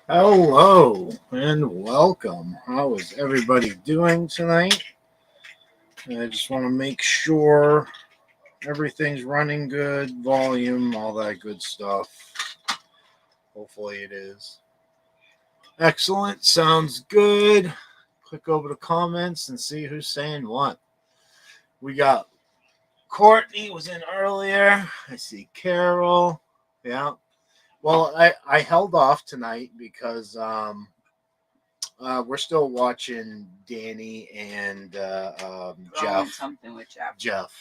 Hello and welcome. How is everybody doing tonight? I just want to make sure everything's running good, volume, all that good stuff. Hopefully it is. Excellent. Sounds good. Click over to comments and see who's saying what. We got Courtney was in earlier. I see Carol. Yeah. Well, I held off tonight because we're still watching Danny and Jeff. Something with Jeff. Jeff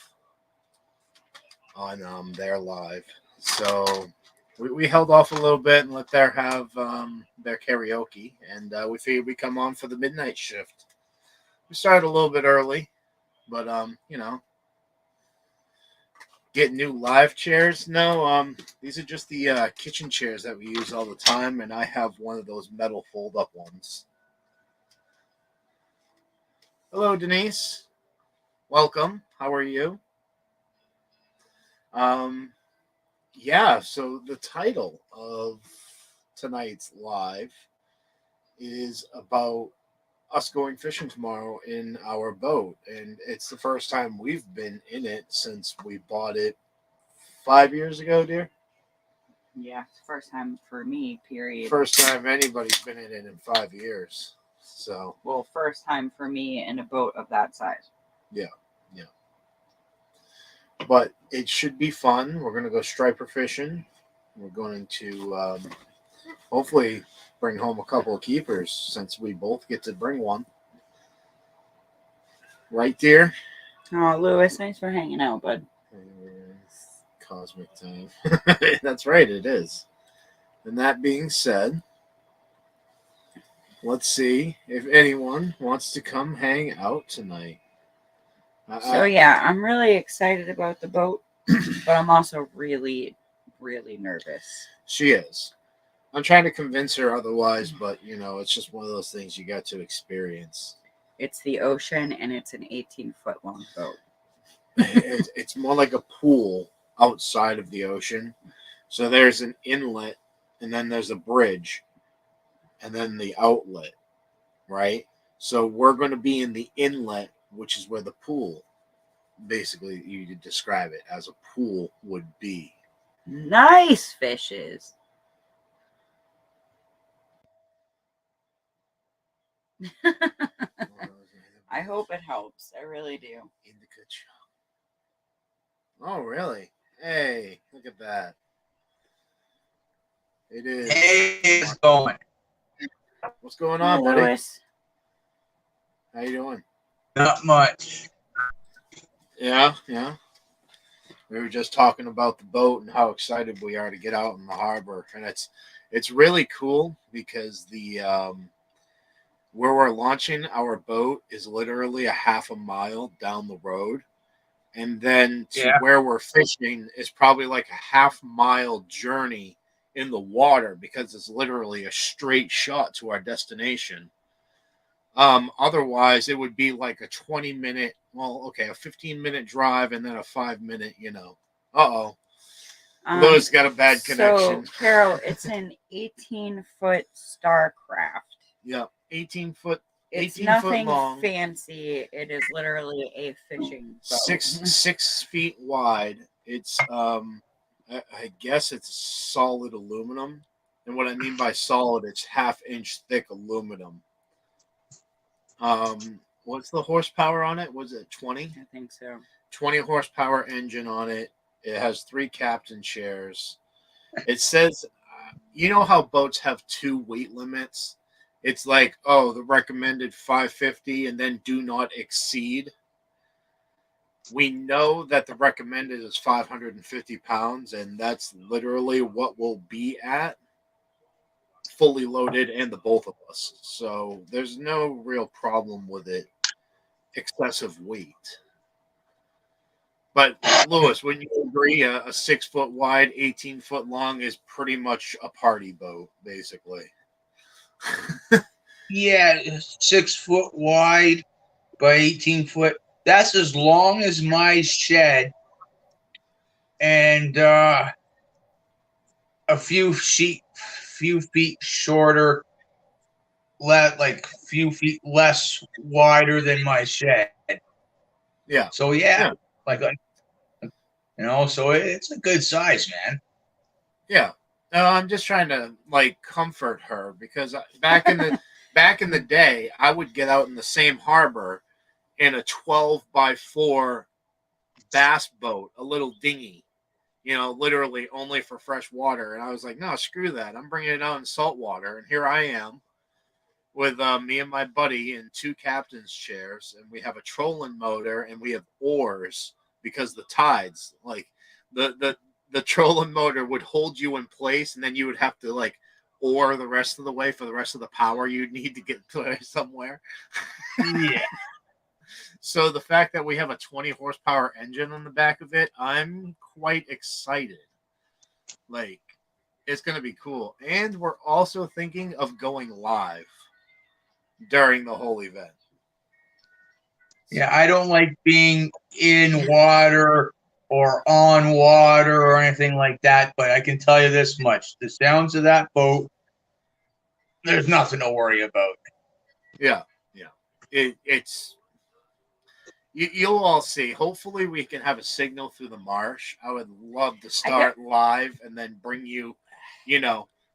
on their live. So we held off a little bit and let them have their karaoke, and we figured we'd come on for the midnight shift. We started a little bit early, but get new live chairs. No, these are just the kitchen chairs that we use all the time, and I have one of those metal fold-up ones. Hello, Denise. Welcome. How are you? Yeah, so the title of tonight's live is about us going fishing tomorrow in our boat, and it's the first time we've been in it since we bought it 5 years ago, dear. Yeah, first time for me, period. First time anybody's been in it in 5 years. So, well, first time for me in a boat of that size. Yeah. But it should be fun. We're going to go striper fishing. We're going to hopefully bring home a couple of keepers since we both get to bring one. Right, dear? Oh, Lewis, thanks for hanging out, bud. Cosmic time. That's right, it is. And that being said, let's see if anyone wants to come hang out tonight. So yeah, I'm really excited about the boat, but I'm also really, really nervous. She is. I'm trying to convince her otherwise, but it's just one of those things you got to experience. It's the ocean, and it's an 18-foot long boat. It's more like a pool outside of the ocean. So there's an inlet, and then there's a bridge, and then the outlet, right? So we're going to be in the inlet, which is where the pool, basically, you describe it as a pool would be. Nice fishes. I hope it helps. I really do. Indica chop. Oh, really? Hey, look at that. It is. Hey, it's going. What's going on, buddy? Lewis. How you doing? Not much. Yeah. We were just talking about the boat and how excited we are to get out in the harbor, and it's really cool because the where we're launching our boat is literally a half a mile down the road, and then to where we're fishing is probably like a half-mile journey in the water because it's literally a straight shot to our destination. Otherwise, it would be like a 20-minute, a 15-minute drive and then a 5-minute, Louis got a bad connection. So, Carol, it's an 18-foot Starcraft. Yep, 18-foot. It's 18 nothing foot long, fancy. It is literally a fishing boat. 6 feet wide. It's I guess it's solid aluminum, and what I mean by solid, it's half-inch thick aluminum. What's the horsepower on it? Was it 20? I think so. 20 horsepower engine on it. It has 3 captain chairs. It says, you know how boats have 2 weight limits? It's like, the recommended 550 and then do not exceed. We know that the recommended is 550 pounds, and that's literally what we'll be at, fully loaded, and the both of us. So there's no real problem with it, excessive weight. But Lewis, wouldn't you agree a 6 foot wide, 18 foot long is pretty much a party boat, basically? Yeah, 6 foot wide by 18 foot. That's as long as my shed, and a few few feet shorter, like few feet less wider than my shed. Yeah. So Yeah. like so it's a good size, man. Yeah. No, I'm just trying to like comfort her because back in the day, I would get out in the same harbor in a 12 by 4 bass boat, a little dinghy, literally only for fresh water. And I was like, no, screw that. I'm bringing it out in salt water. And here I am with me and my buddy in 2 captain's chairs, and we have a trolling motor and we have oars because the tides, like the trolling motor would hold you in place, and then you would have to like oar the rest of the way for the rest of the power you'd need to get to somewhere. Yeah. So the fact that we have a 20 horsepower engine on the back of it, I'm quite excited. Like, it's going to be cool. And we're also thinking of going live during the whole event. Yeah, I don't like being in water or on water or anything like that, but I can tell you this much. The sounds of that boat, there's nothing to worry about. Yeah. It's you'll all see. Hopefully we can have a signal through the marsh. I would love to start live and then bring you,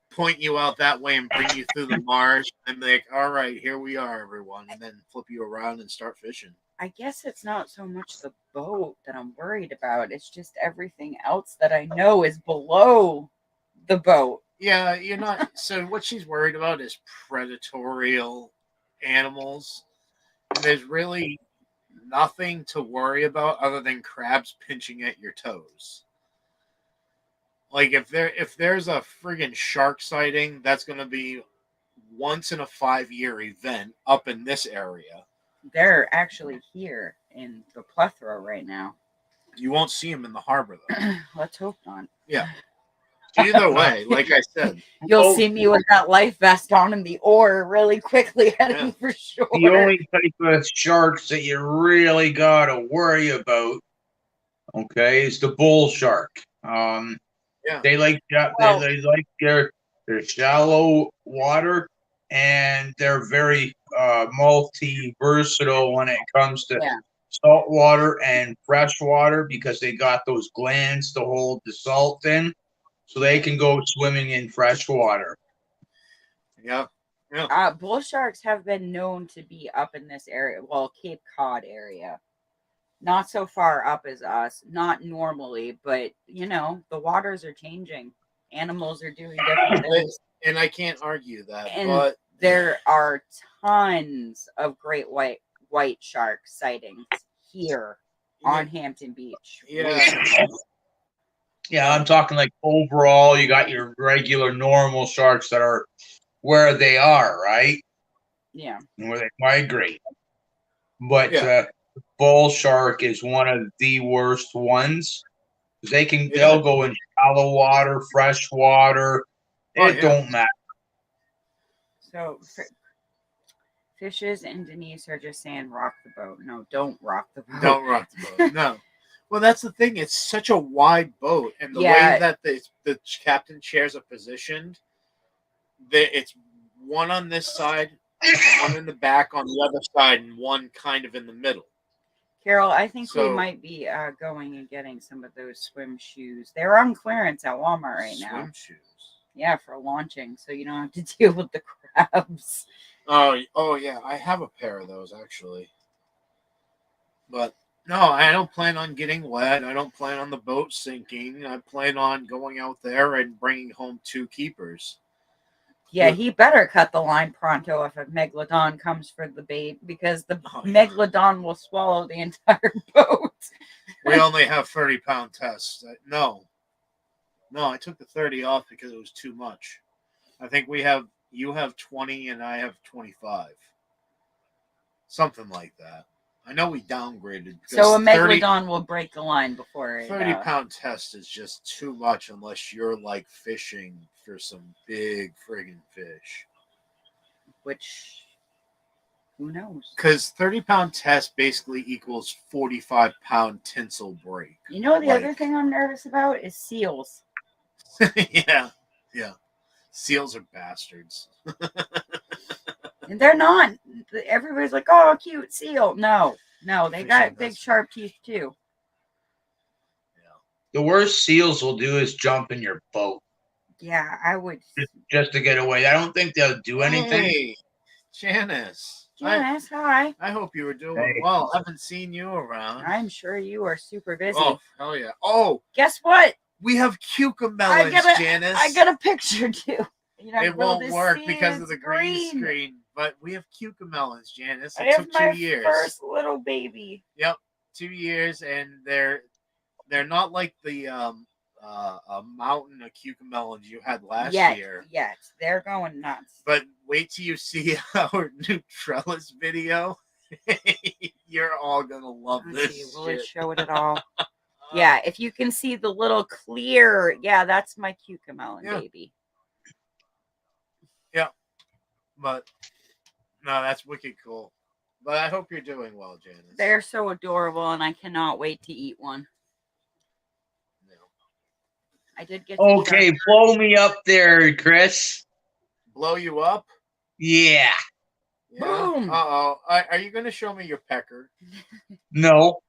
point you out that way and bring you through the marsh and be like, all right, here we are, everyone, and then flip you around and start fishing. I guess it's not so much the boat that I'm worried about. It's just everything else that I know is below the boat. Yeah, you're not. So what she's worried about is predatorial animals. And there's really nothing to worry about other than crabs pinching at your toes. Like if there's a friggin' shark sighting, that's going to be once in a 5-year event up in this area. They're actually here in the plethora right now. You won't see them in the harbor though. Let's hope not. Yeah. Either way, like I said, you'll see me with that life vest on and the oar really quickly heading for shore. The only type of sharks that you really got to worry about, okay, is the bull shark. They like they like their shallow water, and they're very multi-versatile when it comes to salt water and fresh water because they got those glands to hold the salt in, so they can go swimming in fresh water. Yeah. Bull sharks have been known to be up in this area, well, Cape Cod area. Not so far up as us, not normally, but the waters are changing. Animals are doing different things. And I can't argue that. And but there are tons of great white shark sightings here on Hampton Beach. Yeah, I'm talking like overall, you got your regular normal sharks that are where they are, right? Yeah. Where they migrate. But bull shark is one of the worst ones. They'll go in shallow water, fresh water. It don't matter. So Fishes and Denise are just saying rock the boat. No, don't rock the boat. Don't rock the boat. No. Well, that's the thing. It's such a wide boat, and the way that the captain chairs are positioned, it's one on this side, one in the back on the other side, and one kind of in the middle. Carol, I think we might be going and getting some of those swim shoes. They're on clearance at Walmart right now. Swim shoes? Yeah, for launching, so you don't have to deal with the crabs. Oh yeah, I have a pair of those actually. But no, I don't plan on getting wet. I don't plan on the boat sinking. I plan on going out there and bringing home 2 keepers. Yeah, he better cut the line pronto if a megalodon comes for the bait, because the megalodon will swallow the entire boat. We only have 30-pound tests. No, I took the 30 off because it was too much. I think you have 20 and I have 25. Something like that. I know we downgraded. So a megalodon will break the line before it. 30-pound test is just too much unless you're like fishing for some big friggin' fish. Which, who knows? Because 30-pound test basically equals 45-pound tinsel break. The other thing I'm nervous about is seals. Yeah. Seals are bastards. And they're not. Everybody's like, "Oh, cute seal." No, they got big sharp teeth too. The worst seals will do is jump in your boat. Yeah, I would. Just to get away. I don't think they'll do anything. Hey, Janice. Janice, hi. I hope you were doing well. I haven't seen you around. I'm sure you are super busy. Oh, hell yeah. Oh, guess what? We have cucumbers, Janice. I got a picture too. It won't work because of the green screen, but we have cucumbers, Janice. It took 2 years. First little baby. Yep, 2 years, and they're not like the mountain of cucumbers you had last year. Yes, they're going nuts. But wait till you see our new trellis video. You're all gonna love this. Will it show it at all? Yeah, if you can see the little clear, that's my cucumber baby. Yeah, but no, that's wicked cool. But I hope you're doing well, Janice. They're so adorable, and I cannot wait to eat one. No. I did get. Okay, blow me up there, Chris. Blow you up? Yeah. Boom. Uh-oh. Are you going to show me your pecker? No.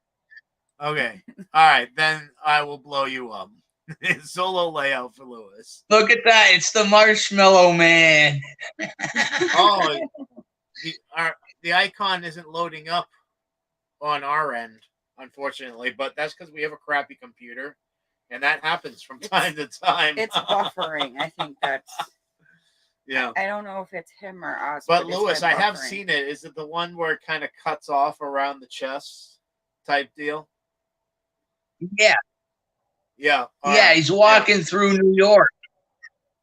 Okay. All right. Then I will blow you up. Solo layout for Lewis. Look at that. It's the Marshmallow Man. Oh, the icon isn't loading up on our end, unfortunately. But that's because we have a crappy computer. And that happens from time to time. It's buffering. I think that's... Yeah. I don't know if it's him or us. But Lewis, I have seen it. Is it the one where it kind of cuts off around the chest type deal? Yeah. Yeah. Yeah, he's walking through New York.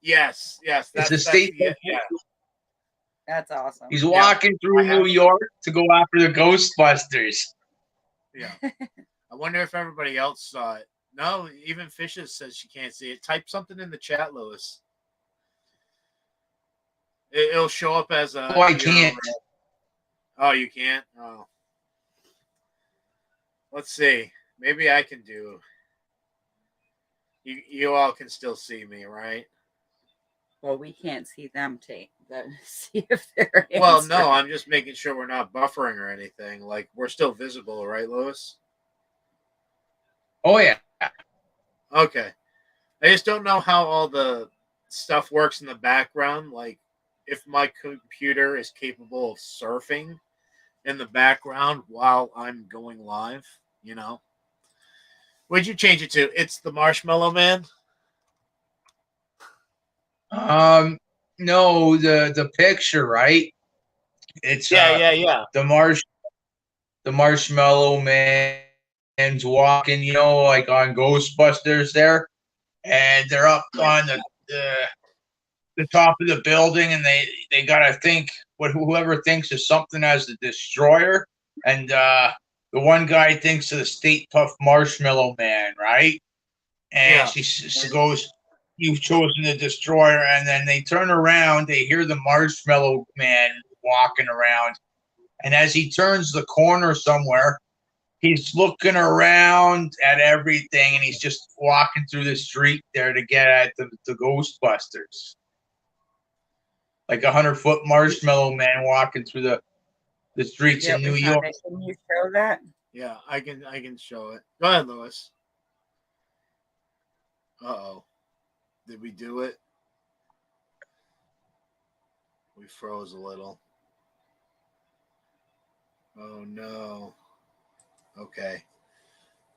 Yes. That's a state. Yeah. That's awesome. He's walking through New York to go after the Ghostbusters. Yeah. I wonder if everybody else saw it. No, even Fishes says she can't see it. Type something in the chat, Lewis. It'll show up as a... Oh, I can't. Oh, you can't? Oh. Let's see. Maybe I can do... You all can still see me, right? Well, we can't see them see if they're answering. Well, no, I'm just making sure we're not buffering or anything. Like, we're still visible, right, Lewis? Oh, yeah. Okay. I just don't know how all the stuff works in the background. Like, if my computer is capable of surfing in the background while I'm going live, you know? What'd you change it to? It's the Marshmallow Man? No, the picture, right? It's the Marshmallow Man's walking, like on Ghostbusters there, and they're up on the top of the building, and they gotta think whoever thinks of something as the destroyer, and the one guy thinks of the Stay Puft Marshmallow Man, right? And she goes, "You've chosen the destroyer," and then they turn around, they hear the Marshmallow Man walking around, and as he turns the corner somewhere, he's looking around at everything, and he's just walking through the street there to get at the Ghostbusters. Like 100-foot Marshmallow Man walking through the streets in New York. Can you show that? Yeah, I can show it. Go ahead, Lewis. Uh-oh. Did we do it? We froze a little. Oh, no. Okay.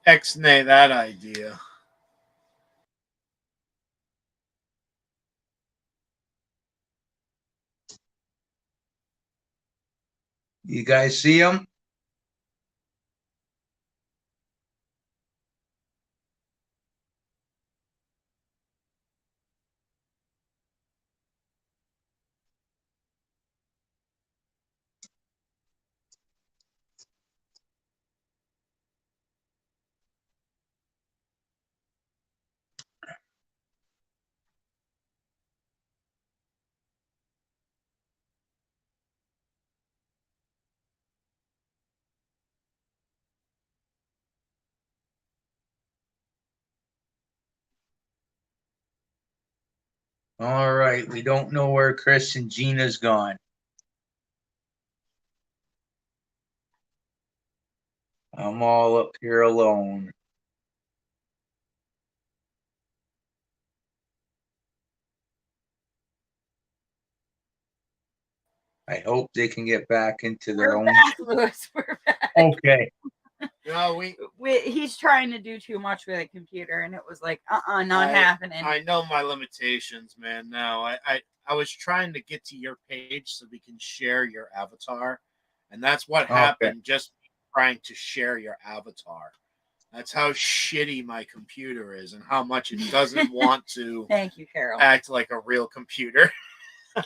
X-nay that idea. You guys see him? All right. We don't know where Chris and Gina's gone. I'm all up here alone. I hope they can get back into their We're own. back, Lewis. We're back. Okay. No, He's trying to do too much with a computer, and it was like, not happening. I know my limitations, man. Now, I was trying to get to your page so we can share your avatar, and that's what happened. Just trying to share your avatar. That's how shitty my computer is, and how much it doesn't want to. Thank you, Carol. Act like a real computer.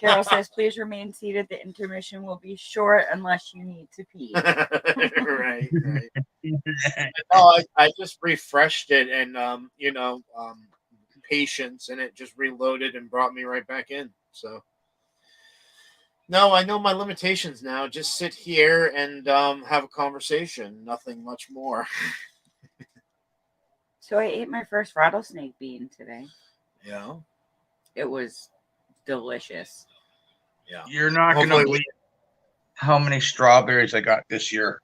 Carol says, "Please remain seated. The intermission will be short unless you need to pee." right. No, I just refreshed it, and patience, and it just reloaded and brought me right back in. So, no, I know my limitations now. Just sit here and have a conversation. Nothing much more. So I ate my first rattlesnake bean today. Yeah. It was delicious. Yeah. You're not going to believe how many strawberries I got this year.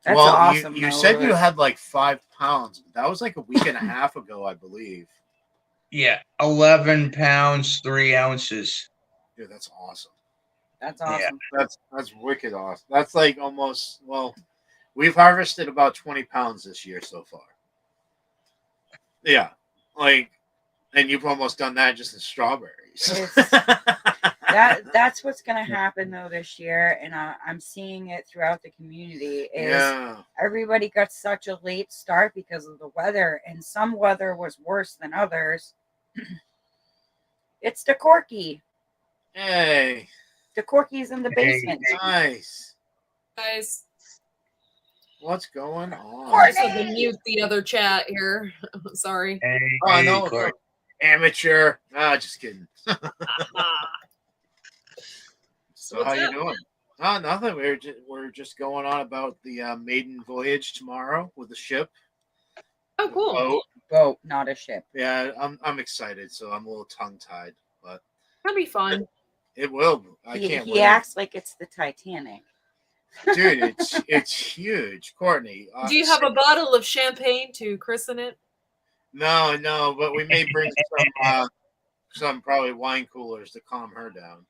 That's awesome. You said you had like 5 pounds. That was like a week and a half ago, I believe. Yeah, 11 pounds, 3 ounces. Dude, that's awesome. That's awesome. Yeah, that's wicked awesome. That's like almost, well, we've harvested about 20 pounds this year so far. Yeah, like, and you've almost done that just in strawberries. That's what's going to happen though this year, and I'm seeing it throughout the community. Everybody got such a late start because of the weather, and some weather was worse than others. It's the Corky. Hey, the Corky's in the basement. Nice, guys. What's going on? I just had to mute the other chat here. Sorry. Hey, no, amateur. Just kidding. So how you doing? Oh, nothing. We're just going on about the Maiden Voyage tomorrow with the ship. Oh, cool. Boat, not a ship. Yeah, I'm excited. So I'm a little tongue tied, but that'll be fun. It will. I can't wait. He acts like it's the Titanic. Dude, it's huge, Courtney. Do you have a bottle of champagne to christen it? No, but we may bring some probably wine coolers to calm her down.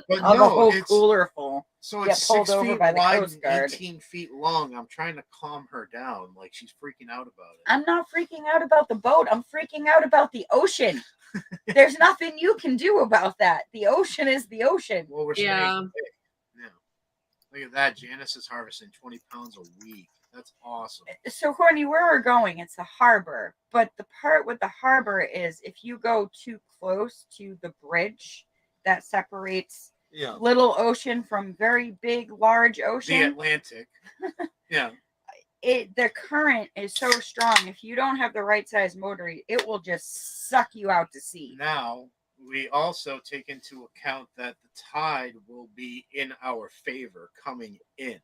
But no, a whole cooler full. So it's 6 feet wide and 18 feet long. I'm trying to calm her down, like she's freaking out about it. I'm not freaking out about the boat. I'm freaking out about the ocean. There's nothing you can do about that. The ocean is the ocean. Well, we're yeah. Look at that. Janice is harvesting 20 pounds a week. That's awesome. So, Courtney, where we're going, it's a harbor. But the part with the harbor is if you go too close to the bridge that separates little ocean from very big, large ocean. The Atlantic. Yeah. The current is so strong. If you don't have the right size motor, it will just suck you out to sea. Now, we also take into account that the tide will be in our favor coming in.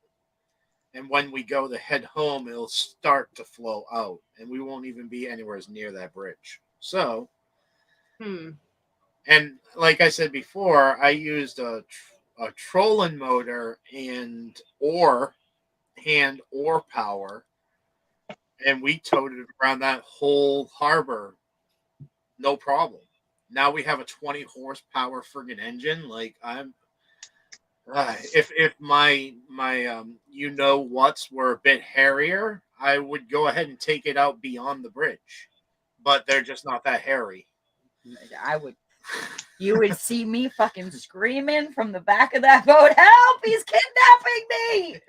And when we go to head home, it'll start to flow out. And we won't even be anywhere near that bridge. So, and like I said before, I used a trolling motor and hand oar power. And we towed it around that whole harbor. No problem. Now we have a 20 horsepower friggin' engine. Like if my what's were a bit hairier, I would go ahead and take it out beyond the bridge. But they're just not that hairy. You would see me fucking screaming from the back of that boat, "Help! He's kidnapping me!"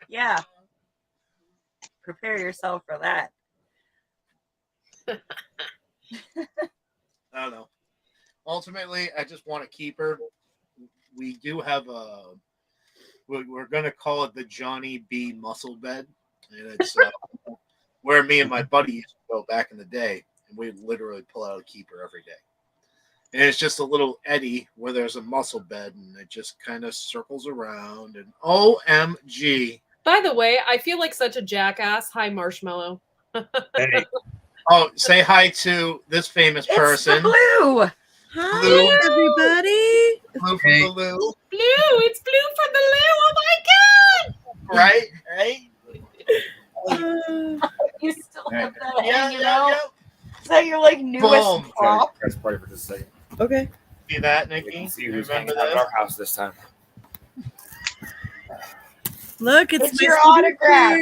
Yeah. Prepare yourself for that. I don't know. Ultimately, I just want to keep her. We do have we're going to call it the Johnny B muscle bed. And it's where me and my buddy used to go back in the day. And we'd literally pull out a keeper every day. And it's just a little eddy where there's a muscle bed and it just kind of circles around. And OMG. By the way, I feel like such a jackass. Hi, Marshmallow. Hey. Oh, say hi to this famous person. Blue. Hi, Blue. everybody. Blue from Hey. the Lou. Blue. It's Blue from the Lou. Oh my God. Right? You still have that Yeah, hanging out? yeah. Is that your like newest Boom. prop? Press play for just a second. Okay. See that, We Nikki? can see You who's remember hanging out at this? our house this time. Look, it's It's my your autograph.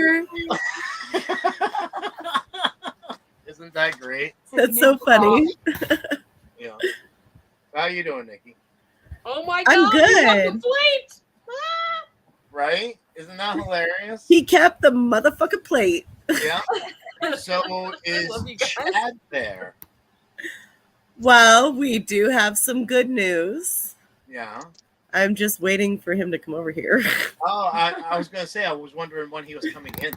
signature. Isn't that great? It's a That's new so funny. Yeah. How you doing, Nikki? Oh my I'm God. You left good. the plate. Ah. Right? Isn't that hilarious? He kept the motherfucking plate. Yeah. So is love you guys. Chad there? Well, we do have some good news. Yeah. I'm just waiting for him to come over here. Oh, I was gonna say I was wondering when he was coming in.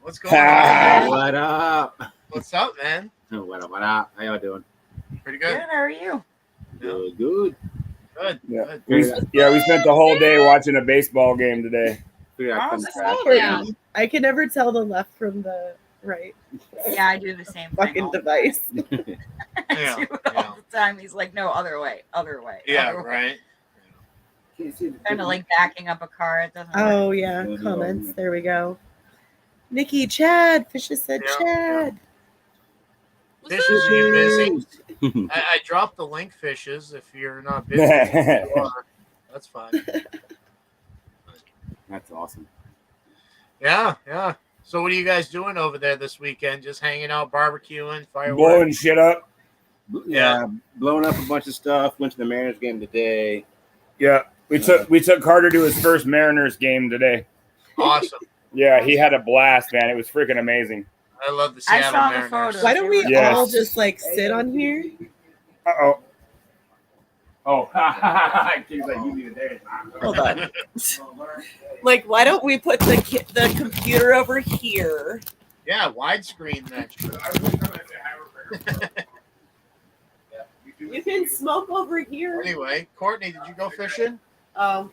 What's going on? What up? What's up, man? What up? What up? How y'all doing? Pretty Good. good. How are you? Good. Good. Good. Yeah. Good. We spent the whole day watching a baseball game today. Figured I couldn't Awesome. track Oh, yeah. down. I can never tell the left from the right. Yeah, I do the same thing. Fucking all the device. time. I Yeah, do it yeah. all the time. He's like, no, other way, other way. Yeah, other way. right. Kind of like backing up a car. It doesn't work. Oh yeah, comments. There we go. Nikki, Chad. Fishes said Yeah, Chad. What's Fishes, up? are you busy? I dropped the link, Fishes. If you're not busy, that's fine. That's awesome. Yeah, yeah. So what are you guys doing over there this weekend? Just hanging out, barbecuing, fireworks? Blowing shit up. Yeah, blowing up a bunch of stuff. Went to the Mariners game today. Yeah. We took Carter to his first Mariners game today. Awesome. Yeah, he had a blast, man. It was freaking amazing. I love the I Seattle saw the Mariners. photos. Why don't we Yes. all just like sit on here? Uh-oh. Oh, King's like, you need it. Hold on. Like, why don't we put the computer over here? Yeah, widescreen that. You can smoke over here. Anyway, Courtney, did you go fishing?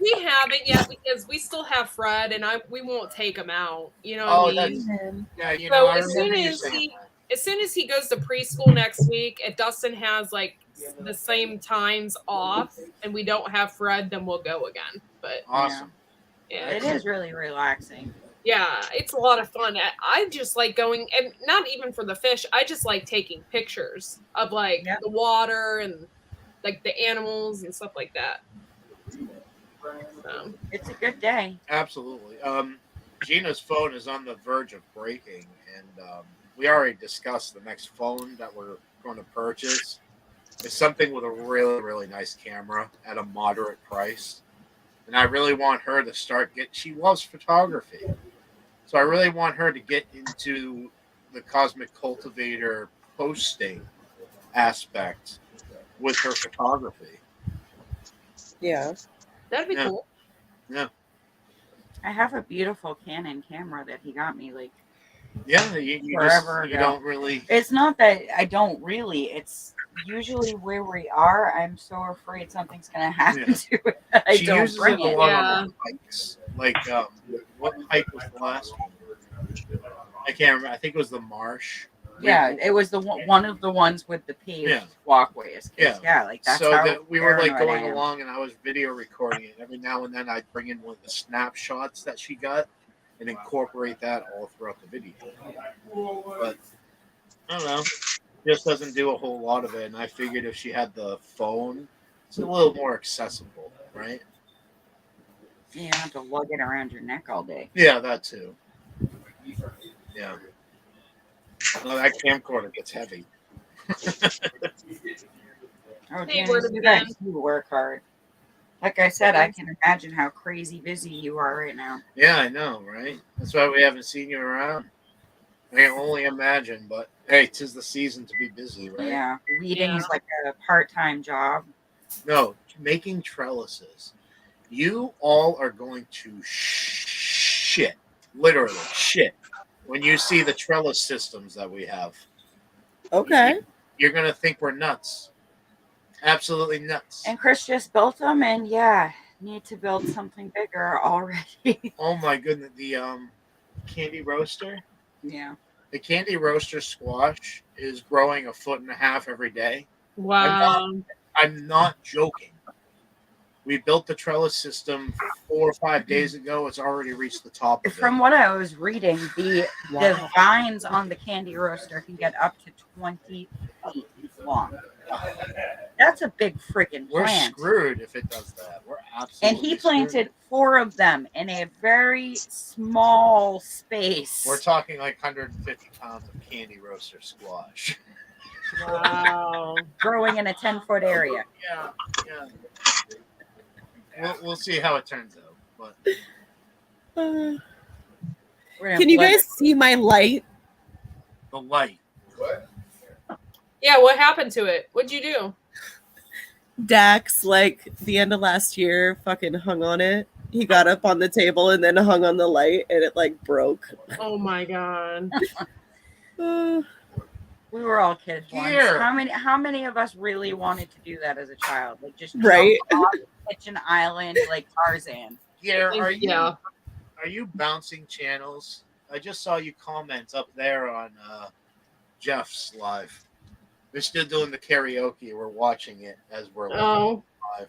We haven't yet because we still have Fred, and we won't take him out. You know Oh, what I mean? Yeah, you So know, I as soon remember you as saying as soon as he goes to preschool next week, and Dustin has like the same times off, and we don't have Fred, then we'll go again. But awesome. yeah, It is really relaxing. yeah, it's a lot of fun. I just like going, and not even for the fish. I just like taking pictures of like Yeah. the water and like the animals and stuff like that. So, It's a good day. Absolutely. Gina's phone is on the verge of breaking, and we already discussed the next phone that we're going to purchase. It's something with a really, really nice camera at a moderate price. And I really want her to she loves photography. So I really want her to get into the Cosmic Cultivator posting aspect with her photography. Yeah. that'd be Yeah. cool. I have a beautiful Canon camera that he got me. Like, Yeah, you Forever you ago. don't really. it's not that I don't really. It's usually where we are. I'm so afraid something's gonna happen Yeah. to it. that I She don't uses bring it a it. lot Yeah. on the hikes. Like, what hike was the last one? I can't remember. I think it was the marsh. Yeah, it was the one of the ones with the paved Yeah. walkways. 'Cause, Yeah. yeah, like that's So how that we were like paranoid I going am. along, and I was video recording it. Every now and then, I'd bring in one of the snapshots that she got and incorporate that all throughout the video. But I don't know, just doesn't do a whole lot of it. And I figured if she had the phone, it's a little more accessible, right? You don't have to lug it around your neck all day. Yeah, that too. Yeah. Well, that camcorder gets heavy. Oh, Hey, Janice, word of you the guys day. do work hard. Like I said, I can imagine how crazy busy you are right now. Yeah, I know, right? That's why we haven't seen you around. I can only imagine, but hey, 'tis the season to be busy, right? Yeah, weeding Yeah. is like a part-time job. No, making trellises. You all are going to shit, literally shit, when you see the trellis systems that we have. Okay. You're going to think we're nuts. Absolutely nuts. And Chris just built them, and yeah, need to build something bigger already. Oh my goodness, the candy roaster. Yeah, The Candy Roaster squash is growing 1.5 feet every day. Wow. I'm not joking. We built the trellis system 4 or 5 days ago. It's already reached the top of From it. what I was reading, the vines on the Candy Roaster can get up to 20 feet long. That's a big freaking We're plant. screwed if it does that. We're And absolutely he planted screwed. 4 of them in a very small space. We're talking like 150 pounds of Candy Roaster squash. Wow. Growing in a 10-foot area. Yeah. We'll see how it turns out. But We're gonna Can you blend guys see my light? the light. Yeah, what happened to it? What'd you do? Dax, like the end of last year, fucking hung on it. He got up on the table and then hung on the light, and it like broke. Oh my god. We were all kids once. Here. How many of us really wanted to do that as a child? Like just Right. jump off the kitchen island like Tarzan. Yeah, Yeah. are you bouncing channels? I just saw you comment up there on Jeff's live. They're still doing the karaoke. We're watching it as we're Oh. live.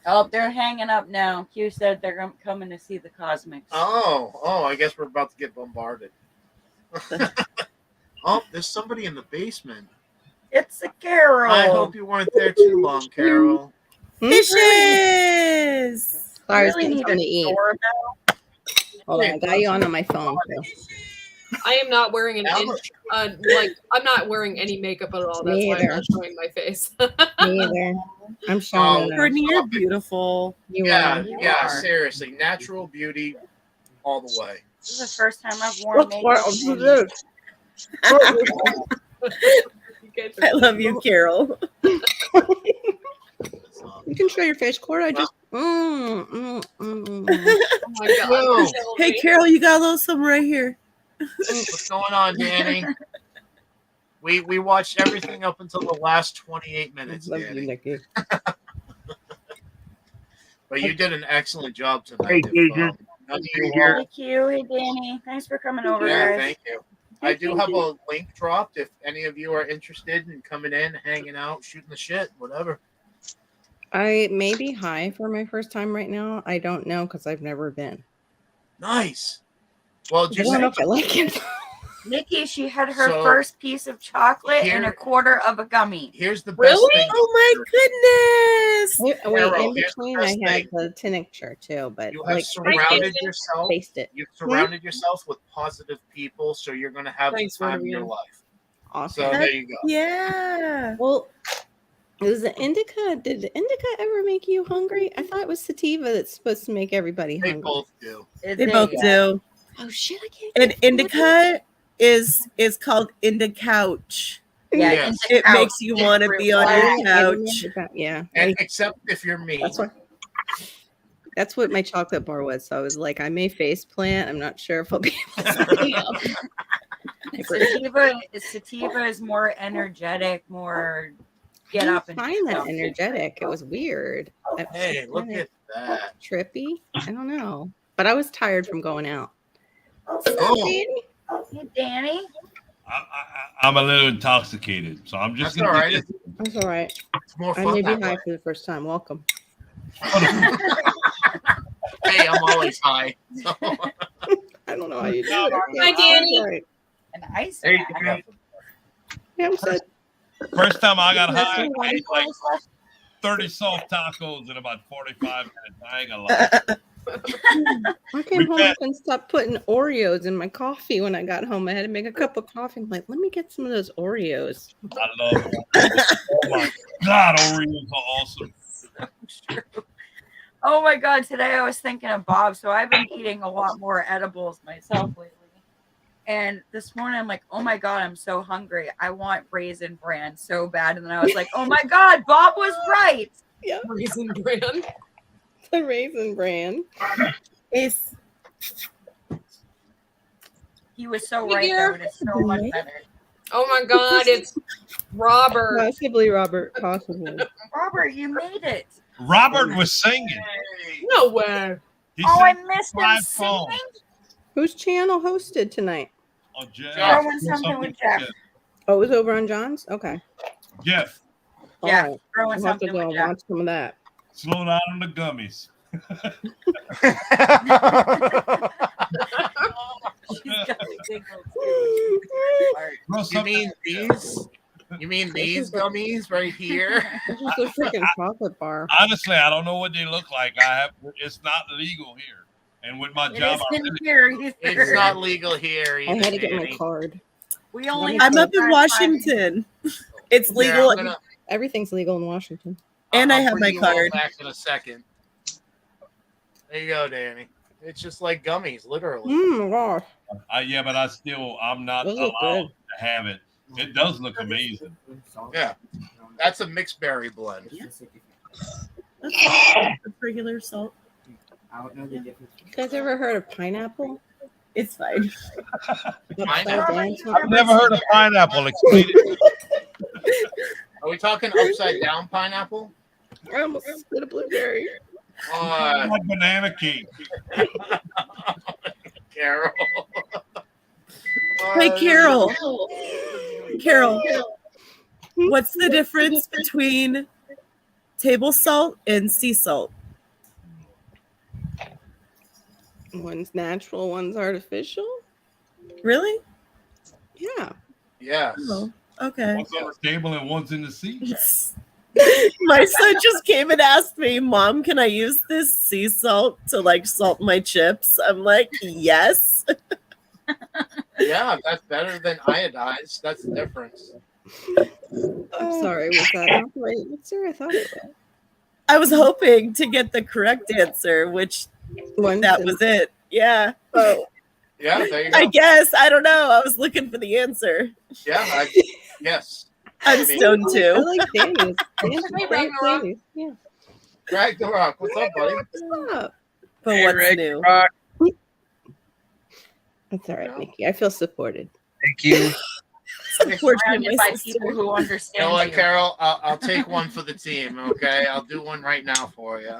Oh, they're hanging up now. Q said they're coming to see the Cosmics. Oh, I guess we're about to get bombarded. Oh, there's somebody in the basement. It's a Carol. I hope you weren't there too long, Carol. Fishes. Sorry, I was really getting need something a to eat. doorbell. Hold on, I got you on my phone. Too. I am not wearing an Now- I'm not wearing any makeup at all. That's Me why I'm either. not showing my face. Me either. I'm showing you. Brittany, you're beautiful. You Yeah, are. yeah, are. seriously. Natural beauty all the way. This is the first time I've worn makeup. You guys are I love you, Carol. You can show your face, Corey. I just. Oh my god. Whoa. Kill Hey, me. Carol, you got a little something right here. What's going on, Danny? We watched everything up until the last 28 minutes, Love you, Danny. Nikki. But you did an excellent job tonight. Hey, If, Deidre. none of you Here. Thank you. Hey, Danny. Thanks for coming over, Yeah, guys. thank you. I do have a link dropped if any of you are interested in coming in, hanging out, shooting the shit, whatever. I may be high for my first time right now. I don't know because I've never been. Nice. Well, I just don't know if I like it. Nikki, she had her So, first piece of chocolate and a here- quarter of a gummy. here's the best Really? thing. Oh my goodness. Wait, Carol, in here's the between, I best had thing. the tincture too, but You have like surrounded yourself. taste it. You've surrounded yourself with positive people, so you're going to have Thanks, the time of Olivia. your life. Awesome. So there you go. Yeah. Well, is the indica? Did the indica ever make you hungry? I thought it was sativa that's supposed to make everybody They hungry. both do. They both do. Oh shit! I can't. And get food. indica is called indicouch. Yeah, Yes. indica It makes you want to be on your couch. Yeah, And, except if you're me. that's what. That's what my chocolate bar was. So I was like, I may face plant. I'm not sure if I'll be able to stay up. Sativa is more energetic, more get I up didn't and find that stuff. energetic. It was weird. It was Hey, look kinda at that. trippy. I don't know, but I was tired from going out. Oh, Hey, Danny. I'm a little intoxicated, so I'm just that's all gonna right. get It's That's all right. more I fun may be that high way. for the first time. Welcome. Hey, I'm always high. So. I don't know how you do it. Hi, Danny. All right. An ice Hey, pack. Danny. Yeah, I'm sad. First time I got That's high, all I right. ate like 30 soft tacos in about 45 minutes. I ain't gonna lie. I came home and couldn't stop putting Oreos in my coffee when I got home. I had to make a cup of coffee. I'm like, let me get some of those Oreos. I love it. Oh my God, Oreos are awesome. Oh my God, today I was thinking of Bob. So I've been eating a lot more edibles myself lately. And this morning I'm like, oh my God, I'm so hungry. I want Raisin Bran so bad. And then I was like, oh my God, Bob was right. Raisin Bran. The Raisin Bran. It's He was so Hey, right. dear. Though. It is so much better. Oh my god, it's Robert. Possibly, Robert. Possibly. Robert, you made it. Robert was singing. No way. He Oh, I sang missed him live phone. singing. Whose channel hosted tonight? Oh, Jeff. Throw in something with Jeff. Oh, it was over on John's? Okay. Jeff, Yeah, All right. throw in I'll have to something go with Jeff. watch some of that. slow down on the gummies. She's got the giggles. Throw You something- mean these? You mean these gummies right here? It's just a freaking chocolate bar. Honestly, I don't know what they look like. It's not legal here, and with my It job, I isn't really, here either. It's not legal here I either. had to get my Danny. card. We only. I'm up in 5 Washington. It's Here, legal, I'm gonna- Everything's legal in Washington. and I I'll have bring my you all card. back in a second. There you go, Danny. It's just like gummies, literally. Mm, gosh. yeah, but I'm not Those look allowed good. to have it. It does look amazing. Yeah, that's a mixed berry blend. That's regular salt. You guys ever heard of pineapple? It's fine. Pineapple? I've never heard of pineapple. Explain it. Are we talking upside down pineapple? I almost spit a blueberry. Like banana cake. Carol. Hey, Carol. Carol, what's the difference between table salt and sea salt? One's natural, one's artificial. Really? Yeah. Yes. Oh, okay. One's on the table and one's in the sea. My son just came and asked me, Mom, can I use this sea salt to like salt my chips? I'm like, yes. Yeah, that's better than iodized. That's the difference. I'm sorry. Was that not the right answer? I thought it was. I was hoping to get the correct answer, which that was it. Yeah. Oh, Yeah, there you go. I guess. I don't know. I was looking for the answer. Yeah, yes. I'm stoned I too. like Danny's. Danny's Hey, great Ragnarok. Danny's. Yeah. Greg the Rock, what's up, buddy? What's up? But Hey, what's Rick, new? Rock, That's all right, Nikki. I feel supported. thank you. You're Support surrounded my by sister. people who You know understand what, you. Carol? I'll take one for the team, okay? I'll do one right now for you.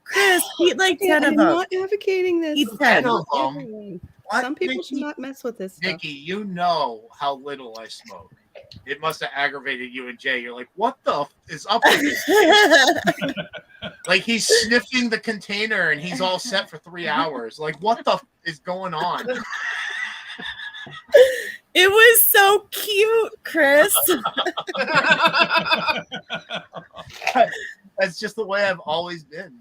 Chris, eat like 10 of I'm them. not advocating this. Eat 10. 10 of them. Everyone. What? Some people should Nikki, not mess with this stuff. Nikki, you know how little I smoke. It must have aggravated you and Jay. You're like, what the is up with this? Like, he's sniffing the container and he's all set for 3 hours. Like, what the is going on? It was so cute, Chris. That's just the way I've always been.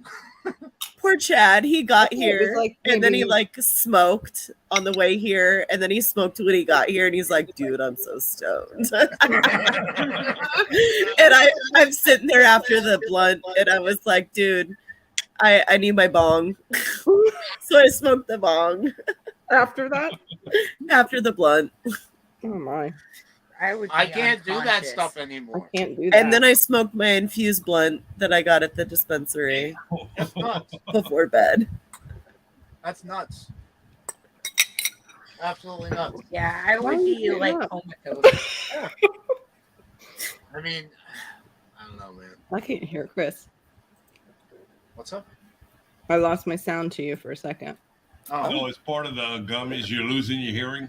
Poor Chad. He got Yeah, it here was like and then he maybe- like smoked on the way here and then he smoked when he got here and he's like, dude, I'm so stoned. And I'm sitting there after the blunt and I was like, dude, I need my bong. So I smoked the bong After that? after the blunt. Oh my. I can't do that unconscious. stuff I anymore. can't do that. And then I smoked my infused blunt that I got at the dispensary That's nuts. before bed. That's nuts. Absolutely nuts. Yeah, I Why would are you be getting like up? comatose. I mean, I don't know, man. I can't hear Chris. What's up? I lost my sound to you for a second. Oh, it's part of the gummies. You're losing your hearing.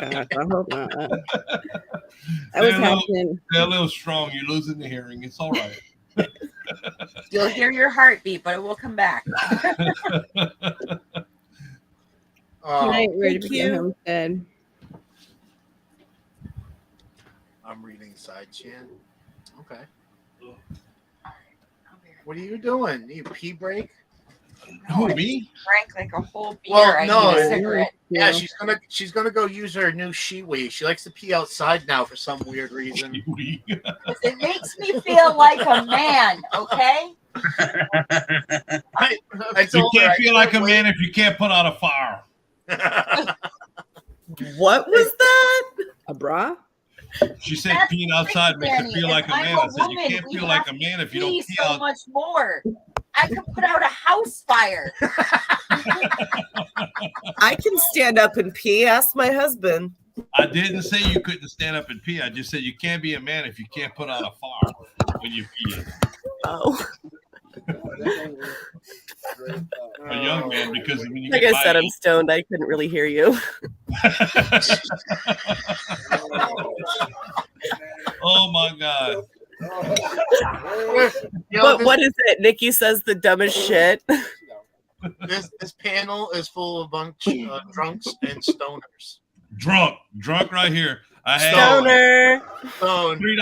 Gosh, I hope not. I was Hello. happening. They're a little strong. You're losing the hearing. It's all right. You'll hear your heartbeat, but it will come back. Tonight, ready thank to get you. homestead. I'm reading side chan. Okay. What are you doing? You pee break? Who, me? Drank like a whole beer. Well, I no, need a cigarette. Yeah, she's gonna go use her new Shiwi. She likes to pee outside now for some weird reason. 'Cause it makes me feel like a man, okay? I You told her can't I feel like a couldn't man if you can't put out a fire. What was that? A bra? She said That's peeing outside makes Danny. you feel like a If man. I'm I a said you woman, can't we feel like a have man if you Pee don't pee so out. much more. I could put out a house fire. I can stand up and pee. Ask my husband. I didn't say you couldn't stand up and pee. I just said you can't be a man if you can't put out a fire when you pee. Oh. A young man, because when you Like get I said, my I'm stoned. I couldn't really hear you. Oh my God. What is it? Nikki says the dumbest shit. This panel is full of a bunch of drunks and stoners. Drunk right here. I had Stoner. Stone. $3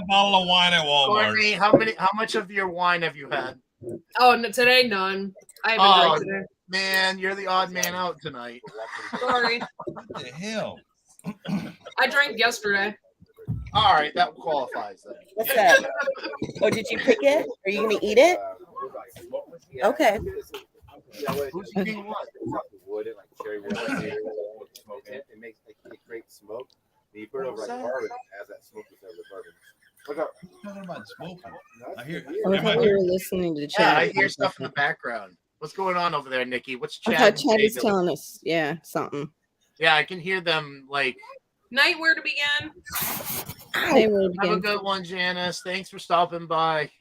bottle of wine at Walmart. Courtney, how much of your wine have you had? Oh, no, today none. I haven't drank today. Man, you're the odd man out tonight. Sorry. What the hell? I drank yesterday. All right, that qualifies then. What's that? Oh, did you pick it? Are you gonna eat it? Okay. Who's eating what? Wood and like cherry wood, it makes it creates smoke. You put it over like bourbon as that smoke is over the bourbon. What's up? Talking about smoking. I hear. I thought we were listening to Yeah, Chad. I hear stuff in the background. What's going on over there, Nikki? What's I Chad? thought Chad was saying? telling us, something. Yeah, I can hear them like. Night where to begin? They were Have a again. good one, Janice. Thanks for stopping by.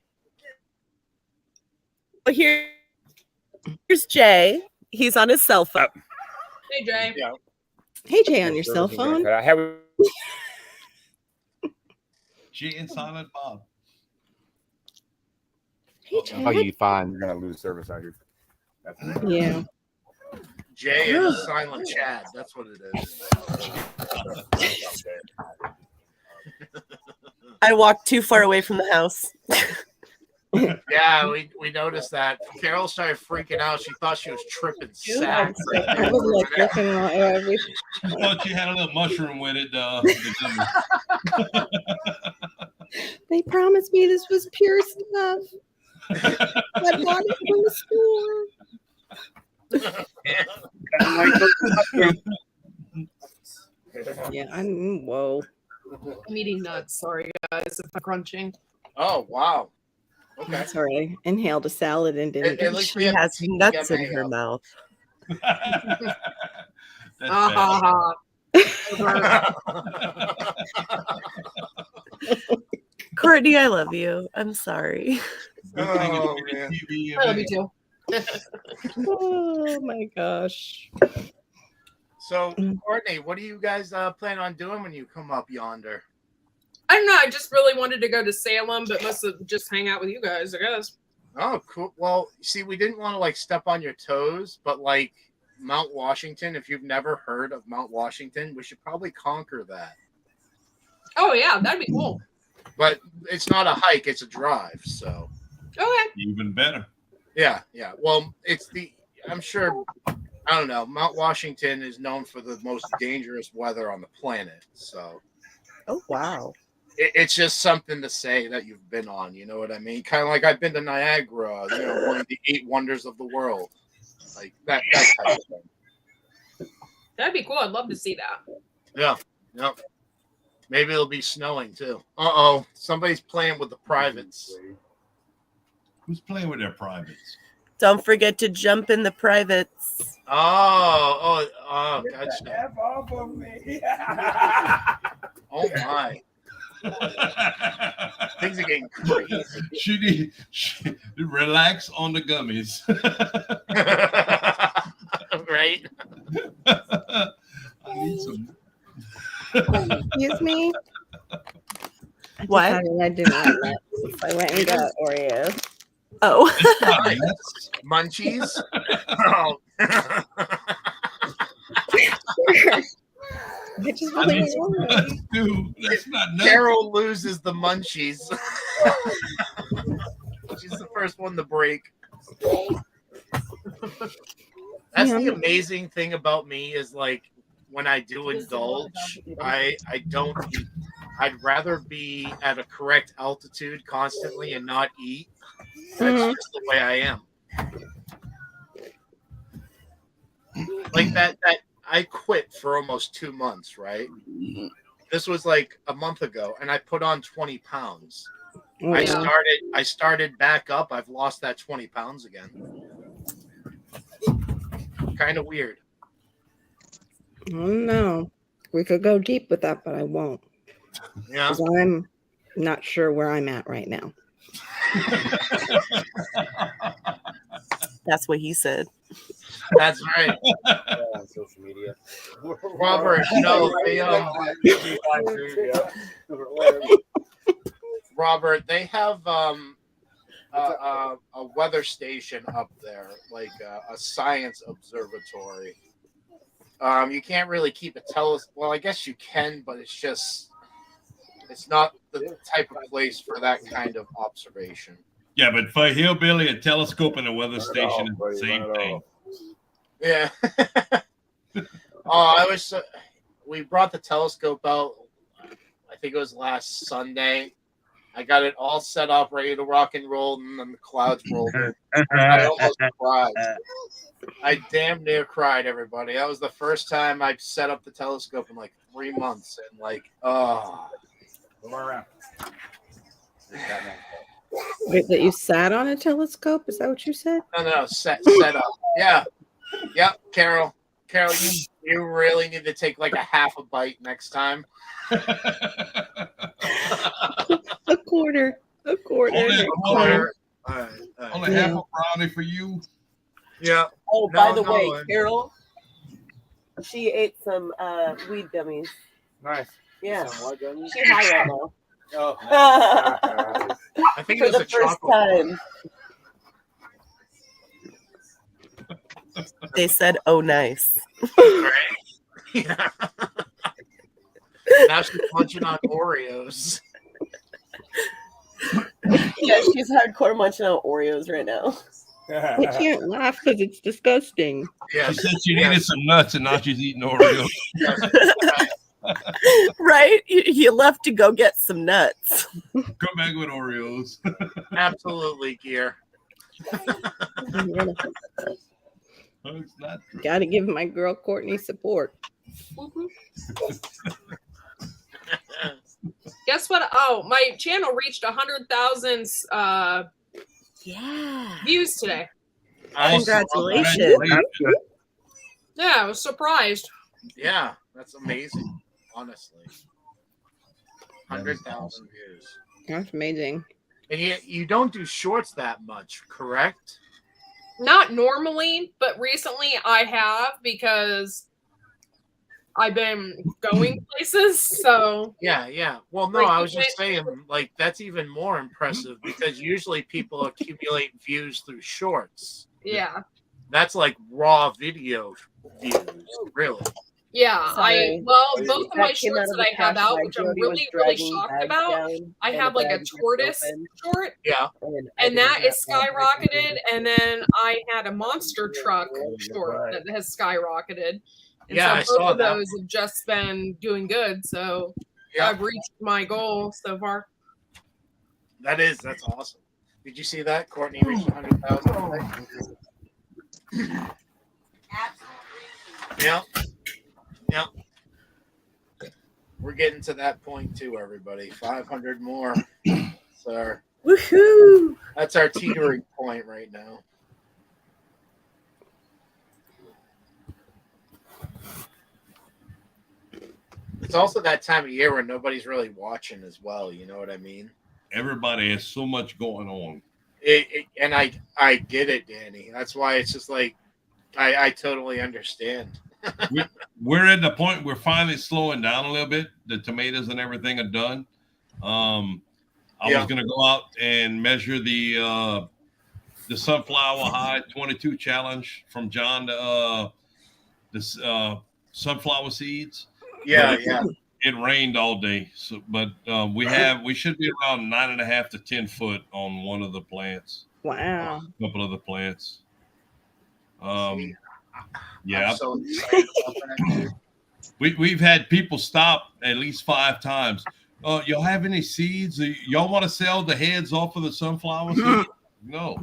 Well, here's Jay. He's on his cell phone. Hey, Jay. Yeah. Hey, Jay, on your cell phone. She and Silent Bob. Hey, Chad. How you find you're gonna lose service out here? Yeah. Jay and Silent Chad. That's what it is. I walked too far away from the house. Yeah, we noticed that. Carol started freaking out. She thought she was tripping sacks. I was like looking all every. I thought you had a little mushroom with it. They promised me this was pure stuff. I bought it from the store. Yeah, whoa. I'm eating nuts. Sorry, guys, if I'm crunching. Oh, wow. Okay. That's all right. Inhaled a salad and didn't. At least we She have has to nuts get in her mayo. mouth. Courtney, I love you. I'm sorry. Oh, man. I love you too. Oh my gosh. So, Courtney, what do you guys plan on doing when you come up yonder? I don't know. I just really wanted to go to Salem, but must have just hang out with you guys, I guess. Oh, cool. Well, see, we didn't want to like step on your toes, but like Mount Washington, if you've never heard of Mount Washington, we should probably conquer that. Oh, yeah, that'd be cool. But it's not a hike, it's a drive. So, Okay. Even better. yeah. Well, I'm sure, I don't know, Mount Washington is known for the most dangerous weather on the planet. So, Oh, wow. it's just something to say that you've been on. You know what I mean? Kind of like I've been to Niagara, one of the 8 wonders of the world. Like that type of thing. That'd be cool. I'd love to see that. Yeah. Yep. Maybe it'll be snowing too. Uh-oh. Somebody's playing with the privates. Who's playing with their privates? Don't forget to jump in the privates. Oh, gotcha. F off of me. Oh my. Things are getting crazy. She relax on the gummies. Right? I need some. Excuse me. What? I didn't like that. I went and got Oreo. Oh. Munchies? Oh. I just really want Dude, that's not nothing. Carol loses the munchies. She's the first one to break. That's the amazing thing about me is like when I do indulge, I don't eat. I'd rather be at a correct altitude constantly and not eat. That's just the way I am. Like that I quit for almost 2 months, right? This was like a month ago, and I put on 20 pounds. I started back up. I've lost that 20 pounds again. Kind of weird. Oh no. We could go deep with that, but I won't. Yeah. Because I'm not sure where I'm at right now. That's what he said. That's right. On social media. Robert, no, Robert, they have a weather station up there, like a science observatory. You can't really keep a telescope. Well, I guess you can, but it's not the type of place for that kind of observation. Yeah, but for a hillbilly, a telescope and a weather station is the same thing. Yeah. Oh, we brought the telescope out, I think it was last Sunday. I got it all set up, ready to rock and roll, and then the clouds rolled in. I almost cried. I damn near cried, everybody. That was the first time I've set up the telescope in like 3 months, and Come around. Wait, that you sat on a telescope? Is that what you said? No, set up. Yeah. Yep, Carol, you really need to take like a half a bite next time. A quarter. Only a quarter. All right. Only half a brownie for you. Yeah. Oh, No, by the no, way, I- Carol, she ate some weed gummies. Nice. Yeah. Some what gummies? She's high right now. Oh, I think For it was the a first chocolate time. They said, "Oh, nice." right? Yeah. Now she's munching on Oreos. Yeah, she's hardcore munching on Oreos right now. I can't laugh because it's disgusting. Yes. She said she needed some nuts, and now she's eating Oreos. Yes. Right? You left to go get some nuts. Come back with Oreos. Absolutely, Gear. No, it's not true. Got to give my girl Courtney support. Guess what? Oh, my channel reached 100,000 Yeah. views today. Congratulations. Yeah, I was surprised. Yeah, that's amazing. Honestly, 100,000 views. That's amazing. And you don't do shorts that much, correct? Not normally, but recently I have because I've been going places. So Yeah. Well, no, Like, I was just saying, like, that's even more impressive because usually people accumulate views through shorts. yeah. That's like raw video views, really. Yeah, Sorry. both of my That came shorts out of that I the have cash out, bag. which I'm Jody was really dragging shocked bags about. down, I and have the like a bags ripped tortoise open, short, Yeah. and that is bag skyrocketed. And then I had a monster truck short that has skyrocketed. And Yeah, I so both saw of that. those have just been doing good. So Yeah. I've reached my goal so far. That's awesome. Did you see that? Courtney reached 100,000. Yep. We're getting to that point too, everybody. 500 more. So Woohoo! that's our teetering point right now. It's also that time of year where nobody's really watching as well. You know what I mean? Everybody has so much going on. And I get it, Danny. That's why it's just like I totally understand. We're at the point we're finally slowing down a little bit. The tomatoes and everything are done. I was going to go out and measure the sunflower high 22 challenge from John to the sunflower seeds. Yeah. It rained all day, so but we should be around 9.5 to 10 foot on one of the plants. Wow. A couple of the plants. I'm Yeah, so excited about that. we've had people stop at least 5 times. Y'all have any seeds? Y'all want to sell the heads off of the sunflower seeds? No,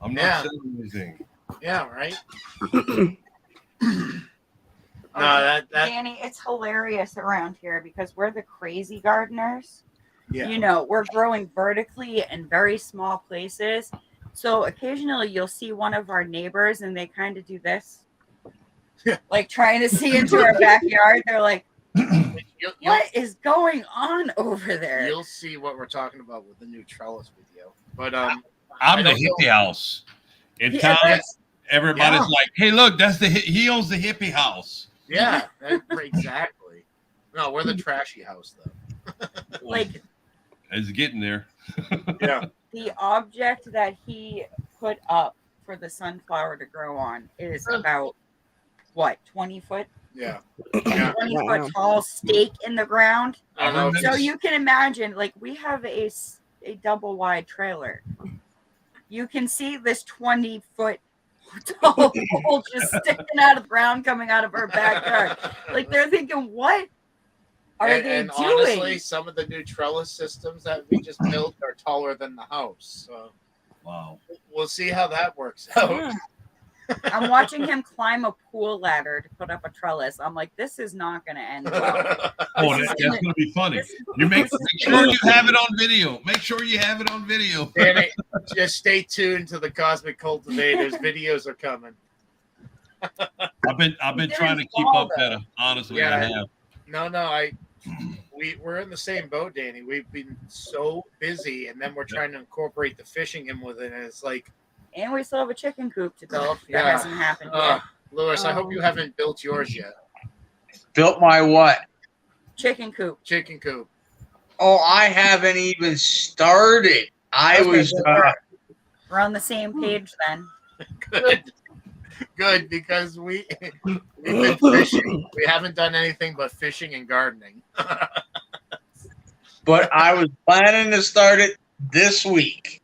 I'm not selling anything. Yeah, right. No, Danny, it's hilarious around here because we're the crazy gardeners. Yeah. You know, we're growing vertically in very small places. So occasionally you'll see one of our neighbors and they kind of do this. Like trying to see into our backyard. They're like, what is going on over there? You'll see what we're talking about with the new trellis video. But I'm I the don't know. hippie house in Yeah, town. Everybody's Yeah. like, "Hey, look, that's he owns the hippie house." Yeah, exactly. No, we're the trashy house though. like It's getting there. Yeah. the object that he put up for the sunflower to grow on is about what 20 foot Yeah. Yeah. 20 Wow. foot tall stake in the ground. I don't know if So it's- you can imagine, like, we have a double wide trailer. You can see this 20 foot tall pole just sticking out of the ground coming out of our backyard. Like, they're thinking, what are they and doing? honestly, some of the new trellis systems that we just built are taller than the house. So Wow. we'll see how that works out. Yeah. I'm watching him climb a pool ladder to put up a trellis. I'm like, this is not going to end well. Oh, that's going to be funny. You make sure you have it on video. Make sure you have it on video. Danny, just stay tuned to the Cosmic Cultivators. Videos are coming. I've been trying to keep up better. Honestly, I have. No, we're in the same boat, Danny. We've been so busy, and then we're trying to incorporate the fishing in with it, and it's like, and we still have a chicken coop to build. That Yeah. hasn't happened yet. Lewis, I hope you haven't built yours yet. Built my what? Chicken coop. Chicken coop. Oh, I haven't even started. I Okay, was. we're on the same page then. Good, because we've been fishing. We haven't done anything but fishing and gardening. But I was planning to start it this week.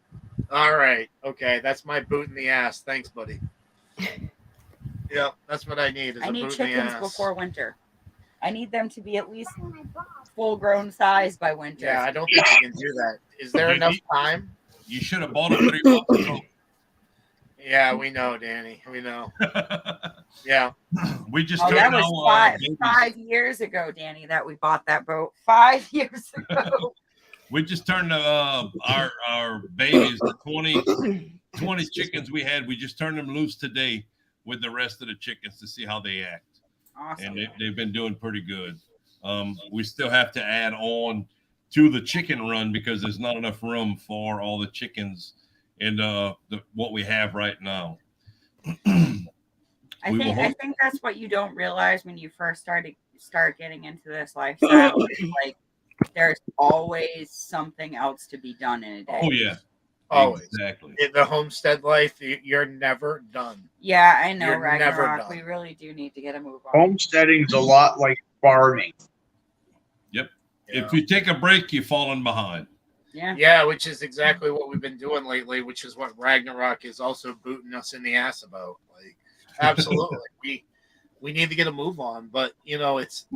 All right. Okay. That's my boot in the ass. Thanks, buddy. Yeah, that's what I need. Is I a need boot in the chickens ass. before winter. I need them to be at least full grown size by winter. Yeah, I don't think you can do that. Is there enough time? You should have bought them 3 months ago. Yeah, we know, Danny. We know. Yeah. We just Oh, that turned was our, 5 years ago, Danny, that we bought that boat. 5 years ago. we just turned our babies, the 20 chickens we had. We just turned them loose today with the rest of the chickens to see how they act. Awesome. And they've been doing pretty good. We still have to add on to the chicken run because there's not enough room for all the chickens in what we have right now. I think that's what you don't realize when you first start getting into this lifestyle. It's like there's always something else to be done in a day. Oh yeah. Always. Exactly. In the homestead life, you're never done. Yeah, I know, You're never Ragnarok. done. We really do need to get a move on. Homesteading's a lot like farming. Yep. Yeah. If you take a break, you're falling behind. Yeah. Yeah, which is exactly what we've been doing lately, which is what Ragnarok is also booting us in the ass about. Like, absolutely. we need to get a move on, but you know, it's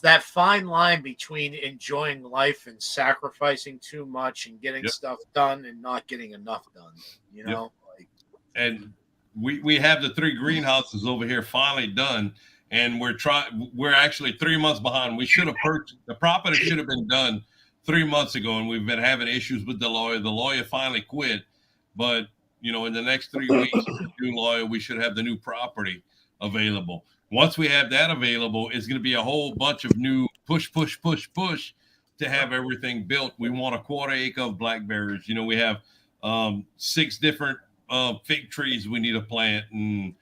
that fine line between enjoying life and sacrificing too much and getting stuff done and not getting enough done. You know, and we have the 3 greenhouses over here finally done, and we're actually 3 months behind. We should have purchased the property, should have been done 3 months ago, and we've been having issues with the lawyer. The lawyer finally quit, but you know, in the next 3 weeks, with the new lawyer, we should have the new property available. Once we have that available, it's going to be a whole bunch of new push to have everything built. We want a 1/4 acre of blackberries. You know, we have 6 different fig trees we need to plant, and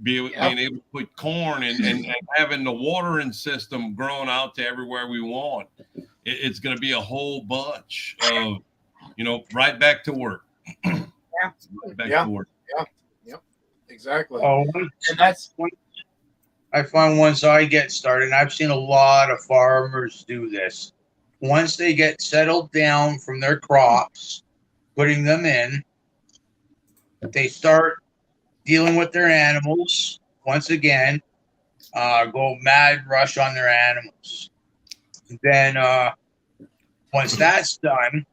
being able to put corn and having the watering system grown out to everywhere we want. It's going to be a whole bunch of, you know, right back to work. Back to work. Yep. Exactly. Oh, and that's I find once I get started, and I've seen a lot of farmers do this. Once they get settled down from their crops, putting them in, they start dealing with their animals once again, go mad rush on their animals. Then once that's done,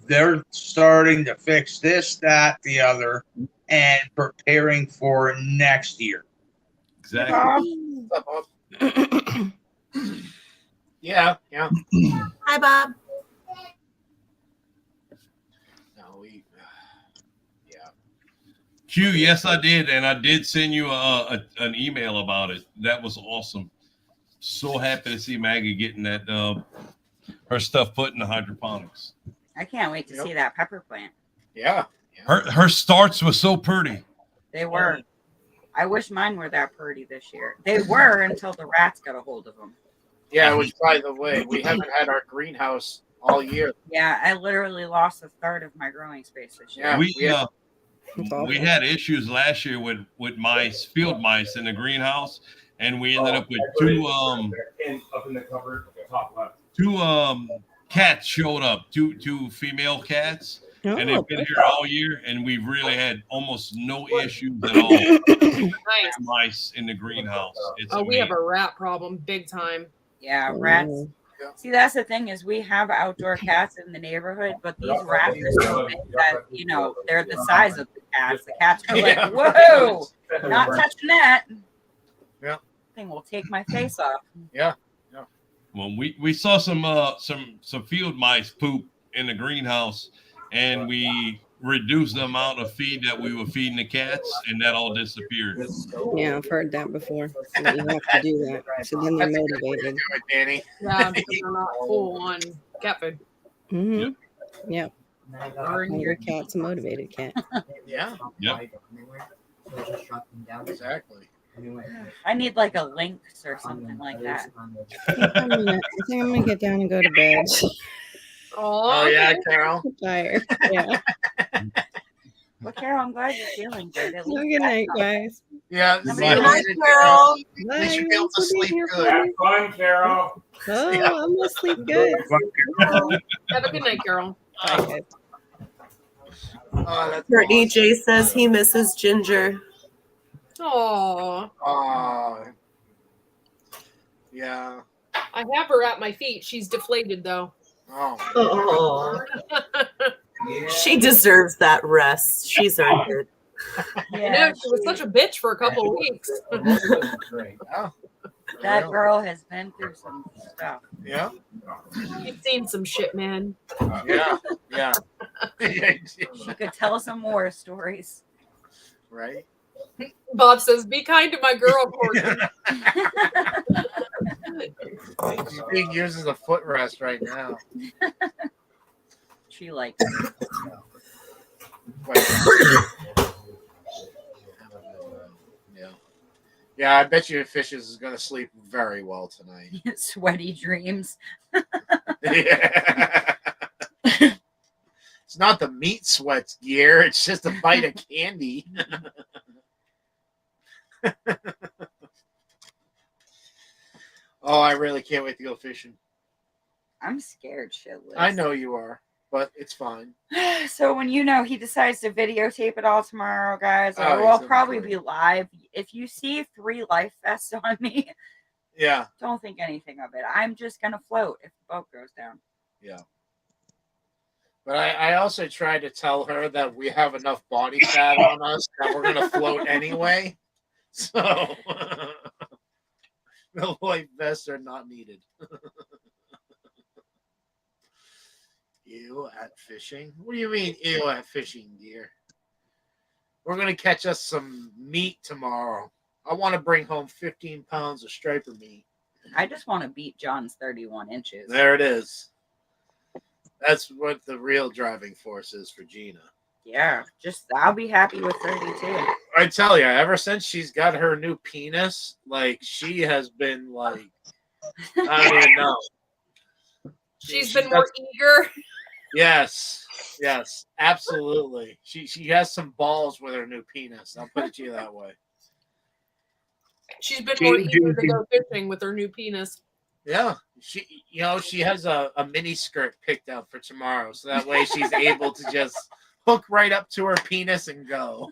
they're starting to fix this, that, the other, and preparing for next year. Exactly. Yeah. Hi, Bob. No, Q, yes, I did, and I did send you an email about it. That was awesome. So happy to see Maggie getting that her stuff put in the hydroponics. I can't wait to see that pepper plant. Yeah. Her starts were so pretty. They were. I wish mine were that pretty this year. They were until the rats got a hold of them. Yeah, which, by the way, we haven't had our greenhouse all year. Yeah, I literally lost a third of my growing space this year. Yeah, we had issues last year with mice, field mice in the greenhouse, and we ended up with two up in the cupboard, top left. Cats showed up, two female cats. And they've been here all year, and we've really had almost no issues at all. Nice. Mice in the greenhouse. It's we have a rat problem, big time. Yeah, rats. See, that's the thing is we have outdoor cats in the neighborhood, but these rats are so big that, you know, they're the size of the cats. The cats are like, whoa, not touching that. Yeah. Thing will take my face off. Yeah. Well, we saw some field mice poop in the greenhouse, and we reduced the amount of feed that we were feeding the cats, and that all disappeared. Yeah, I've heard that before. So you have to do that. So then they're motivated. Danny. Yeah, because they're not full on cat food. Mm-hmm. Yep. Hungry cat's a motivated cat. Yeah. Yep. Exactly. I need like a lynx or something like that. I think I'm gonna get down and go to bed. Oh yeah, Carol. I'm tired. Yeah. Well, Carol, I'm glad you're feeling good. Have a good night, guys. Yeah. Good night, Carol. At least you'll be able to sleep good. Have fun, Carol. Oh, I'm gonna sleep good. Have a good night, Carol. Bye, Oh, that's Courtney J says he misses Ginger. Oh. Yeah. I have her at my feet. She's deflated though. Oh. She deserves that rest. She's earned it. I know she was such a bitch for a couple of weeks. That girl has been through some stuff. Yeah. You've seen some shit, man. Yeah. Yeah. She could tell some more stories. Right. Bob says, "Be kind to my girl, Courtney." She's being used as a footrest right now. She likes it. Yeah, I bet you Fishes is going to sleep very well tonight. Sweaty dreams. Yeah. It's not the meat sweats gear. It's just a bite of candy. Oh, I really can't wait to go fishing. I'm scared shitless. I know you are, but it's fine. So when he decides to videotape it all tomorrow, guys, Oh, we'll he's probably be live. If you see 3 life vests on me, Yeah. don't think anything of it. I'm just gonna float if the boat goes down. Yeah. But I also tried to tell her that we have enough body fat on us that we're going to float anyway. So the life vests are not needed. Ew at fishing? What do you mean, ew at fishing, dear? We're going to catch us some meat tomorrow. I want to bring home 15 pounds of striper meat. I just want to beat John's 31 inches. There it is. That's what the real driving force is for Gina. Yeah, I'll be happy with 32. I tell you, ever since she's got her new penis, like she has been like, I don't even know. She's been more eager. Yes, absolutely. She has some balls with her new penis. I'll put it to you that way. She's been more eager to go fishing with her new penis. Yeah, she has a mini skirt picked up for tomorrow, so that way she's able to just hook right up to her penis and go.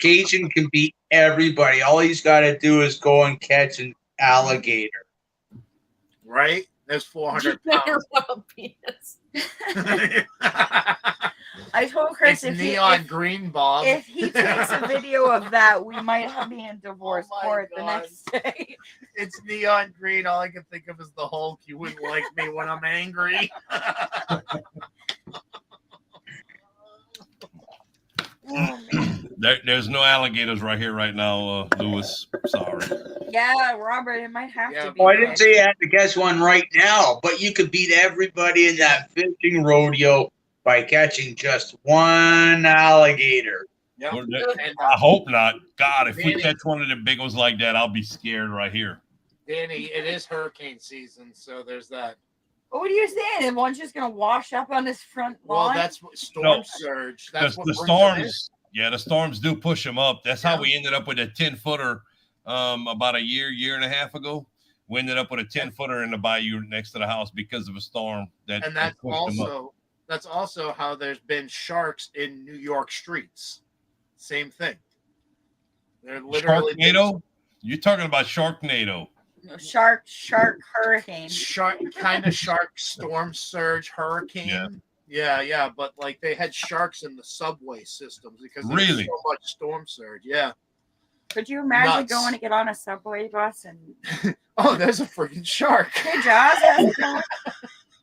Cajun can beat everybody. All he's got to do is go and catch an alligator. Right? There's 400 pounds. Penis. I told Chris it's neon green, Bob. If he takes a video of that, we might be in divorce court the next day. It's neon green. All I can think of is the Hulk. You wouldn't like me when I'm angry. There's no alligators right here, right now, Lewis. Sorry. Yeah, Robert, it might have to be. Well, I didn't say you had to catch one right now, but you could beat everybody in that fishing rodeo by catching just one alligator. Yep. I hope not. God, if we catch one of the big ones like that, I'll be scared right here. Danny, it is hurricane season, so there's that. What are you saying? And one's just gonna wash up on this front lawn? Well, that's what storm surge. That's what the brings storms. Yeah, the storms do push them up. That's how we ended up with a 10-footer about a year and a half ago. We ended up with a 10-footer in the bayou next to the house because of a storm that and that's pushed them up. also how there's been sharks in New York streets. Same thing. They're literally Sharknado? You're talking about Sharknado. Shark hurricane. Shark storm surge hurricane. Yeah, but like they had sharks in the subway systems because there was so much storm surge. Yeah. Could you imagine going to get on a subway bus and oh, there's a freaking shark. Hey, Josh.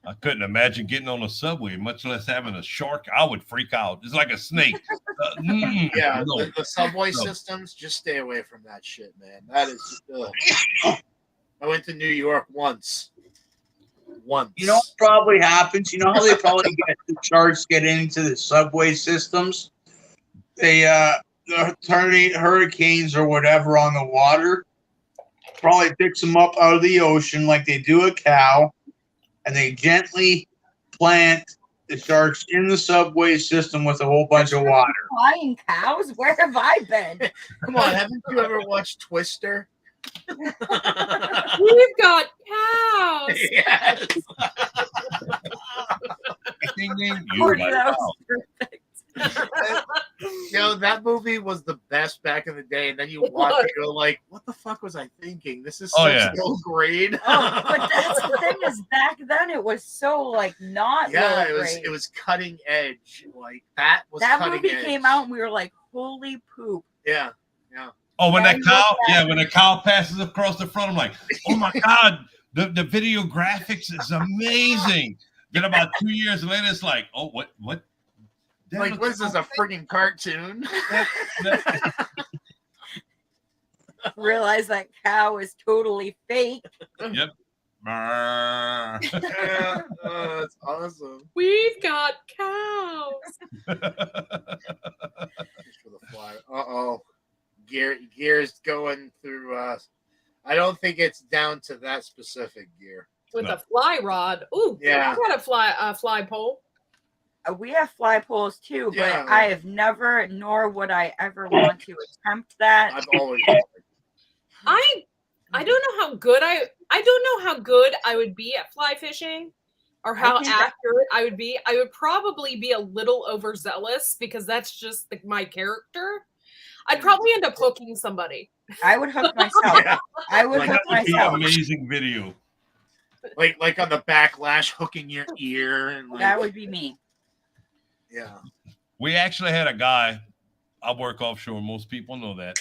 I couldn't imagine getting on a subway, much less having a shark. I would freak out. It's like a snake. Yeah, no. the subway systems, just stay away from that shit, man. That is. I went to New York once. You know what probably happens? You know how they probably get the sharks get into the subway systems? They terminate hurricanes or whatever on the water. Probably picks them up out of the ocean like they do a cow, and they gently plant the sharks in the subway system with a whole bunch of water. Flying cows? Where have I been? Come on, haven't you ever watched Twister? We've got cows. Yes. Ding, ding, you got that movie was the best back in the day, and then you watch it, you're like, what the fuck was I thinking? This is low grade. But that's the thing is back then it was so like not it was cutting edge. Like that movie came out and we were like, holy poop. Yeah. Oh, when the cow passes across the front, I'm like, oh my God, the video graphics is amazing. Then about 2 years later, it's like, oh, what? Like, what is this, a freaking cartoon? Realize that cow is totally fake. Yep. That's awesome. We've got cows. For the fly. Uh-oh. Gear's going through I don't think it's down to that specific gear. With a fly rod. Ooh, yeah. I got a fly pole. We have fly poles too, but I have never, nor would I ever want to attempt that. I've always I don't know how good I don't know how good I would be at fly fishing or how accurate I would be. I would probably be a little overzealous because that's just my character. I'd probably end up hooking somebody. I would hook myself. I would hook myself. Amazing video. Like on the backlash, hooking your ear. And that would be me. Yeah. We actually had a guy. I work offshore. Most people know that.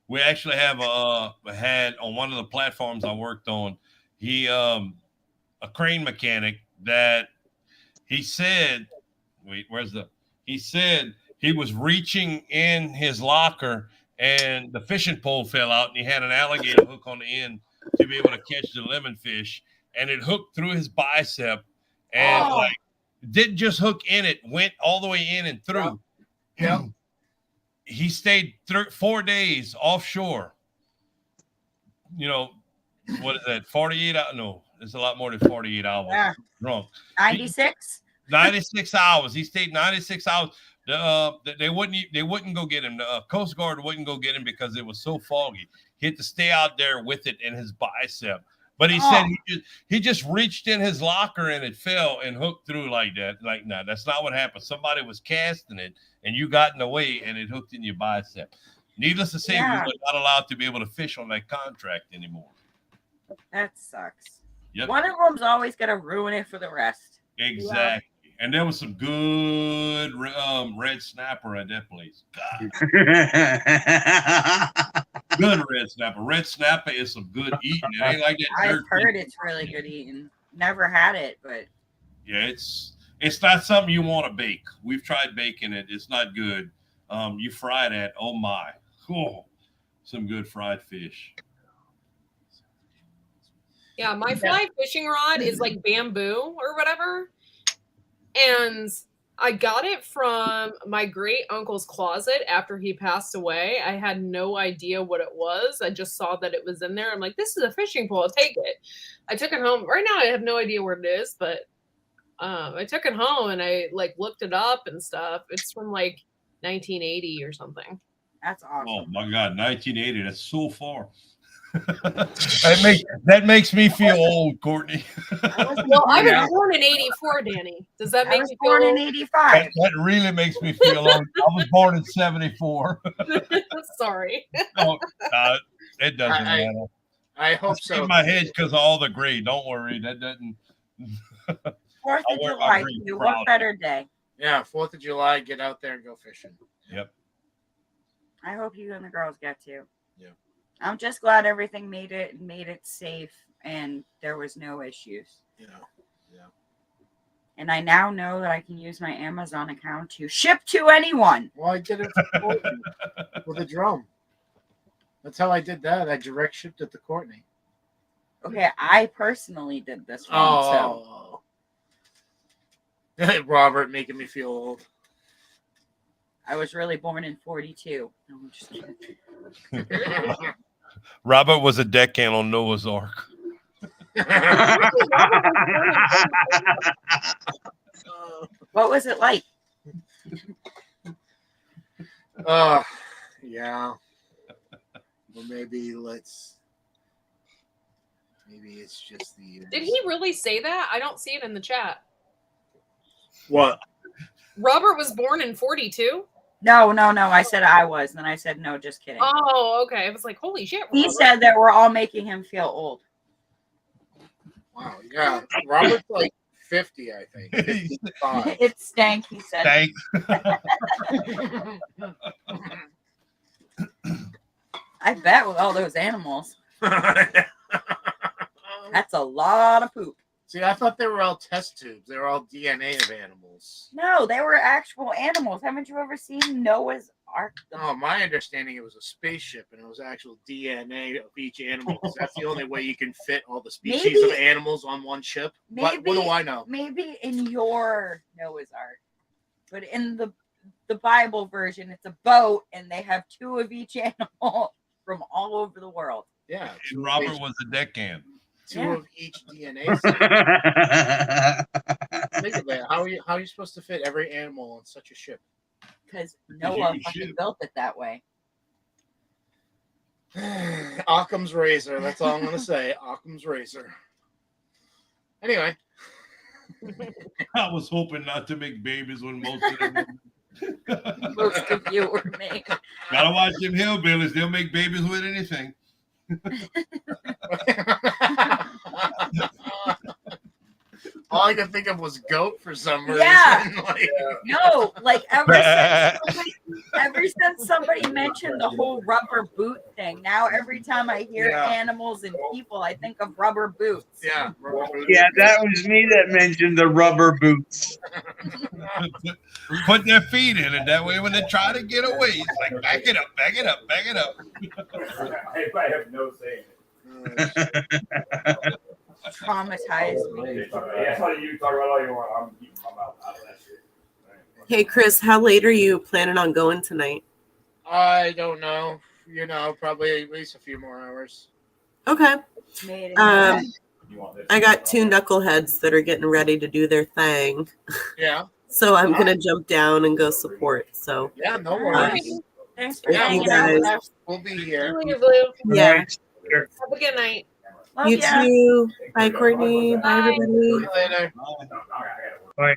We actually had on one of the platforms I worked on. He a crane mechanic that he said. He said he was reaching in his locker and the fishing pole fell out and he had an alligator hook on the end to be able to catch the lemon fish, and it hooked through his bicep and didn't just hook in it, went all the way in and through. Yeah. He stayed 4 days offshore. You know, what is that? 48 hours? No, it's a lot more than 48 hours. Yeah. Drunk. 96? 96 hours. He stayed 96 hours. They wouldn't go get him. The Coast Guard wouldn't go get him because it was so foggy. He had to stay out there with it in his bicep. But he said he just reached in his locker and it fell and hooked through like that. Like, no, that's not what happened. Somebody was casting it and you got in the way and it hooked in your bicep. Needless to say, we were not allowed to be able to fish on that contract anymore. That sucks. Yep. One of them's always going to ruin it for the rest. Exactly. Yeah. And there was some good red snapper at that place. God. Good red snapper. Red snapper is some good eating. It ain't like that. I've heard it's really good eating. Never had it, but yeah, it's not something you want to bake. We've tried baking it. It's not good. You fry that. Oh my. Cool. Some good fried fish. Yeah, my fly fishing rod is like bamboo or whatever. And I got it from my great uncle's closet after he passed away. I had no idea what it was. I just saw that it was in there. I'm like, this is a fishing pole. I'll take it. I took it home. Right now I have no idea where it is, but I took it home and I like looked it up and stuff. It's from like 1980 or something. That's awesome. Oh my God, 1980. That's so far. that makes me feel old, Courtney. Well, I was born in 84, Danny. Does that make you feel born old? in 85? That really makes me feel old. I was born in 74. Sorry. No, it doesn't matter. I hope so. In my head because of all the gray. Don't worry. That doesn't. 4th of July, what better day? Yeah, 4th of July, get out there and go fishing. Yep. I hope you and the girls get to. Yeah. I'm just glad everything made it safe and there was no issues. Yeah. And I now know that I can use my Amazon account to ship to anyone. Well, I did it with a drone. That's how I did that. I direct shipped it to Courtney. Okay, I personally did this one. Oh. Robert making me feel old. I was really born in 42. No, I'm just kidding. Robert was a deckhand on Noah's Ark. What was it like? Yeah. Well, maybe it's just the. Did he really say that? I don't see it in the chat. What? Robert was born in 42? No. I said I was. Then I said, no, just kidding. Oh, okay. I was like, holy shit. He said that we're all making him feel old. Wow. Yeah. Robert's like 50, I think. 55. It stank, he said. Stank. I bet with all those animals. That's a lot of poop. See, I thought they were all test tubes. They were all DNA of animals. No, they were actual animals. Haven't you ever seen Noah's Ark? Oh, my understanding, it was a spaceship, and it was actual DNA of each animal. 'Cause that's the only way you can fit all the species of animals on one ship. What do I know? Maybe in your Noah's Ark, but in the Bible version, it's a boat, and they have 2 of each animal from all over the world. Yeah. And Robert was a deckhand. 2 of each DNA set. Think of it. How are you supposed to fit every animal on such a ship? Because Noah fucking built it that way. Occam's razor. That's all I'm going to say. Occam's razor. Anyway. I was hoping not to make babies when most of them. Most of you were made. Gotta watch them hillbillies. They'll make babies with anything. All I could think of was goat for some reason. Yeah. Like, No, like ever since somebody mentioned the whole rubber boot thing, now every time I hear animals and people, I think of rubber boots. Yeah. Yeah, that was me that mentioned the rubber boots. Put their feet in it. That way when they try to get away, it's like, back it up, back it up, back it up. I have no say in it. Traumatized me. Yeah, you talk about all you want. I'm keeping my mouth out of that shit. Hey, Chris, how late are you planning on going tonight? I don't know. Probably at least a few more hours. Okay. I got 2 knuckleheads that are getting ready to do their thing. Yeah. So I'm going to jump down and go support. So yeah, no worries. Thanks for hanging out with us. We'll be here. Yeah. Have a good night. Love You ya. too. Bye, Courtney. Bye, everybody. Later. Bye.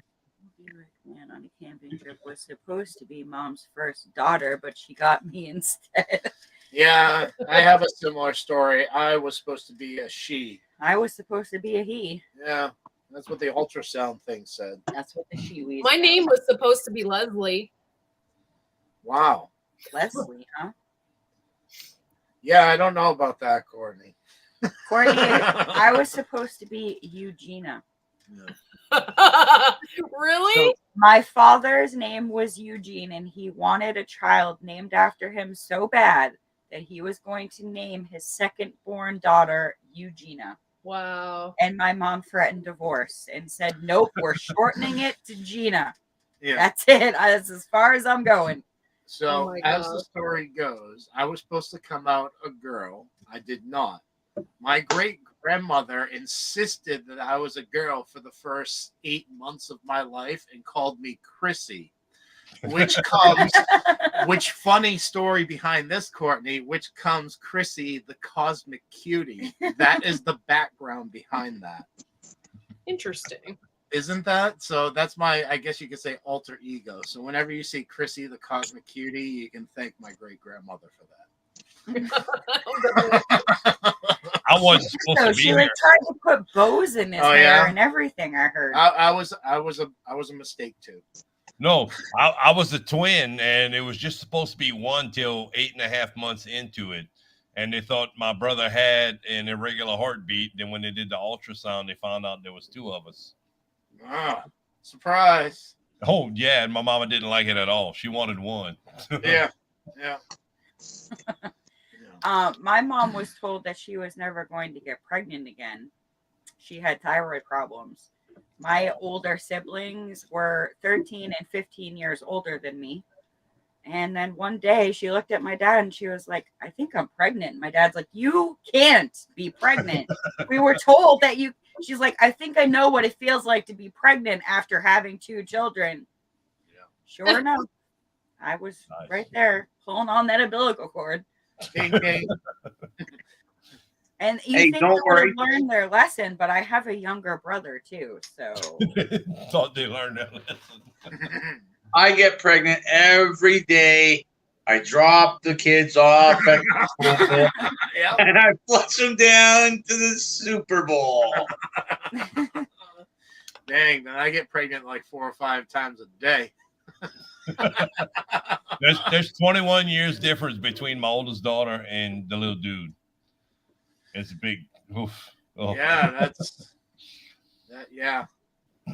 Man on a camping trip was supposed to be Mom's first daughter, but she got me instead. Yeah, I have a similar story. I was supposed to be a she. I was supposed to be a he. Yeah, that's what the ultrasound thing said. That's what the she. My name was supposed to be Leslie. Wow. Leslie, huh? Yeah, I don't know about that, Courtney. Courtney, I was supposed to be Eugenia. Really? So my father's name was Eugene, and he wanted a child named after him so bad that he was going to name his second-born daughter Eugenia. Wow. And my mom threatened divorce and said, nope, we're shortening it to Gina. Yeah. That's it. That's as far as I'm going. So, my as God. the story goes, I was supposed to come out a girl. I did not. My great grandmother insisted that I was a girl for the first 8 months of my life and called me Chrissy, which funny story behind this, Courtney, which comes Chrissy, the cosmic cutie. That is the background behind that. Interesting. Isn't that? So that's my, I guess you could say, alter ego. So whenever you see Chrissy, the cosmic cutie, you can thank my great grandmother for that. I wasn't supposed to be She here. like tried to put bows in his hair and everything. I heard. I was a mistake too. No, I was a twin, and it was just supposed to be one till 8.5 months into it. And they thought my brother had an irregular heartbeat. Then when they did the ultrasound, they found out there was 2 of us. Ah, surprise. Oh, yeah, and my mama didn't like it at all. She wanted one. Yeah. My mom was told that she was never going to get pregnant again. She had thyroid problems. My older siblings were 13 and 15 years older than me. And then one day she looked at my dad and she was like, I think I'm pregnant. My dad's like, you can't be pregnant. We were told that you. She's like, I think I know what it feels like to be pregnant after having 2 children. Yeah. Sure enough, I was right there pulling on that umbilical cord. And you think they would have learned their lesson, but I have a younger brother too, so thought they learned that lesson. I get pregnant every day. I drop the kids off at school, and I flush them down to the Super Bowl. Dang, then I get pregnant like 4 or 5 times a day. There's 21 years difference between my oldest daughter and the little dude. It's a big oof. Oh. Yeah, yeah.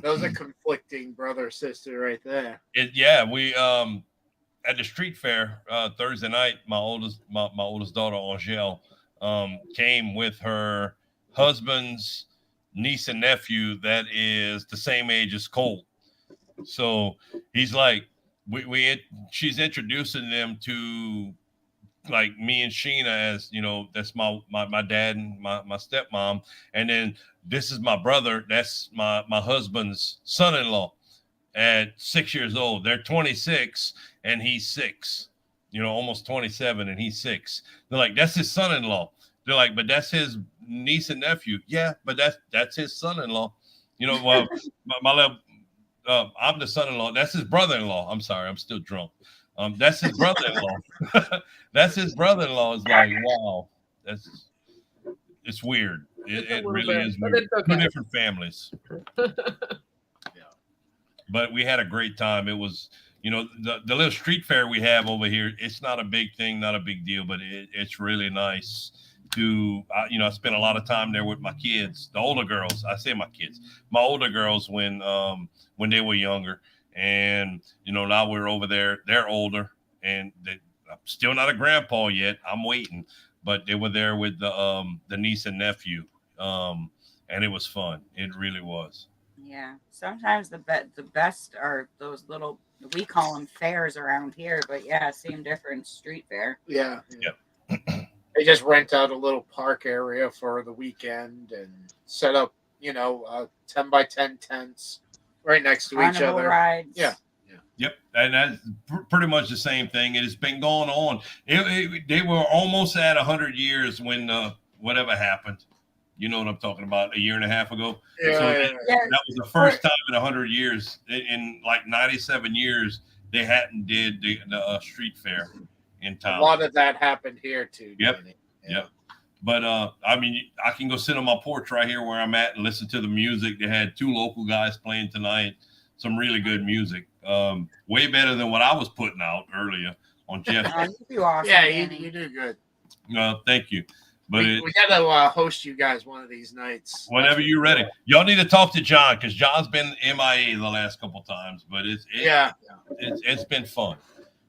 Those are conflicting brother sister right there. We at the street fair Thursday night, my oldest daughter Angel came with her husband's niece and nephew that is the same age as Colt. So he's like, she's introducing them to like me and Sheena as, you know, that's my dad and my stepmom. And then this is my brother. That's my husband's son-in-law at 6 years old. They're 26 and he's 6, you know, almost 27 and he's 6. They're like, that's his son-in-law. They're like, but that's his niece and nephew. Yeah, but that's his son-in-law. You know, well, I'm the son-in-law. That's his brother-in-law. I'm sorry, I'm still drunk. That's his brother-in-law. That's his brother-in-law. Is like, wow, it's weird. It really is weird. Okay. 2 different families. But we had a great time. It was, you know, the little street fair we have over here. It's not a big thing, not a big deal, but it's really nice to, you know, I spent a lot of time there with my kids, the older girls. I say my kids, my older girls when they were younger. And, you know, now we're over there. They're older and I'm still not a grandpa yet. I'm waiting, but they were there with the niece and nephew. And it was fun. It really was. Yeah. Sometimes the best are those little, we call them fairs around here, but yeah, same difference, street fair. Yeah. They just rent out a little park area for the weekend and set up, you know, 10 by 10 tents right next to each other. Rides. Yeah. Yep, and that's pretty much the same thing. It has been going on. They were almost at 100 years when whatever happened. You know what I'm talking about? 1.5 years ago. Yeah, so that was the first time in 100 years. In like 97 years, they hadn't did the street fair in town. A lot of that happened here too. Yep. But I mean, I can go sit on my porch right here where I'm at and listen to the music. They had 2 local guys playing tonight. Some really good music. Way better than what I was putting out earlier on Jeff. Awesome, yeah, you do good. Thank you. But we got to host you guys one of these nights. Whenever you're ready. Y'all need to talk to John because John's been MIA the last couple times, but it's been fun.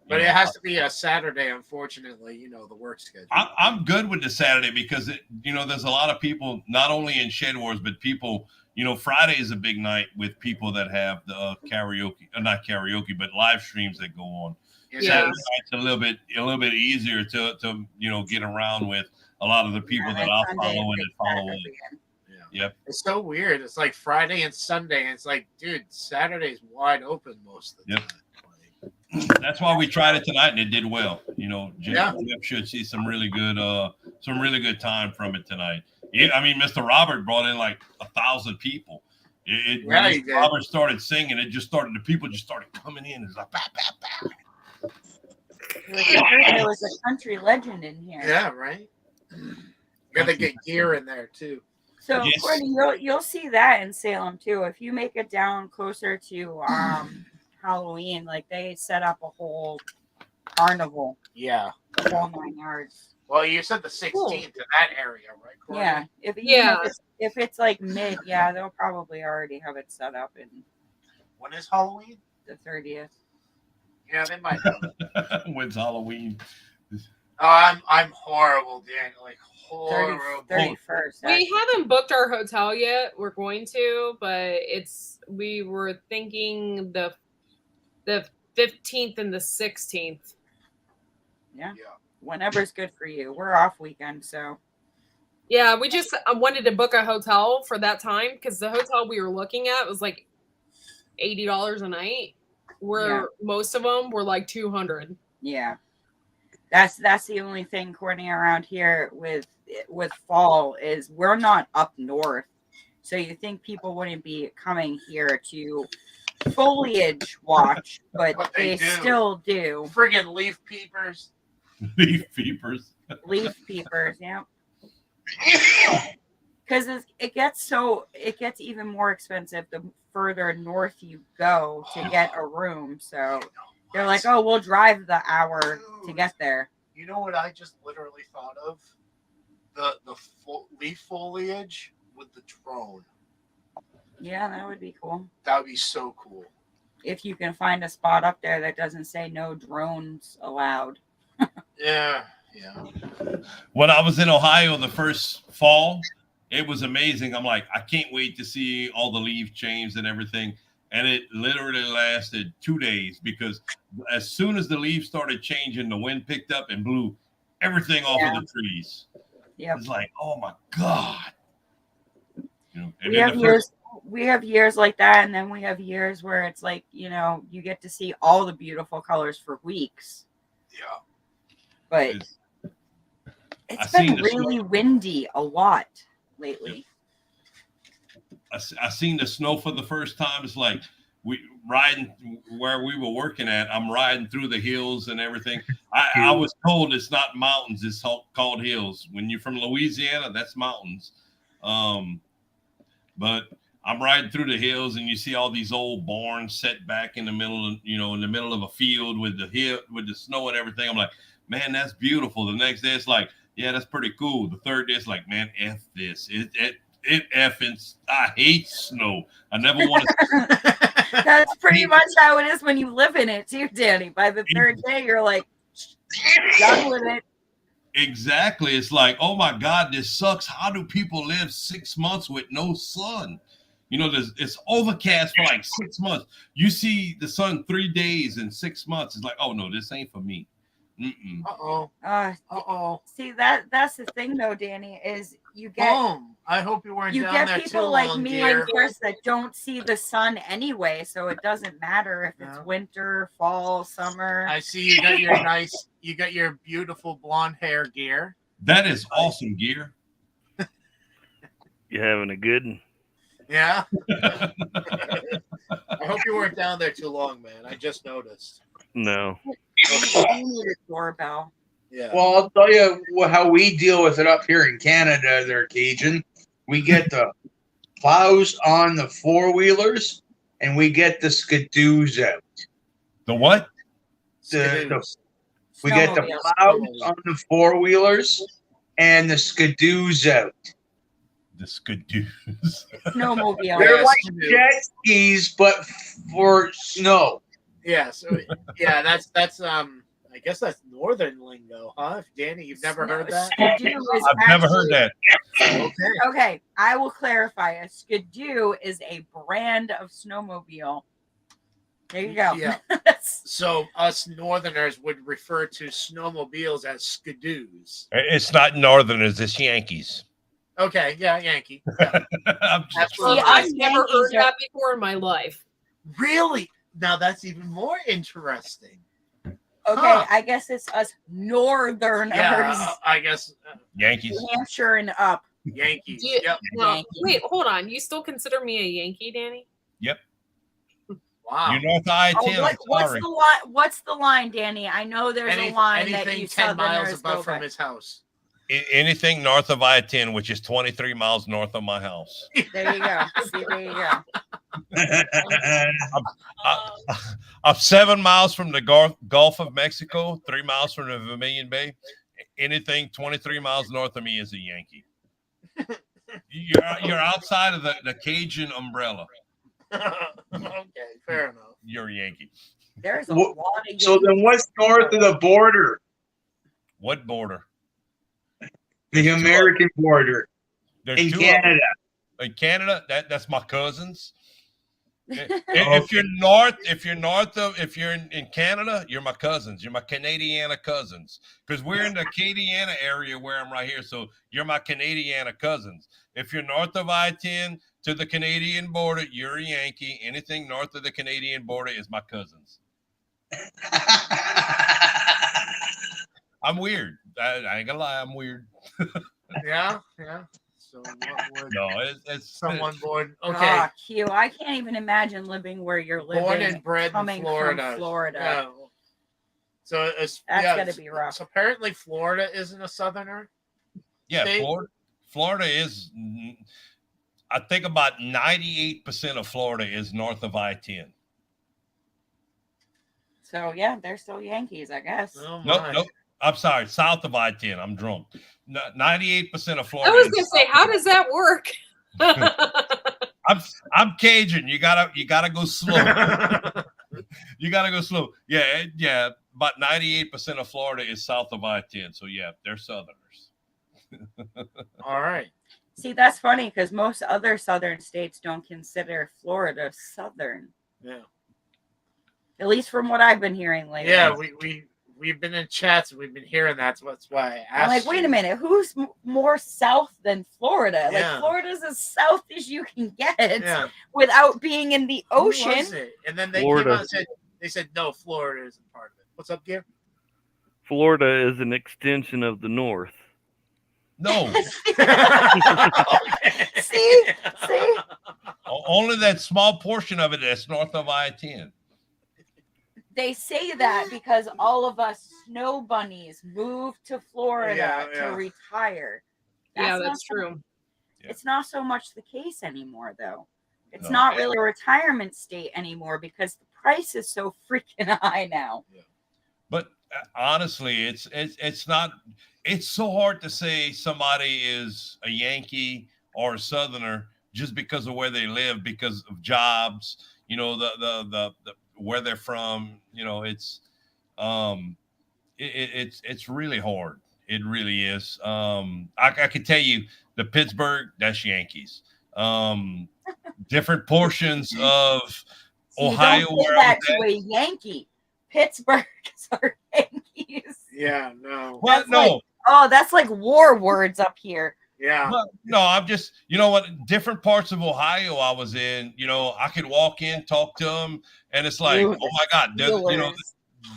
But it has to be a Saturday, unfortunately, the work schedule. I'm good with the Saturday because, there's a lot of people, not only in Shed Wars, but people, Friday is a big night with people that have the karaoke, not karaoke, but live streams that go on. Yeah. Saturday night's a little bit easier to get around with a lot of the people that I'll follow and follow in. Yep. It's so weird. It's like Friday and Sunday, and it's like, dude, Saturday's wide open most of the time. That's why we tried it tonight, and it did well. Jeff should see some really good time from it tonight. I mean, Mr. Robert brought in like 1,000 people. When Mr. Robert started singing, the people just started coming in. It's like, bah, bah, bah. There was a country legend in here. Yeah, right. Got to get gear in there too. So, Courtney, you'll see that in Salem too. If you make it down closer to Halloween, like they set up a whole carnival. Yeah. The whole 9 yards. Well, you said the 16th in that area, right, Courtney? Yeah. If it's like mid, they'll probably already have it set up in. When is Halloween? The 30th. Yeah, they might. When's Halloween? Oh, I'm horrible, Dan. Like horrible. 31st. We haven't booked our hotel yet. We're going to, but we were thinking the 15th and the 16th. Yeah. Whenever's good for you. We're off weekend, so. Yeah, we just wanted to book a hotel for that time because the hotel we were looking at was like $80 a night, where most of them were like $200. Yeah. That's the only thing, Courtney, around here with fall is we're not up north. So you think people wouldn't be coming here to foliage watch, but they still do. Friggin' leaf peepers. Leaf peepers. Leaf peepers, yeah. Because it gets even more expensive the further north you go to get a room. So they're like, oh, we'll drive the hour to get there. You know what I just literally thought of? The leaf foliage with the drone. Yeah, that would be cool. That would be so cool. If you can find a spot up there that doesn't say no drones allowed. Yeah. When I was in Ohio the first fall, it was amazing. I'm like, I can't wait to see all the leaf change and everything. And it literally lasted 2 days because as soon as the leaves started changing, the wind picked up and blew everything off of the trees. Yeah, it's like, oh my God. We have years like that, and then we have years where it's like, you get to see all the beautiful colors for weeks. Yeah. But it's been really windy a lot lately. I seen the snow for the first time. It's like we riding where we were working at. I'm riding through the hills and everything. I was told it's not mountains. It's called hills. When you're from Louisiana, that's mountains. But I'm riding through the hills and you see all these old barns set back in the middle of, in the middle of a field with the snow and everything. I'm like, man, that's beautiful. The next day it's like, yeah, that's pretty cool. The third day it's like, man, F this. I hate snow. I never want to. That's pretty much how it is when you live in it too, Danny. By the third day, you're like, done with it. Exactly. It's like, oh my God, this sucks. How do people live 6 months with no sun? It's overcast for like 6 months. You see the sun 3 days in 6 months. It's like, oh no, this ain't for me. Mm-mm. Uh-oh. See, that's the thing though, Danny, is you get I hope you weren't you down get there people too like long, me dear. and Chris that don't see the sun anyway, so it doesn't matter if it's winter, fall, summer. I see you got your beautiful blonde hair gear. That is awesome gear. You having a good one? Yeah. I hope you weren't down there too long, man. I just noticed. No. You need a doorbell. Yeah. Well, I'll tell you how we deal with it up here in Canada there, Cajun. We get the plows on the 4-wheelers and we get the skidoos out. The what? We get the plows on the 4-wheelers and the skidoos out. The skidoos. Snowmobile. They're like jet skis, but for snow. Yeah. So yeah, that's I guess that's northern lingo, huh? If Danny, you've never heard that? Skidoo is I've never heard that. Okay. Okay, I will clarify. A skidoo is a brand of snowmobile. There you go. Yeah. So us northerners would refer to snowmobiles as skidoos. It's not Northerners, it's Yankees. Okay, yeah, Yankee. Yeah. See, I've us never Yankees heard are- that before in my life. Really? Now that's even more interesting. Okay, Huh. I guess it's us northerners. Yeah, I guess Yankees. New Hampshire and up. Yankees. Do you- Yep. no, Yankees. wait, hold on. You still consider me a Yankee, Danny? Yep. Wow. You're north of I-10. Oh, what's sorry. the line? What's the line, Danny? I know there's a line that anything you 10 miles Southerners above go from by. his house. Anything north of I-10, which is 23 miles north of my house. There you go. See, there you go. I'm 7 miles from the Gulf of Mexico, 3 miles from the Vermilion Bay. Anything 23 miles north of me is a Yankee. You're outside of the Cajun umbrella. Okay, fair enough. You're a Yankee. There's a What- lot of So then, what's north of the border? What border? The American border There's in two of them. Canada. In Canada, that's my cousins. If you're in Canada, you're my cousins. You're my Canadiana cousins. Because we're in the Acadiana area where I'm right here. So you're my Canadiana cousins. If you're north of I-10 to the Canadian border, you're a Yankee. Anything north of the Canadian border is my cousins. I'm weird. I ain't gonna lie, I'm weird. Yeah. So what would No, it's someone born? Okay, Ah, Q. I can't even imagine living where you're living. born and bred in coming Florida. from Florida. Yeah. So it's That's gotta be rough. So apparently Florida isn't a southerner. Yeah, state? Florida is. I think about 98% of Florida is north of I-10. So yeah, they're still Yankees, I guess. Oh my. Nope. I'm sorry, south of I-10. I'm drunk. 98% of Florida. I was is gonna say, how does that work? I'm Cajun. You gotta go slow. You gotta go slow. Yeah. About 98% of Florida is south of I-10. So yeah, they're Southerners. All right. See, that's funny because most other southern states don't consider Florida southern. Yeah. At least from what I've been hearing lately. Yeah, we've been in chats. We've been hearing that. So that's why I asked. I'm like, wait you. a minute, who's more south than Florida? Yeah. Like Florida's as south as you can get Yeah. without being in the Who ocean. was it? And then they Florida. came out and said no, Florida isn't part of it. What's up, Gear? Florida is an extension of the North. No, See? only that small portion of it that's north of I-10. They say that because all of us snow bunnies moved to Florida Yeah. to retire. Yeah, not that's so- true. It's not so much the case anymore, though. It's No. not really a retirement state anymore because the price is so freaking high now. But honestly, it's not. It's so hard to say somebody is a Yankee or a Southerner just because of where they live, because of jobs. You know, the where they're from. You know, it's really hard. It really is. I can tell you, the Pittsburgh, that's Yankees. Different portions of See, Ohio. don't say where I that was to at. a Yankee. Pittsburgh are Yankees. Yeah, no. Well, That's no. like- Oh, that's like war words up here. Yeah. Well, no, I'm just, you know what, different parts of Ohio I was in, you know, I could walk in, talk to them, and it's like, Ooh, oh my God, they're, you know,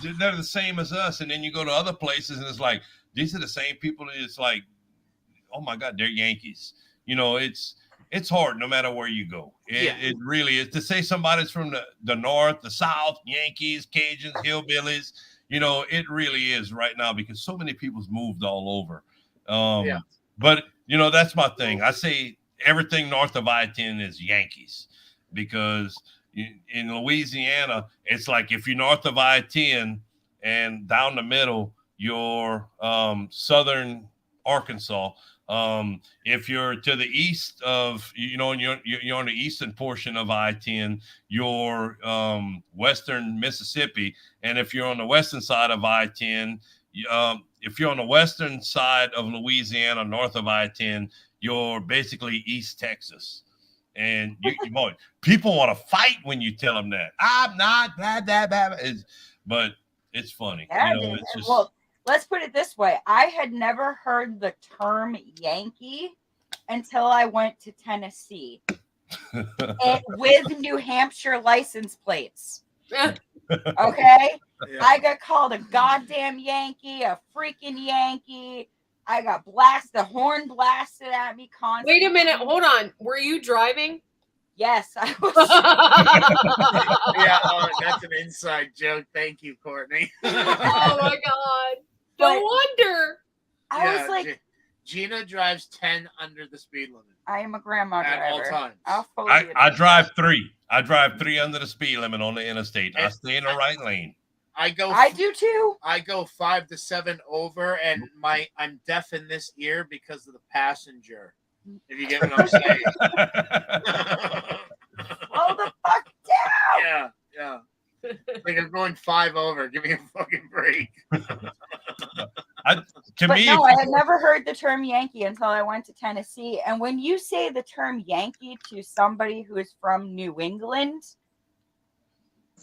Steelers. they're the same as us. And then you go to other places and it's like, these are the same people. It's like, oh my God, they're Yankees. You know, it's hard no matter where you go. It really is. To say somebody's from the North, the South, Yankees, Cajuns, Hillbillies, you know, it really is right now because so many people's moved all over. But, you know, that's my thing. I say everything north of I-10 is Yankees because in Louisiana, it's like if you're north of I-10 and down the middle, you're Southern California. You know, Arkansas. If you're to the east of, you're on the eastern portion of I-10, you're western Mississippi, and if you're on the western side of I-10, if you're on the western side of Louisiana, north of I-10, you're basically East Texas. And boy, people want to fight when you tell them that. I'm not blah, blah, blah. But it's funny. Yeah, It's just. Well, let's put it this way. I had never heard the term Yankee until I went to Tennessee. And with New Hampshire license plates. Okay? Yeah. I got called a goddamn Yankee, a freaking Yankee. I got the horn blasted at me constantly. Wait a minute, hold on. Were you driving? Yes, I was. Yeah, that's an inside joke. Thank you, Courtney. Oh my God. No wonder. I was like, Gina drives 10 under the speed limit. I am a grandma at driver. all times. I drive 3. I drive 3 under the speed limit on the interstate. I stay in the right lane. I do too. I go 5 to 7 over, and I'm deaf in this ear because of the passenger. If you get what I'm saying. Slow the fuck down. Yeah. Like I'm going 5 over. Give me a fucking break. I had never heard the term Yankee until I went to Tennessee. And when you say the term Yankee to somebody who is from New England,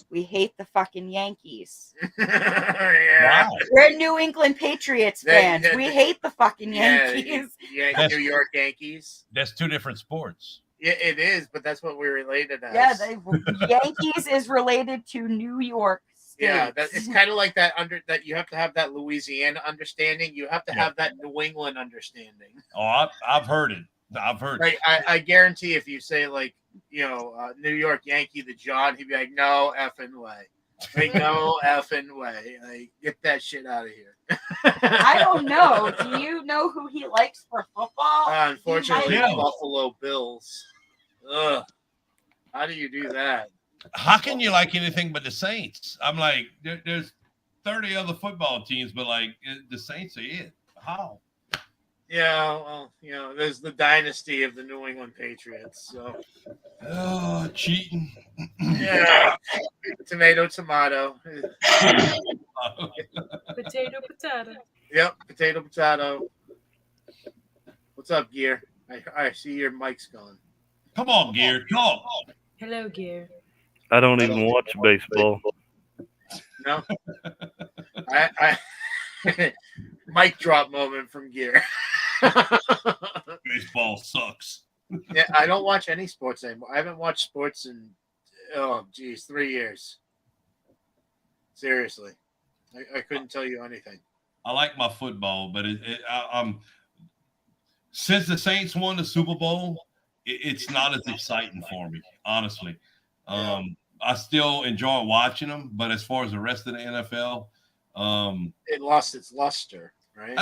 we hate the fucking Yankees. Yeah. We're New England Patriots fans. We hate the fucking Yankees. Yeah, New York Yankees. That's 2 different sports. Yeah, it is, but that's what we're related as. Yeah, Yankees is related to New York State. Yeah, it's kind of like that that you have to have that Louisiana understanding. You have to have that New England understanding. Oh, I've heard it. Like, I guarantee if you say like, New York Yankee to John, he'd be like, no effing way. Like, no effing way. Like, get that shit out of here. I don't know. Do you know who he likes for football? Unfortunately, Buffalo Bills. Ugh. How do you do that? How can you like anything but the Saints? I'm like, there's 30 other football teams, but like the Saints are it. How? Yeah, well, there's the dynasty of the New England Patriots. So, cheating. Yeah, tomato. Potato. Yep, potato. What's up, Gear? I see your mic's gone. Come on, Gear, talk. Hello, Gear. I don't even watch baseball. No, I mic drop moment from Gear. Baseball sucks. Yeah, I don't watch any sports anymore. I haven't watched sports in 3 years. Seriously, I couldn't tell you anything. I like my football, but since the Saints won the Super Bowl, it's not as exciting for me, honestly. I still enjoy watching them, but as far as the rest of the NFL, it lost its luster, right?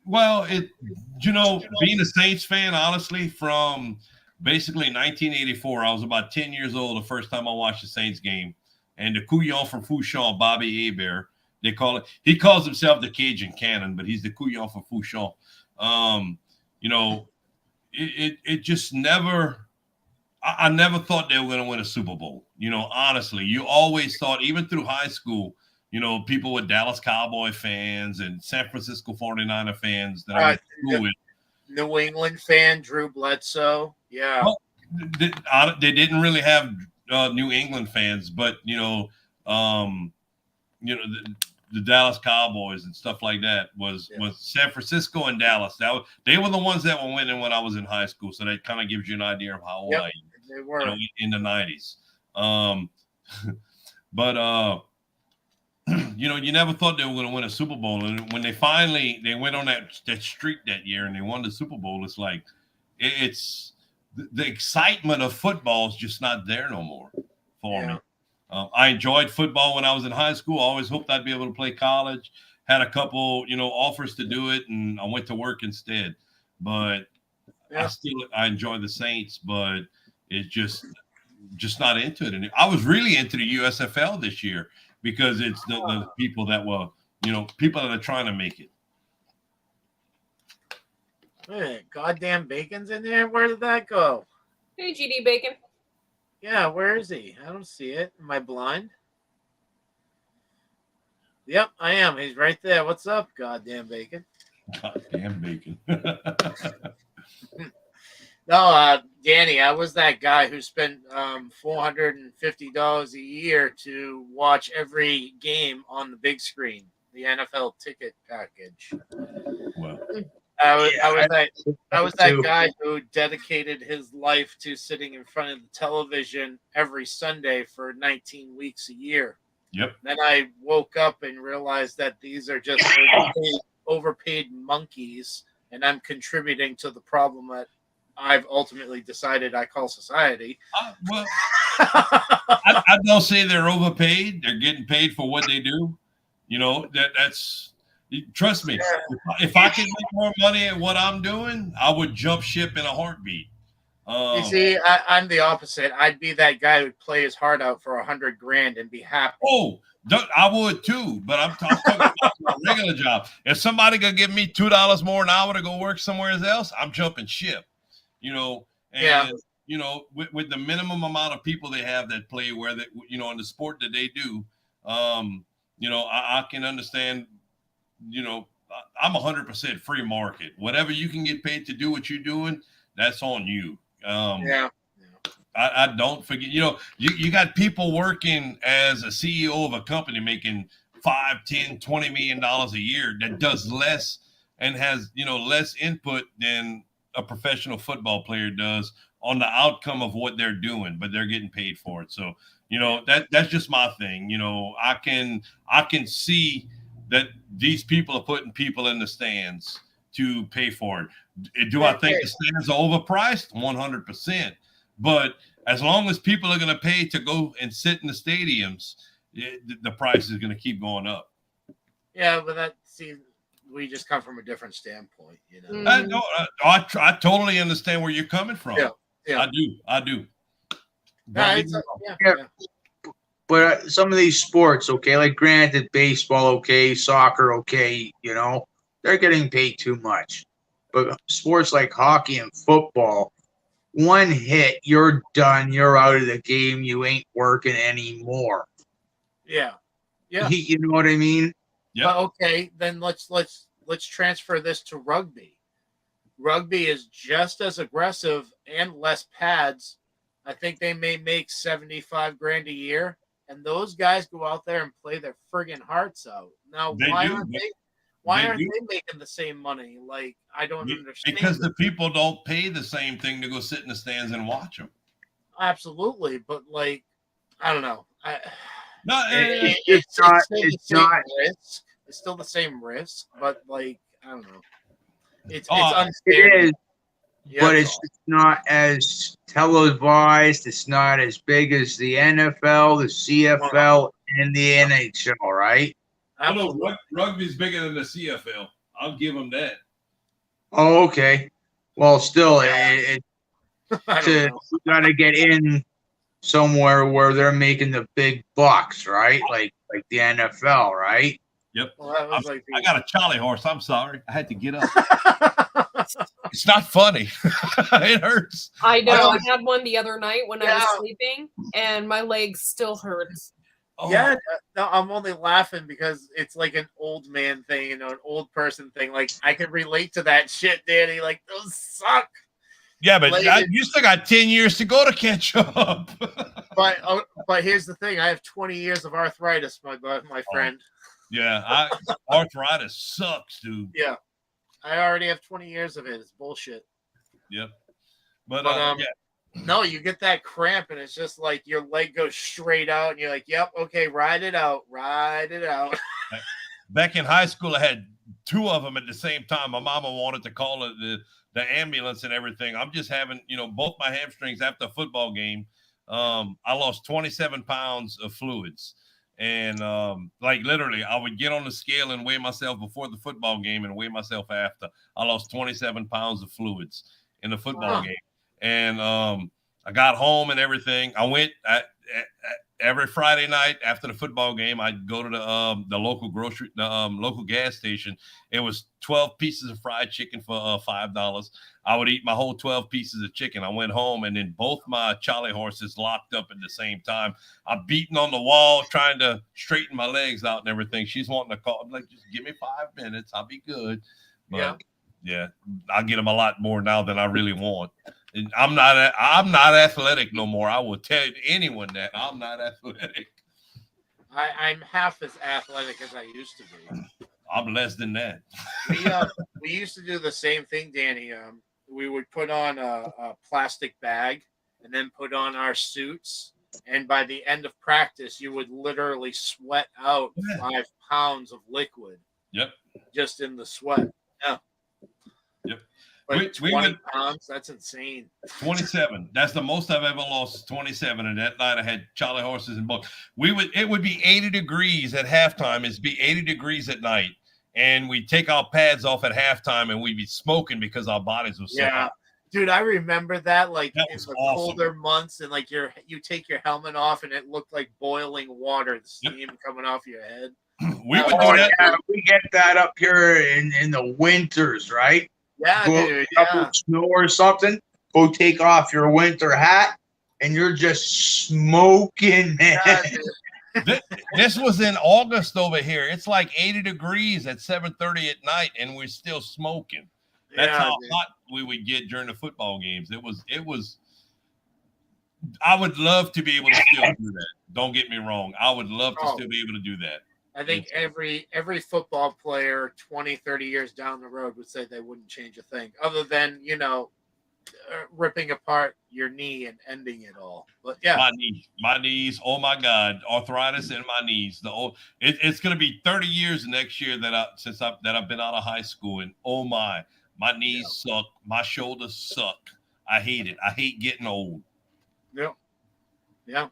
Being a Saints fan, honestly, from basically 1984, I was about 10 years old the first time I watched the Saints game. And the couillon from Fouchon, Bobby Hebert, they call it. He calls himself the Cajun Cannon, but he's the couillon from Fouchon. It just never. I never thought they were going to win a Super Bowl. Honestly, you always thought, even through high school, people with Dallas Cowboy fans and San Francisco 49er fans that I went to school with. New England fan, Drew Bledsoe. Yeah. Well, they didn't really have New England fans, but, the Dallas Cowboys and stuff like that was San Francisco and Dallas. They were the ones that were winning when I was in high school. So that kind of gives you an idea of how old I am. They were in the 90s. You never thought they were going to win a Super Bowl. And when they went on that streak that year and they won the Super Bowl, it's like, it's the excitement of football is just not there no more for me. I enjoyed football when I was in high school. I always hoped I'd be able to play college. Had a couple, offers to do it, and I went to work instead. But I enjoy the Saints, but it's just not into it. And I was really into the USFL this year because it's the people that were, people that are trying to make it. Wait a minute, goddamn Bacon's in there? Where did that go? Hey, GD Bacon. Yeah, where is he? I don't see it. Am I blind? Yep, I am. He's right there. What's up, goddamn Bacon? Goddamn Bacon. No, Danny, I was that guy who spent $450 a year to watch every game on the big screen, the NFL ticket package. Well, I was that too. guy who dedicated his life to sitting in front of the television every Sunday for 19 weeks a year. Yep. Then I woke up and realized that these are just overpaid monkeys, and I'm contributing to the problem that I've ultimately decided I call society. Well, I don't say they're overpaid. They're getting paid for what they do. You know, that's trust me. If I could make more money at what I'm doing, I would jump ship in a heartbeat. You see, I'm the opposite. I'd be that guy who'd play his heart out for $100,000 and be happy. Oh, I would too, but I'm talking about a regular job. If somebody could give me $2 more an hour to go work somewhere else, I'm jumping ship. You know, and you know, with the minimum amount of people they have that play where they, you know, in the sport that they do, you know, I can understand. You know, I'm 100% free market. Whatever you can get paid to do what you're doing, that's on you. I don't forget, you know, you got people working as a CEO of a company making $5, $10, $20 million a year that does less and has, you know, less input than a professional football player does on the outcome of what they're doing, but they're getting paid for it. So, you know, that's just my thing. You know, I can see that these people are putting people in the stands to pay for it. Do I think the stands are overpriced? 100%. But as long as people are going to pay to go and sit in the stadiums, the price is going to keep going up. Yeah, but we just come from a different standpoint, you know. I totally understand where you're coming from. Yeah. I do. But some of these sports, okay, like granted, baseball, okay, soccer, okay, you know, they're getting paid too much. But sports like hockey and football, one hit, you're done. You're out of the game. You ain't working anymore. Yeah. You know what I mean? Yeah. But okay, then let's transfer this to rugby. Rugby is just as aggressive and less pads. I think they may make $75,000 a year, and those guys go out there and play their friggin' hearts out. Now, why aren't they making the same money? Like, I don't understand. Because the people don't pay the same thing to go sit in the stands and watch them. Absolutely, but like, I don't know. It's still the same risk, but like, I don't know. It's unfair. It is, but it's not as televised. It's not as big as the NFL, the CFL, and the NHL, right? I know rugby's bigger than the CFL. I'll give them that. Oh, okay. Well, still, you got to get in somewhere where they're making the big bucks, right? Like the NFL, right? Yep. Well, I got a Charlie horse. I'm sorry. I had to get up. It's not funny. It hurts. I know. I had one the other night when I was sleeping, and my leg still hurts. Oh. Yeah, no, I'm only laughing because it's like an old man thing, you know, an old person thing. Like, I can relate to that shit, Danny. Like, those suck. Yeah, but you still got 10 years to go to catch up. But here's the thing: I have 20 years of arthritis, my friend. Yeah, arthritis sucks, dude. Yeah, I already have 20 years of it. It's bullshit. Yep. But no, you get that cramp, and it's just like your leg goes straight out, and you're like, "Yep, okay, ride it out." Back in high school, I had two of them at the same time. My mama wanted to call it the ambulance and everything. I'm just having, you know, both my hamstrings after a football game. I lost 27 pounds of fluids. And like literally, I would get on the scale and weigh myself before the football game and weigh myself after. I lost 27 pounds of fluids in the football game. And I got home and everything. I went every Friday night after the football game, I'd go to the local local gas station. It was 12 pieces of fried chicken for $5. I would eat my whole 12 pieces of chicken. I went home, and then both my Charlie horses locked up at the same time. I'm beating on the wall, trying to straighten my legs out and everything. She's wanting to call. I'm like, just give me 5 minutes. I'll be good. But yeah, I get them a lot more now than I really want. And I'm not athletic no more. I will tell anyone that I'm not athletic. I'm half as athletic as I used to be. I'm less than that. We used to do the same thing, Danny. We would put on a plastic bag and then put on our suits. And by the end of practice, you would literally sweat out 5 pounds of liquid. Yep. Just in the sweat. Yeah. Yep. Like 20 pounds, that's insane. 27. That's the most I've ever lost. 27. And that night I had Charlie horses and both. It would be 80 degrees at halftime. It'd be 80 degrees at night. And we'd take our pads off at halftime and we'd be smoking because our bodies were so hot. Dude, I remember that in the awesome. colder months, and like you take your helmet off and it looked like boiling water, the steam coming off your head. We would do that. Yeah, we get that up here in the winters, right? Yeah, dude. Yeah. Snow or something. Go take off your winter hat, and you're just smoking, man. Yeah, this was in August over here. It's like 80 degrees at 7:30 at night, and we're still smoking. That's how hot we would get during the football games. It was. I would love to be able to still do that. Don't get me wrong. I would love to still be able to do that. I think every football player 20, 30 years down the road would say they wouldn't change a thing other than, ripping apart your knee and ending it all. But yeah. My knees. Oh my God. Arthritis in my knees. It's going to be 30 years next year that I've been out of high school. And oh my knees suck. My shoulders suck. I hate it. I hate getting old. Yep. Yeah.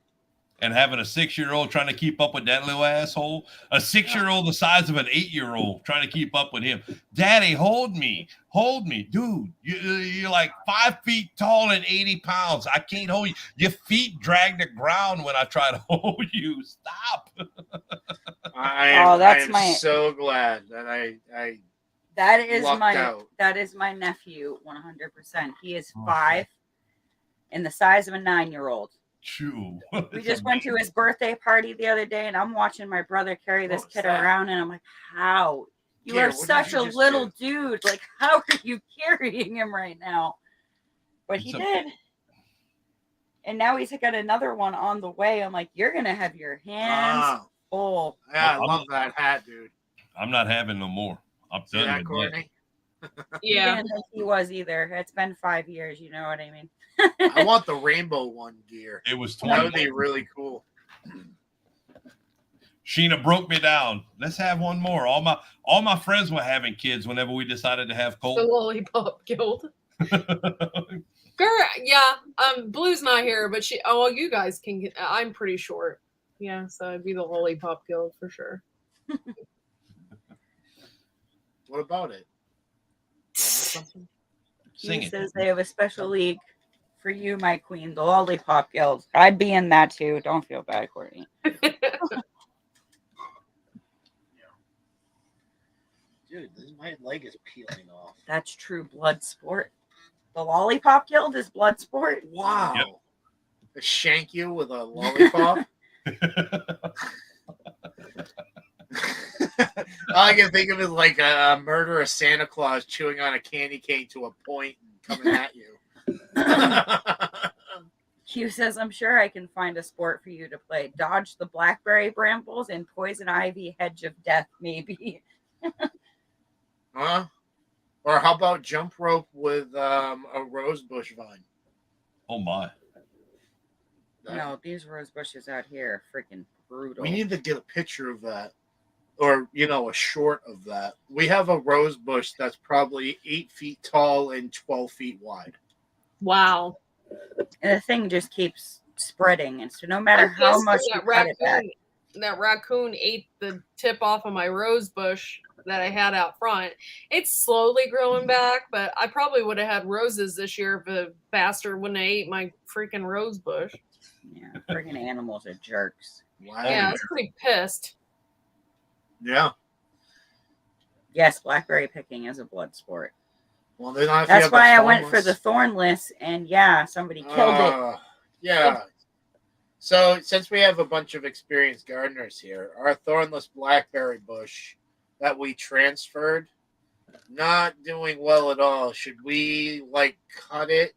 And having a 6-year-old trying to keep up with that little asshole, a 6-year-old the size of an 8-year-old trying to keep up with him. Daddy, hold me, dude. You're like 5 feet tall and 80 pounds. I can't hold you. Your feet drag the ground when I try to hold you. Stop. I am so glad that I that is my nephew 100%. He is 5 and the size of a 9-year-old. True. We just went to his birthday party the other day, and I'm watching my brother carry this kid around, and I'm like, how? You are such a little dude. Like, how are you carrying him right now? But he did. And now he's got another one on the way. I'm like, you're going to have your hands full. Yeah, I love that hat, dude. I'm not having no more. I'm done with Courtney? Yeah. I didn't think he was either. It's been 5 years. You know what I mean? I want the rainbow one gear. It was 20. That would be really cool. Sheena broke me down. Let's have one more. All my friends were having kids whenever we decided to have Colt. The Lollipop Guild. Girl, yeah. Blue's not here, but you guys can get. I'm pretty short. Yeah, so it'd be the Lollipop Guild for sure. What about it? Something? He says they have a special league for you, my queen, the Lollipop Guild. I'd be in that too. Don't feel bad, Courtney. Dude, my leg is peeling off. That's true blood sport. The Lollipop Guild is blood sport. Wow. Yep. They shank you with a lollipop. All I can think of is like a murderous Santa Claus chewing on a candy cane to a point and coming at you. Q says, I'm sure I can find a sport for you to play. Dodge the blackberry brambles and poison ivy hedge of death, maybe. Huh? Or how about jump rope with a rose bush vine? Oh my. No, these rose bushes out here are freaking brutal. We need to get a picture of that. Or, a short of that. We have a rose bush that's probably 8 feet tall and 12 feet wide. Wow. And the thing just keeps spreading. And so no matter how much you cut it back. That raccoon ate the tip off of my rose bush that I had out front. It's slowly growing back, but I probably would have had roses this year if the bastard wouldn't have ate my freaking rose bush. Yeah, friggin' animals are jerks. Wow. Yeah, it's pretty pissed. Yeah. Yes, blackberry picking is a blood sport. Well, then if you That's have why I the went for thornless- the thornless, and yeah, somebody killed it. Yeah. So since we have a bunch of experienced gardeners here, our thornless blackberry bush that we transferred, not doing well at all. Should we like cut it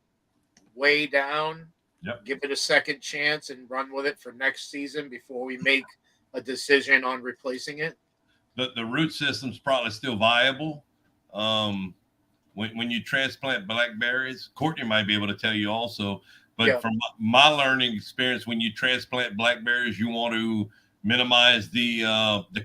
way down? Yep. Give it a second chance and run with it for next season before we make a decision on replacing it? The root system's probably still viable. When you transplant blackberries, Courtney might be able to tell you also. But Yeah. from my learning experience, when you transplant blackberries, you want to minimize the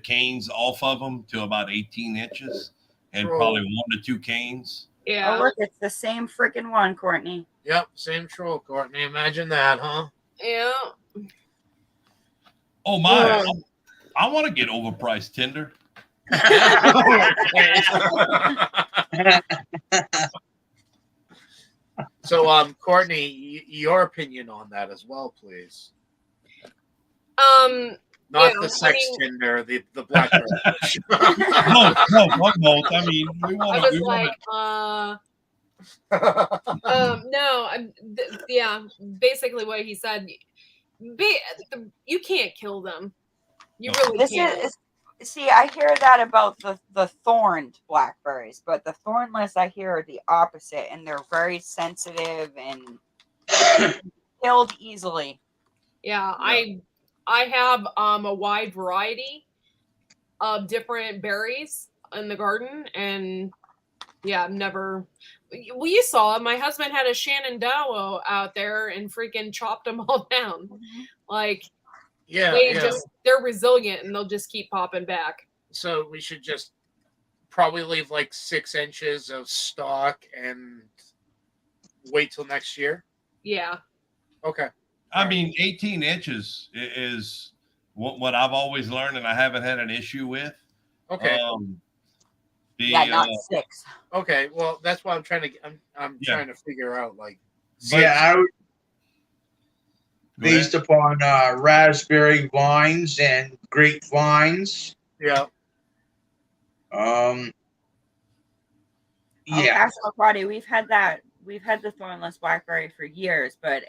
canes off of them to about 18 inches and True. probably 1 to 2 canes. Yeah. Oh, look, it's the same freaking one, Courtney. Yep, same troll, Courtney. Imagine that, huh? Yeah. Oh my! I want to get overpriced Tinder. So, Courtney, your opinion on that as well, please. Not Yeah, the sex Tinder, the blackberry. No, fuck both. I mean, we want I to. was like, no, yeah, basically what he said. You can't kill them. You really This can't. is see, I hear that about the thorned blackberries, but the thornless I hear are the opposite, and they're very sensitive and killed easily. Yeah, I have a wide variety of different berries in the garden, and yeah, I've never. Well, you saw my husband had a Shenandoah out there and freaking chopped them all down. Like, they're resilient and they'll just keep popping back. So we should just probably leave like 6 inches of stock and wait till next year. Yeah. Okay. I mean, 18 inches is what I've always learned, and I haven't had an issue with. Okay. Not 6. Okay. Well, that's what I'm trying to. I'm trying to figure out. Like. Yeah, based upon raspberry vines and grapevines. Yeah. Yeah. Castle Quaddy, we've had the thornless blackberry for years, but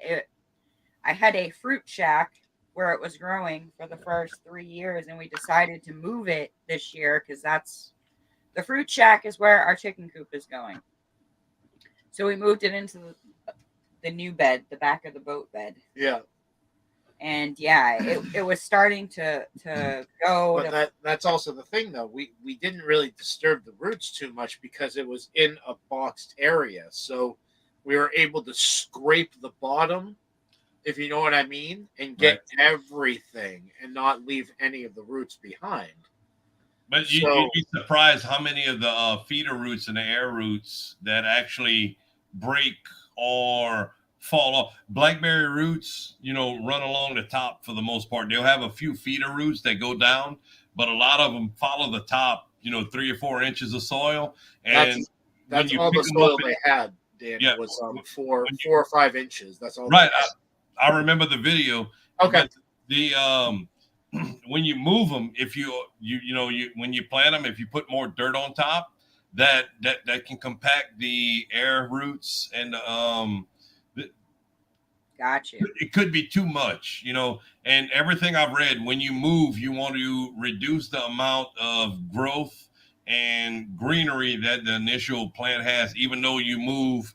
I had a fruit shack where it was growing for the first 3 years, and we decided to move it this year because the fruit shack is where our chicken coop is going. So we moved it into the new bed, the back of the boat bed. Yeah. And yeah, it was starting to go. But that's also the thing, though. We didn't really disturb the roots too much because it was in a boxed area, so we were able to scrape the bottom, if you know what I mean, and get everything and not leave any of the roots behind. But you'd be surprised how many of the feeder roots and the air roots that actually break or fall off. Blackberry roots, run along the top for the most part. They'll have a few feeder roots that go down, but a lot of them follow the top, 3 or 4 inches of soil. And that's all the soil they had, Dan. Yeah, was 4 or 5 inches. That's all. Right. I remember the video. Okay. The when you move them, if when you plant them, if you put more dirt on top, that can compact the air roots and Gotcha. It could be too much, and everything I've read, when you move, you want to reduce the amount of growth and greenery that the initial plant has, even though you move,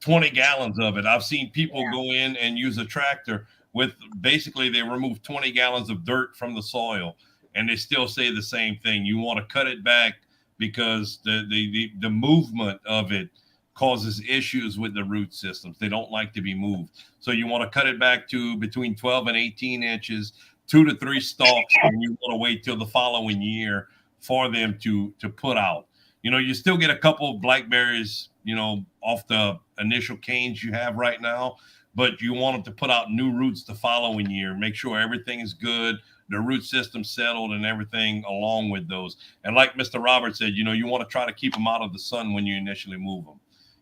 20 gallons of it. I've seen people go in and use a tractor with basically they remove 20 gallons of dirt from the soil, and they still say the same thing. You want to cut it back because the movement of it causes issues with the root systems. They don't like to be moved. So you want to cut it back to between 12 and 18 inches, 2 to 3 stalks, and you want to wait till the following year for them to put out. You still get a couple of blackberries, off the initial canes you have right now, but you want them to put out new roots the following year. Make sure everything is good, the root system settled and everything along with those. And like Mr. Roberts said, you want to try to keep them out of the sun when you initially move them.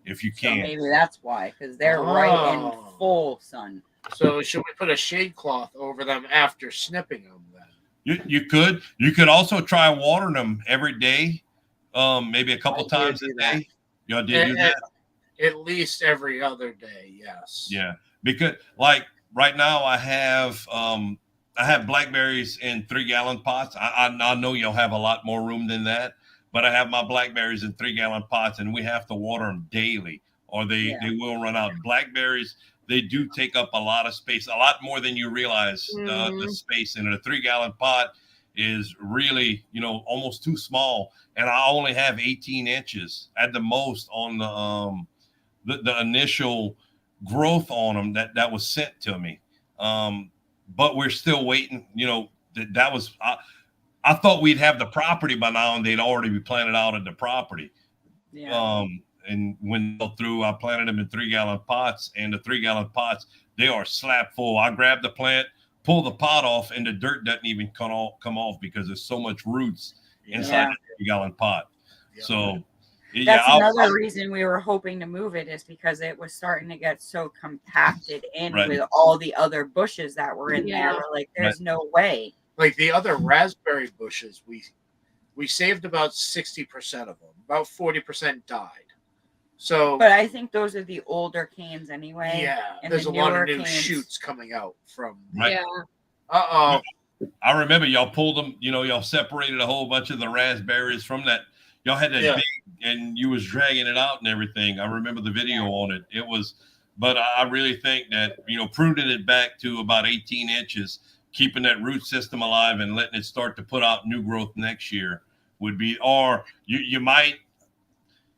If you can. So maybe that's why, because they're right in full sun. So should we put a shade cloth over them after snipping them then? You could also try watering them every day, maybe a couple times a day. Y'all did do that? At least every other day, yes. Yeah, because like right now I have blackberries in 3-gallon pots. I know you'll have a lot more room than that, but I have my blackberries in 3-gallon pots, and we have to water them daily, or they will run out. Blackberries, they do take up a lot of space, a lot more than you realize. The space in a 3-gallon pot is really, almost too small, and I only have 18 inches at the most on the initial growth on them that was sent to me. But we're still waiting. That was I thought we'd have the property by now, and they'd already be planted out at the property. Yeah. And when they go through, I planted them in 3-gallon pots, and the 3-gallon pots, they are slap full. I grabbed the plant, pull the pot off, and the dirt doesn't even come off because there's so much roots inside the 3-gallon pot. Yeah. So that's another reason we were hoping to move it, is because it was starting to get so compacted in with all the other bushes that were in there. We're like, there's no way. Like the other raspberry bushes, we saved about 60% of them. About 40% died. So, but I think those are the older canes anyway. Yeah, and there's a lot of new shoots coming out from. Right. Yeah. I remember y'all pulled them. Y'all separated a whole bunch of the raspberries from that. Y'all had that big, and you was dragging it out and everything. I remember the video on it. It was, but I really think that pruning it back to about 18 inches, keeping that root system alive, and letting it start to put out new growth next year would be. Or you might.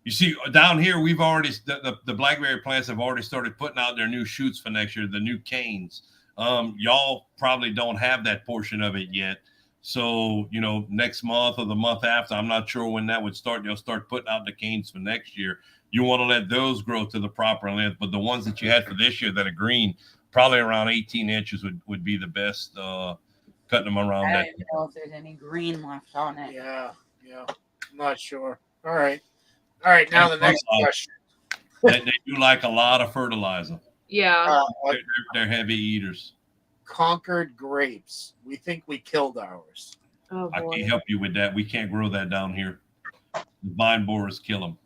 You see, down here, we've already, the blackberry plants have already started putting out their new shoots for next year, the new canes. Y'all probably don't have that portion of it yet. So, next month or the month after, I'm not sure when that would start. They'll start putting out the canes for next year. You want to let those grow to the proper length. But the ones that you had for this year that are green, probably around 18 inches would be the best, cutting them around that. I don't even know if there's any green left on it. Yeah. I'm not sure. All right, now the next question. They do like a lot of fertilizer. Yeah. They're heavy eaters. Concord grapes. We think we killed ours. Oh, I can't help you with that. We can't grow that down here. The vine borers kill them.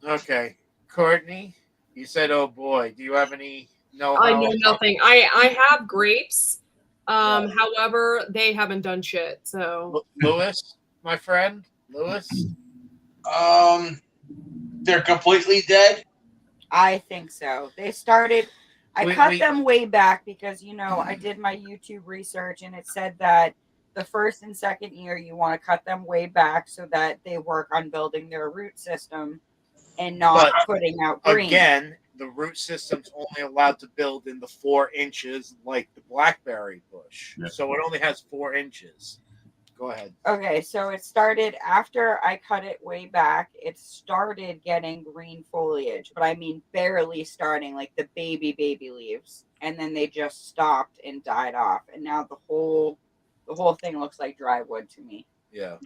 Okay. Courtney, you said, oh boy. Do you have any know-how? I know nothing. I have grapes. However, they haven't done shit. So Lewis, my friend. Lewis? They're completely dead? I think so. They started, I cut them way back because, I did my YouTube research, and it said that the first and second year you want to cut them way back so that they work on building their root system and not putting out green. Again, the root system's only allowed to build in the 4 inches like the blackberry bush. Yeah. So it only has 4 inches. Go ahead. Okay, so it started after I cut it way back. It started getting green foliage, but I mean barely starting, like the baby leaves, and then they just stopped and died off. And now the whole thing looks like dry wood to me. Yeah.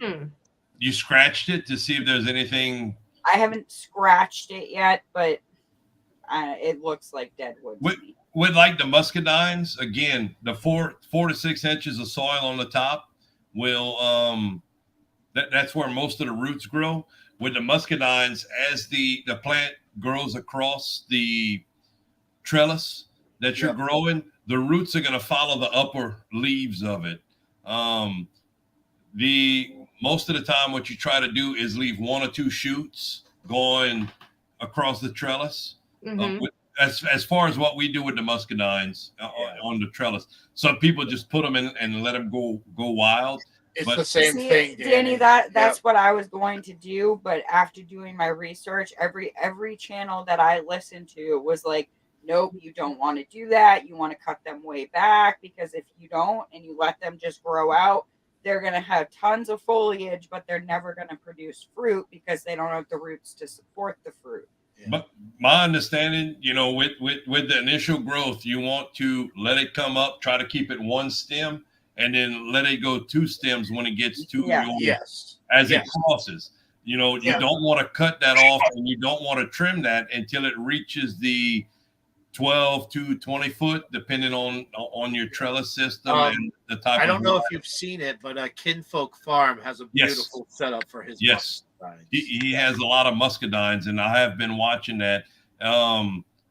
You scratched it to see if there's anything. I haven't scratched it yet, but it looks like dead wood to me. With like the muscadines, again, the 4 to 6 inches of soil on the top will that's where most of the roots grow. With the muscadines, as the plant grows across the trellis that you're growing, the roots are going to follow the upper leaves of it. Most of the time what you try to do is leave 1 or 2 shoots going across the trellis. As far as what we do with the muscadines on the trellis, some people just put them in and let them go wild. It's the same thing, Danny. That's what I was going to do, but after doing my research, every channel that I listened to was like, nope, you don't want to do that. You want to cut them way back, because if you don't and you let them just grow out, they're going to have tons of foliage, but they're never going to produce fruit because they don't have the roots to support the fruit. But my understanding, with the initial growth, you want to let it come up, try to keep it 1 stem, and then let it go 2 stems when it gets to it crosses. You don't want to cut that off, and you don't want to trim that until it reaches the 12 to 20 foot, depending on your trellis system and the type. I don't know if you've seen it, but Kinfolk Farm has a beautiful setup for his muscadines. He has a lot of muscadines, and I have been watching that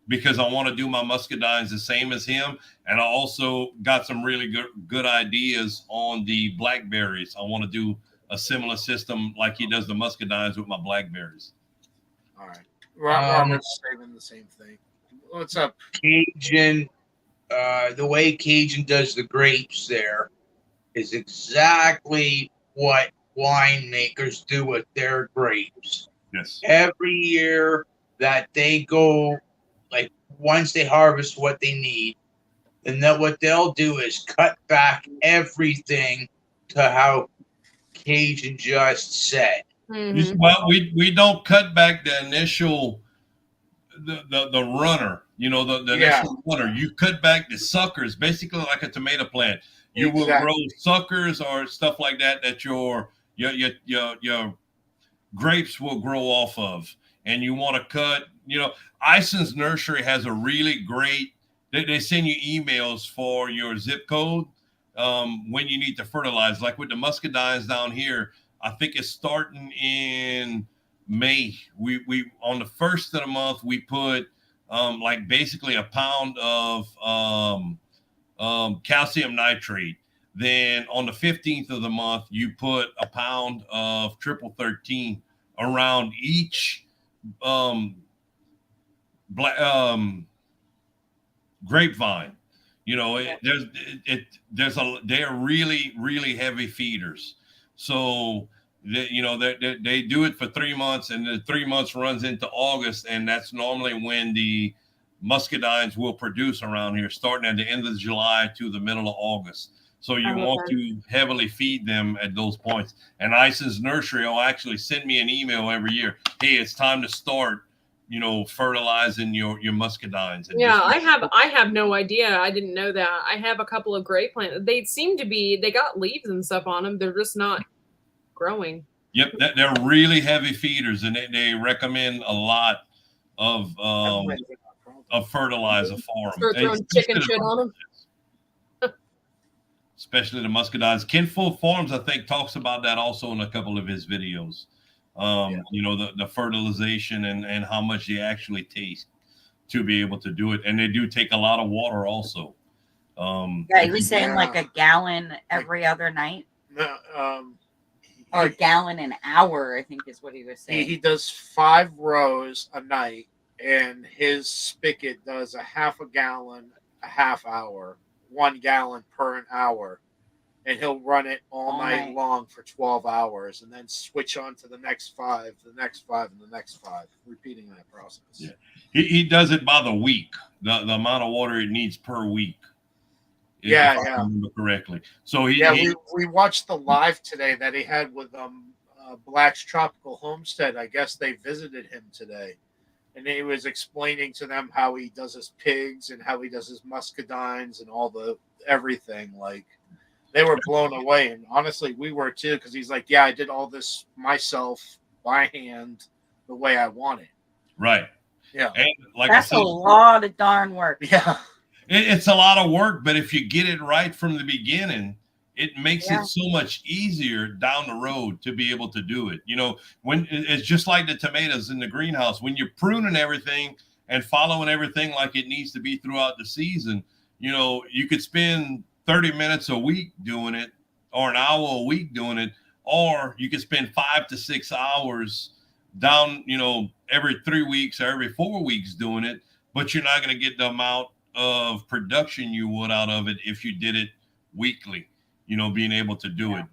because I want to do my muscadines the same as him, and I also got some really good ideas on the blackberries. I want to do a similar system like he does the muscadines with my blackberries. All right, Robert's saying the same thing. What's up, Cajun? The way Cajun does the grapes there is exactly what winemakers do with their grapes. Yes. Every year that they go, like once they harvest what they need, and then what they'll do is cut back everything to how Cajun just said. Mm-hmm. Well, we don't cut back the initial the runner, the initial runner. You cut back the suckers, basically like a tomato plant. You will grow suckers or stuff like that your grapes will grow off of, and you want to cut. Ison's Nursery has a really great. They send you emails for your zip code when you need to fertilize. Like with the muscadines down here, I think it's starting in May. We on the first of the month we put like basically a pound of calcium nitrate. Then on the 15th of the month you put a pound of triple 13 around each grapevine. They're really heavy feeders. So they do it for 3 months, and the 3 months runs into August, and that's normally when the muscadines will produce around here, starting at the end of July to the middle of August. So you want to heavily feed them at those points. And Ison's Nursery will actually send me an email every year. Hey, it's time to start, fertilizing your muscadines. And I have no idea. I didn't know that. I have a couple of grape plants. They seem to be, they got leaves and stuff on them. They're just not growing. Yep, they're really heavy feeders, and they recommend a lot of fertilizer for them. Start throwing chicken shit on them. Especially the muscadines. Kinfolk Farms, I think, talks about that also in a couple of his videos. The fertilization and how much they actually taste to be able to do it. And they do take a lot of water also. He was saying like a gallon every other night. Or a gallon an hour, I think is what he was saying. He does 5 rows a night, and his spigot does a half a gallon a half hour, 1 gallon per an hour, and he'll run it all night long for 12 hours, and then switch on to the next 5, the next 5, and the next 5, repeating that process. Yeah, he does it by the week, the amount of water it needs per week. If I remember correctly. So we watched the live today that he had with Black's Tropical Homestead. I guess they visited him today, and he was explaining to them how he does his pigs and how he does his muscadines and all the everything. Like, they were blown away, and honestly, we were too, because he's like, "Yeah, I did all this myself by hand, the way I want it." Right. Yeah. And like that's a lot of darn work. Yeah. It's a lot of work, but if you get it right from the beginning, it makes it so much easier down the road to be able to do it. When it's just like the tomatoes in the greenhouse, when you're pruning everything and following everything like it needs to be throughout the season, you could spend 30 minutes a week doing it, or an hour a week doing it, or you could spend 5 to 6 hours down, every 3 weeks or every 4 weeks doing it, but you're not going to get the amount of production you would out of it if you did it weekly. Being able to do it,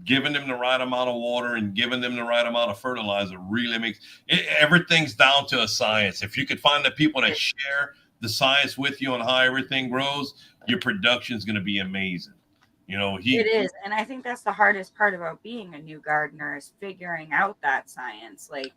giving them the right amount of water and giving them the right amount of fertilizer really makes it, everything's down to a science. If you could find the people that share the science with you on how everything grows, your production is going to be amazing. It is, and I think that's the hardest part about being a new gardener is figuring out that science. Like,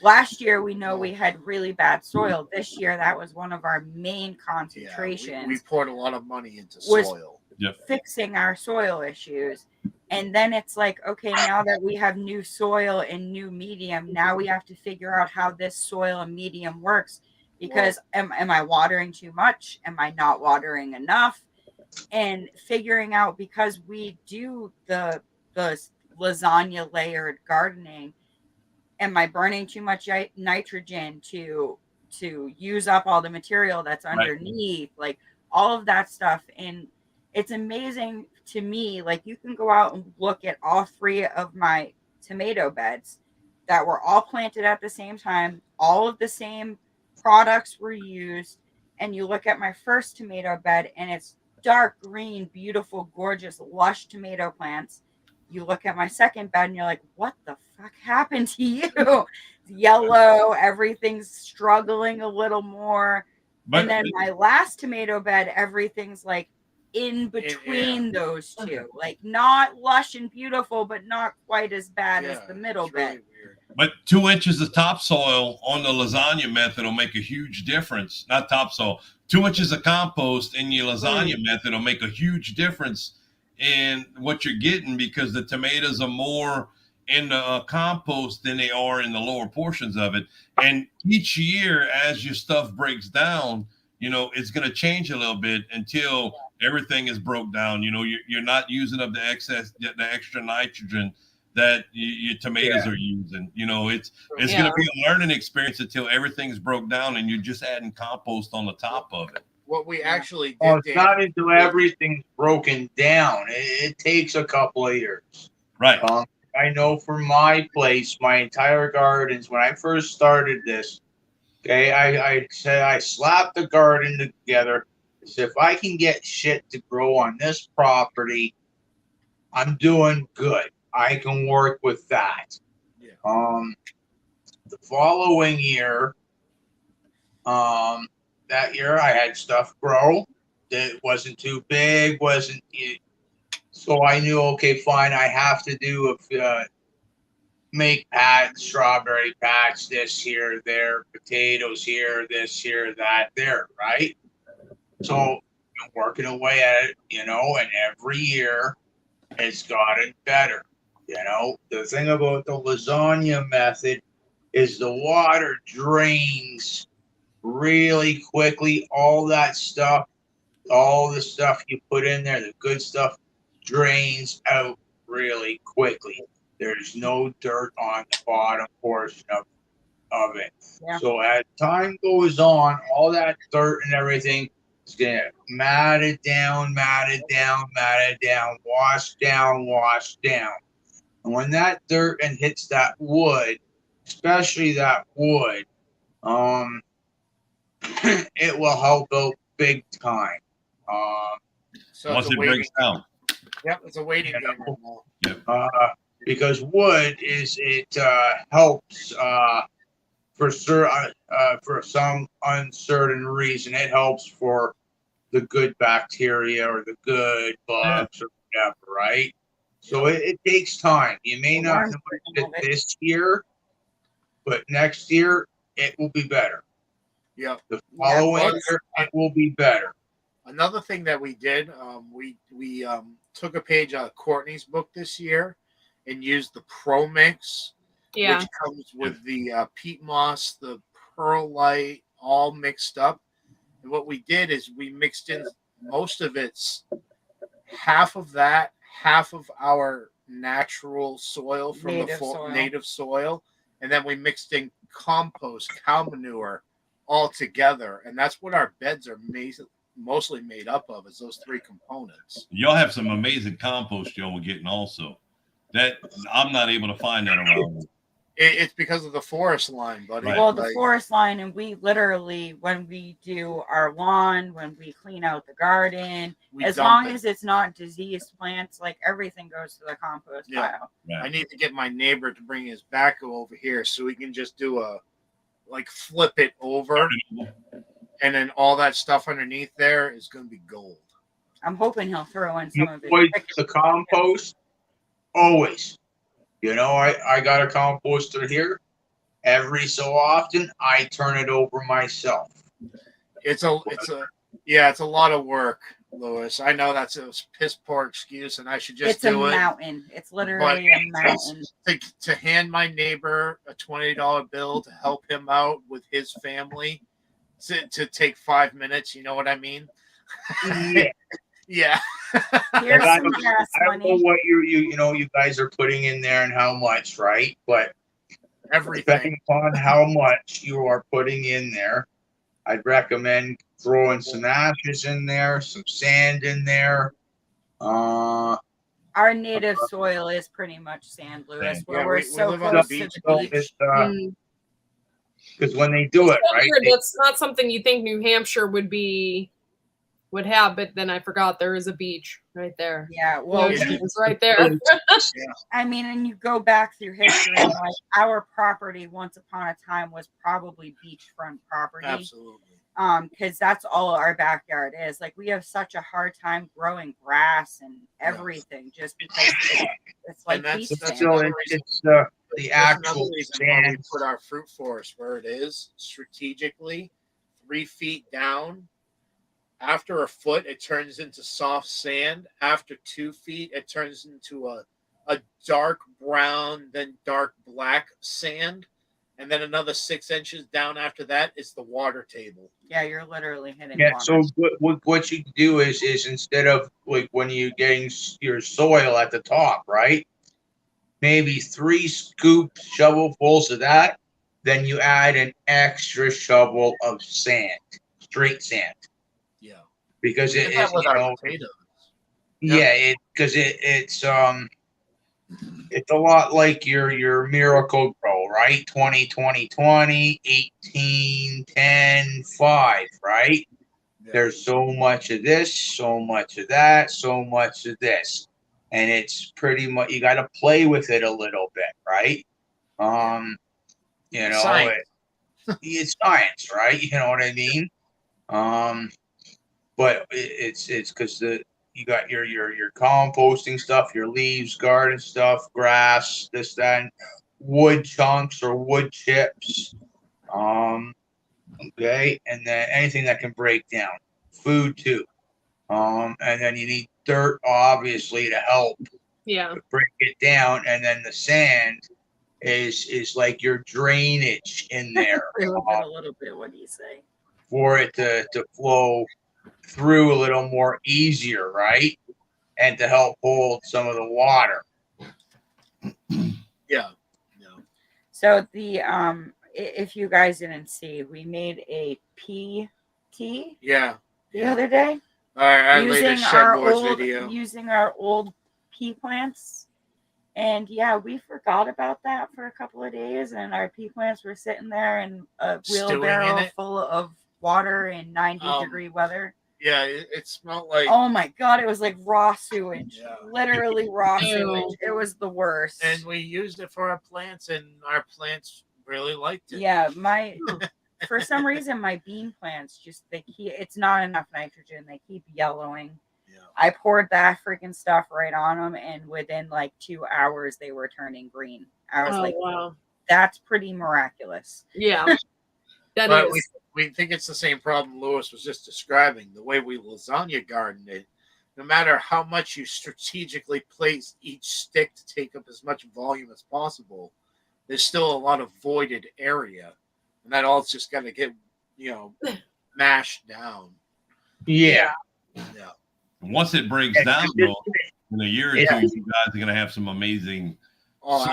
last year, we know we had really bad soil. This year, that was one of our main concentrations. Yeah, we poured a lot of money into soil. Fixing our soil issues. And then it's like, okay, now that we have new soil and new medium, now we have to figure out how this soil and medium works. because am I watering too much? Am I not watering enough? And figuring out, because we do the lasagna layered gardening, am I burning too much nitrogen to use up all the material that's underneath? Like all of that stuff. And it's amazing to me. Like you can go out and look at all 3 of my tomato beds that were all planted at the same time. All of the same products were used. And you look at my first tomato bed and it's dark green, beautiful, gorgeous, lush tomato plants. You look at my second bed and you're like, what the fuck happened to you? Yellow, everything's struggling a little more. And then my last tomato bed, everything's like in between those two, like not lush and beautiful, but not quite as bad as the middle bed. But 2 inches of topsoil on the lasagna method will make a huge difference. Not topsoil, 2 inches of compost in your lasagna method will make a huge difference in what you're getting, because the tomatoes are more in the compost than they are in the lower portions of it. And each year, as your stuff breaks down, you know, it's going to change a little bit until everything is broke down. You know, you're not using up the extra nitrogen that your tomatoes are using. You know, it's going to be a learning experience until everything's broke down and you're just adding compost on the top of it. What we actually did, it's not until everything's broken down. It takes a couple of years. Right. I know for my place, my entire gardens, when I first started this, okay, I said I slapped the garden together. I said, if I can get shit to grow on this property, I'm doing good. I can work with that. Yeah. The following year, that year I had stuff grow that wasn't too big, so I knew, okay, fine, I have to do make patch, strawberry patch, this here, there, potatoes here, this here, that there, right? So I'm working away at it, you know, and every year it's gotten better. You know, the thing about the lasagna method is the water drains really quickly. All that stuff, all the stuff you put in there, the good stuff, drains out really quickly. There's no dirt on the bottom portion of it. Yeah. So as time goes on, all that dirt and everything is going to matted down, wash down. And when that dirt and hits that wood, especially that wood, it will help out big time. So once it breaks down. Yep, it's a waiting game. Yep. Because wood helps for some uncertain reason. It helps for the good bacteria or the good bugs or whatever, right? So it takes time. You may not notice it this year, but next year it will be better. Yeah. The following year it will be better. Another thing that we did, we took a page out of Courtney's book this year and used the Pro Mix, which comes with the peat moss, the perlite, all mixed up. And what we did is we mixed in most of it's half of that, half of our natural soil from native soil, and then we mixed in compost, cow manure, all together, and that's what our beds are mostly made up of, is those 3 components. Y'all have some amazing compost y'all were getting also. That I'm not able to find that around. It's because of the forest line, buddy. Right. Well, the forest line, and we literally, when we do our lawn, when we clean out the garden, as long as it's not diseased plants, like everything goes to the compost pile. Right. I need to get my neighbor to bring his backhoe over here so we can just do flip it over, and then all that stuff underneath there is going to be gold. I'm hoping he'll throw in some of it. The compost, always. You know, I got a composter here. Every so often, I turn it over myself. It's a lot of work, Lewis. I know that's a piss poor excuse, and I should just do it. It's a mountain. It's literally a mountain. To hand my neighbor a $20 bill to help him out with his family to take 5 minutes. You know what I mean? Yeah. Yeah. Here's I some gas don't know money. what you guys are putting in there and how much, right? But Everything. depending upon how much you are putting in there, I'd recommend throwing some ashes in there, some sand in there. Our native soil is pretty much sand, Lewis, where Yeah, we're we so live on the close to beach. the beach. Because when they do it, right? That's not something you think New Hampshire would have, but then I forgot there is a beach right there. Yeah, well, it's right there. I mean, and you go back through history, and like our property once upon a time was probably beachfront property. Absolutely. Because that's all our backyard is. Like we have such a hard time growing grass and everything just because it's like and beach that's sand. It's the actual reason why we sand. put our fruit forest where it is strategically 3 feet down. After a foot, it turns into soft sand. After 2 feet, it turns into a dark brown, then dark black sand. And then another 6 inches down after that is the water table. Yeah, you're literally hitting Yeah. water. So what you do is instead of like when you're getting your soil at the top, right? Maybe 3 shovelfuls of that. Then you add an extra shovel of sand, straight sand. Yeah. Because We did that with our potatoes. Yeah, it's a lot like your Miracle Grow, right? 20, 20, 20, 18, 10, 5, right? Yeah. There's so much of this, so much of that, so much of this. And it's pretty much, you got to play with it a little bit, right? You know, Science. It's science, right? You know what I mean? But it's because you got your composting stuff, your leaves, garden stuff, grass, this, that, and wood chunks or wood chips. Okay, and then anything that can break down. Food too. And then you need dirt, obviously, to help break it down. And then the sand is like your drainage in there. A little bit. What do you say? For it to flow through a little more easier, right? And to help hold some of the water. Yeah. So the if you guys didn't see, we made a pea tea. Yeah. The other day. I later shared more video. Using our old pea plants. And yeah, we forgot about that for a couple of days, and our pea plants were sitting there in a wheelbarrow full of water in 90-degree weather. Yeah, it smelled like. Oh my god, it was like raw sewage. Yeah. Literally raw sewage. It was the worst. And we used it for our plants, and our plants really liked it. Yeah, for some reason my bean plants it's not enough nitrogen. They keep yellowing. Yeah. I poured that freaking stuff right on them, and within like 2 hours they were turning green. I was wow. That's pretty miraculous. Yeah. But we think it's the same problem Lewis was just describing. The way we lasagna garden it, no matter how much you strategically place each stick to take up as much volume as possible, there's still a lot of voided area. And that all's just going to get, mashed down. Yeah. Yeah. Once it breaks down, though, in a year or two, you guys are going to have some amazing soil.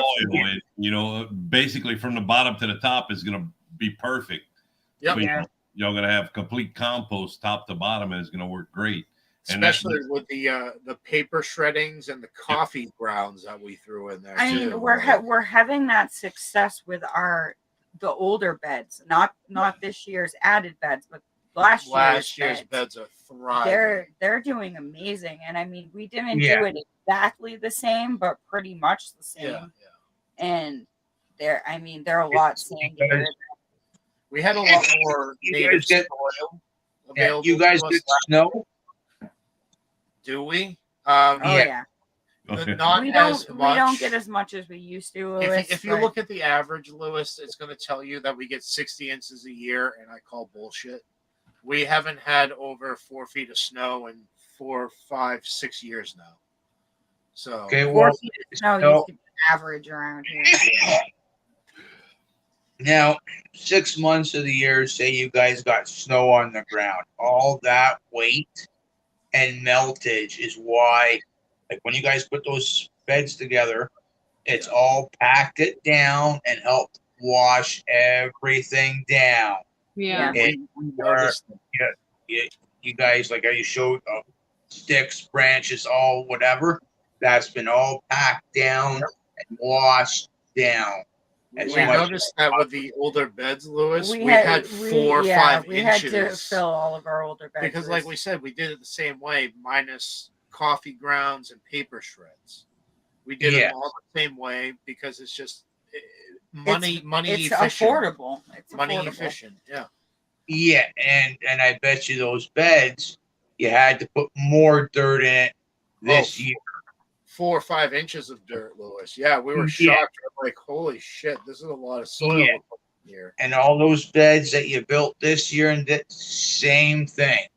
And, basically from the bottom to the top is going to be perfect. Yep. So, y'all going to have complete compost top to bottom, and it's going to work great. Especially with the paper shreddings and the coffee grounds that we threw in there. I mean, we're having that success with the older beds, not this year's added beds, but last year's beds are thriving. They're doing amazing, and I mean, we didn't do it exactly the same, but pretty much the same. Yeah. And they're a lot sandier. We had a lot more native soil available. You guys get snow? Do we? Yeah. Not as much. We don't get as much as we used to, Lewis. If you look at the average, Lewis, it's going to tell you that we get 60 inches a year, and I call bullshit. We haven't had over 4 feet of snow in 4, 5, 6 years now. So 4 feet of snow used to be average around here. Now, 6 months of the year, say you guys got snow on the ground, all that weight and meltage is why, like when you guys put those beds together, it's all packed it down and helped wash everything down. Yeah. We noticed that. You guys, like how you showed sticks, branches, all whatever, that's been all packed down and washed down. And We noticed that with the older beds, Lewis. We had 4 or 5 we inches. had to fill all of our older beds. Because, like we said, we did it the same way, minus coffee grounds and paper shreds. We did it all the same way because it's just money it's efficient. affordable. It's money affordable. efficient. Yeah. Yeah, and I bet you those beds, you had to put more dirt in it this year. 4 or 5 inches of dirt, Lewis. Yeah, we were shocked. We're like, holy shit, this is a lot of soil here. And all those beds that you built this year and that same thing.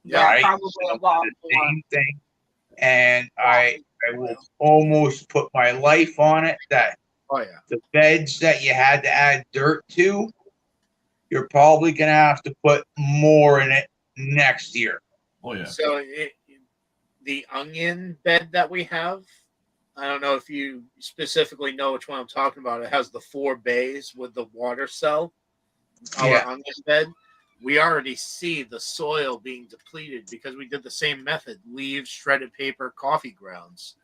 Yeah, right? probably a lot the same thing. And I will almost put my life on it that the beds that you had to add dirt to, you're probably going to have to put more in it next year. Oh, yeah. So the onion bed that we have, I don't know if you specifically know which one I'm talking about. It has the 4 bays with the water cell. Our onion bed. We already see the soil being depleted because we did the same method: leaves, shredded paper, coffee grounds.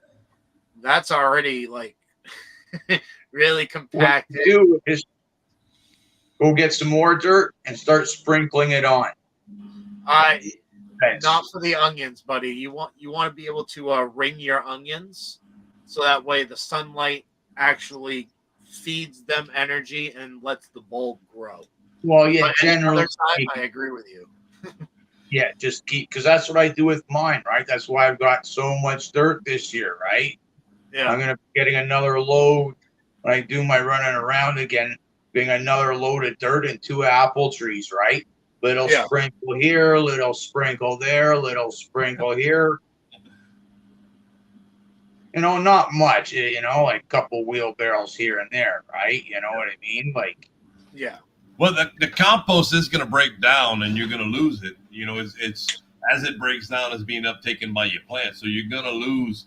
That's already like really compacted. What you do is go get some more dirt and start sprinkling it on. Not for the onions, buddy. You want to be able to ring your onions, so that way the sunlight actually feeds them energy and lets the bulb grow. Well, yeah, but generally, time, I agree with you. Yeah, just keep, because that's what I do with mine, right? That's why I've got so much dirt this year, right? Yeah. I'm going to be getting another load when I do my running around again, getting another load of dirt and 2 apple trees, right? Little sprinkle here, little sprinkle there, little sprinkle here. You know, not much, you know, like a couple wheelbarrows here and there, right? You know what I mean? Like, yeah. Well, the compost is going to break down, and you're going to lose it. You know, it's as it breaks down, it's being uptaken by your plant. So you're going to lose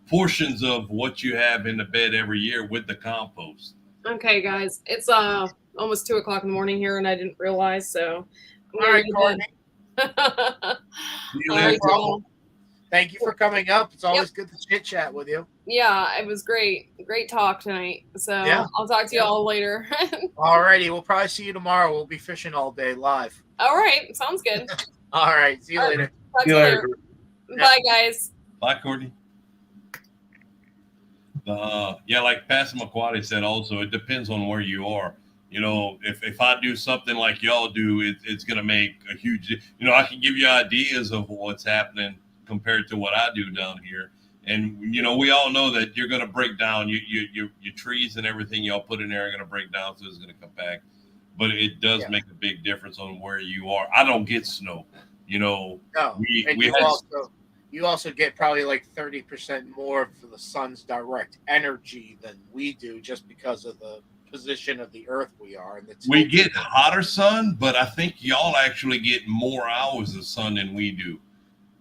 portions of what you have in the bed every year with the compost. Okay, guys, it's almost 2 o'clock in the morning here, and I didn't realize. So, all right, Courtney. Thank you for coming up. It's always good to chit chat with you. Yeah, it was great. Great talk tonight. So I'll talk to you all later. All righty. We'll probably see you tomorrow. We'll be fishing all day live. All right. Sounds good. All right. See you later. See you later. Bye, guys. Bye, Courtney. Like Pastor McQuarrie said also, it depends on where you are. You know, if I do something like y'all do, it's going to make a huge, you know, I can give you ideas of what's happening compared to what I do down here. And, you know, we all know that you're going to break down your trees and everything y'all put in there are going to break down. So it's going to come back. But it does make a big difference on where you are. I don't get snow, you know. No. You also get probably like 30% more for the sun's direct energy than we do, just because of the position of the earth we are. And we get hotter sun, but I think y'all actually get more hours of sun than we do,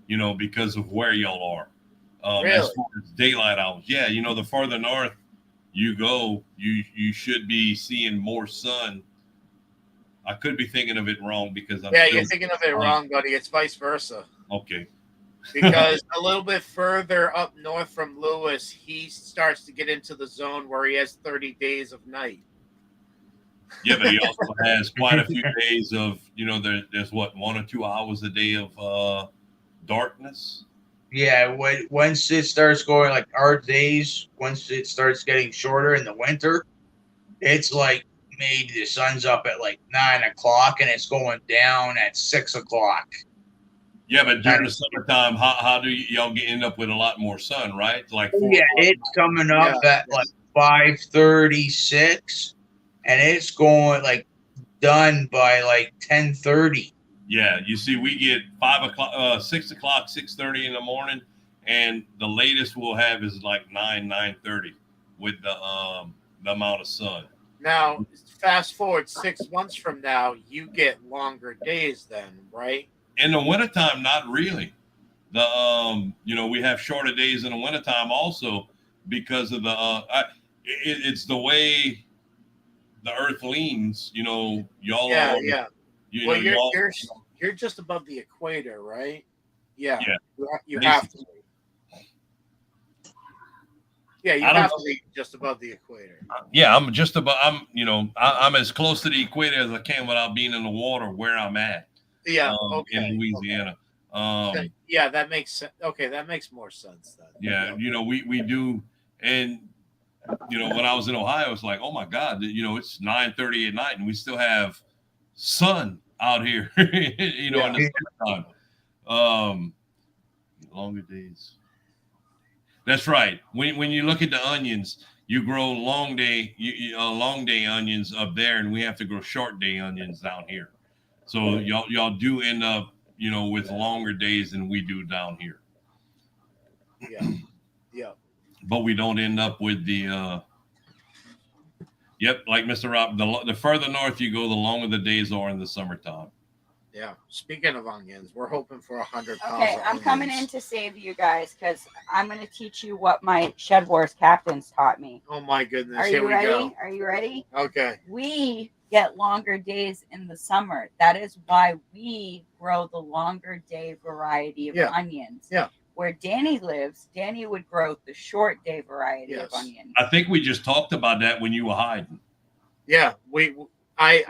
you know, because of where y'all are. Really? As far as daylight hours. Yeah, you know, the farther north you go, you should be seeing more sun. I could be thinking of it wrong because you're thinking of it wrong, buddy. It's vice versa. Okay. Because a little bit further up north from Lewis, he starts to get into the zone where he has 30 days of night. Yeah, but he also has quite a few days of, you know, there's what, 1 or 2 hours a day of darkness. Yeah, once it starts going like our days, once it starts getting shorter in the winter, it's like maybe the sun's up at like 9 o'clock and it's going down at 6 o'clock. Yeah, but during the summertime, how do y'all end up with a lot more sun, right? Like it's coming up at like 5:36, and it's going like done by like 10:30. Yeah, you see, we get 5 o'clock, 6 o'clock, 6:30 in the morning, and the latest we'll have is like 9:30 with the amount of sun. Now, fast forward 6 months from now, you get longer days then, right? In the wintertime, not really. We have shorter days in the wintertime also because of it's the way the earth leans, y'all Yeah, are, yeah. Well, you're just above the equator, right? Yeah. Yeah. You have to be. Yeah, you have to be just above the equator. Yeah, I'm just about. I'm as close to the equator as I can without being in the water where I'm at. Yeah. In Louisiana. Okay. Yeah, that makes sense. Okay, that makes more sense then. Yeah, we do, and when I was in Ohio, it's like, oh my God, it's 9:30 at night, and we still have sun out here. In the summertime. Longer days. That's right. When you look at the onions, you grow long day onions up there, and we have to grow short day onions down here. So y'all do end up, with longer days than we do down here. Yeah. Yeah. But we don't end up with the like Mr. Rob, the further north you go, the longer the days are in the summertime. Yeah. Speaking of onions, we're hoping for 100 pounds. Okay, I'm coming in to save you guys because I'm going to teach you what my Shed Wars captains taught me. Oh my goodness! Are Here you we ready? go. Are you ready? Okay. We get longer days in the summer. That is why we grow the longer day variety of onions. Yeah. Where Danny lives, Danny would grow the short day variety of onions. I think we just talked about that when you were hiding. Yeah, I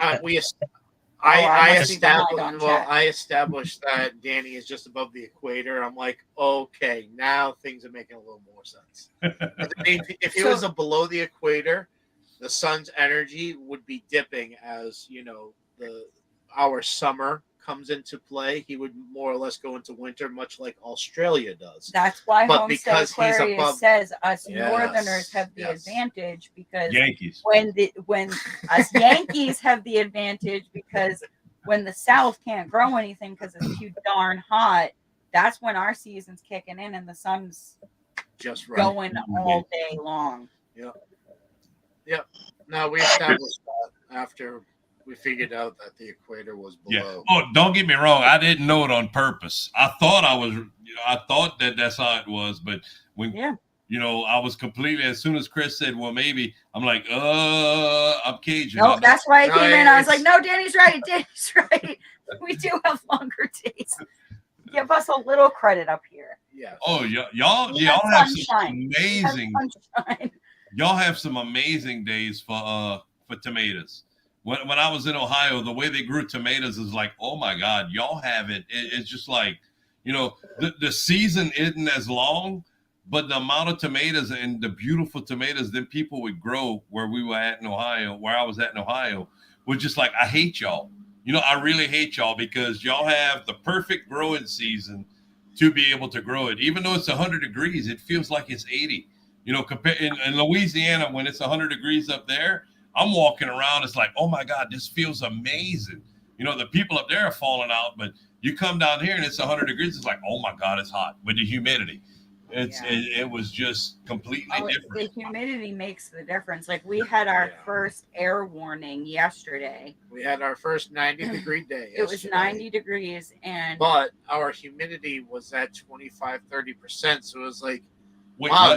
established that Danny is just above the equator. I'm like, okay, now things are making a little more sense. If it was below the equator, the sun's energy would be dipping as our summer comes into play. He would more or less go into winter, much like Australia does. That's why Homestead Aquarius says us Northerners have the advantage because Yankees. When us Yankees have the advantage because when the South can't grow anything because it's too darn hot, that's when our season's kicking in and the sun's just going all day long. Yep. Now we established that after we figured out that the equator was below. Yeah. Oh, don't get me wrong. I didn't know it on purpose. I thought that that's how it was, but when I was completely. As soon as Chris said, "Well, maybe," I'm like, I'm Cajun. No, that's why I came in. I was like, "No, Danny's right. Danny's right. We do have longer days. Give us a little credit up here." Yeah. Oh, y'all have some amazing. Y'all have some amazing days for tomatoes. When I was in Ohio, the way they grew tomatoes is like, oh my God, y'all have it. It's just like, the season isn't as long, but the amount of tomatoes and the beautiful tomatoes that people would grow where we were at in Ohio, where I was at in Ohio, was just like, I hate y'all. I really hate y'all because y'all have the perfect growing season to be able to grow it. Even though it's 100 degrees, it feels like it's 80. Compared in Louisiana, when it's 100 degrees up there, I'm walking around. It's like, oh my God, this feels amazing. The people up there are falling out, but you come down here and it's 100 degrees. It's like, oh my God, it's hot with the humidity. It was just completely different. The humidity makes the difference. Like we had our first air warning yesterday. We had our first 90-degree day. It was 90 degrees, but our humidity was at 25-30%. So it was like, wait, wow,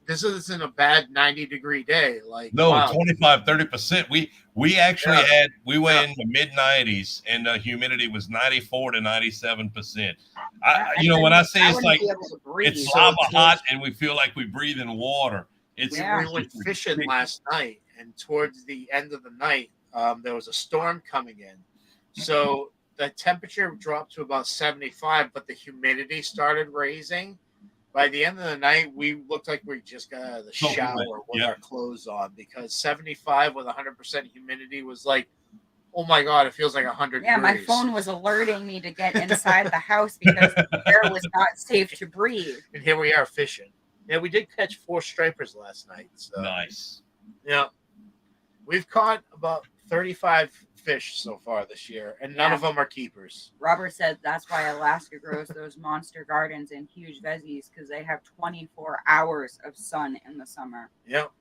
this isn't a bad 90-degree day. Like, no, wow. 25-30%. We actually we were in the mid 90s and the humidity was 94 to 97%. When I say it's like it's lava hot and we feel like we breathe in water. We went fishing last night, and towards the end of the night, there was a storm coming in. So the temperature dropped to about 75, but the humidity started raising. By the end of the night, we looked like we just got out of the shower with our clothes on because 75 with 100% humidity was like, oh my God, it feels like 100 degrees. My phone was alerting me to get inside the house because the air was not safe to breathe. And here we are fishing. Yeah, we did catch 4 stripers last night. So. Nice. Yeah. We've caught about 35 fish so far this year, and none of them are keepers. Robert said that's why Alaska grows those monster gardens and huge veggies because they have 24 hours of sun in the summer. Yep.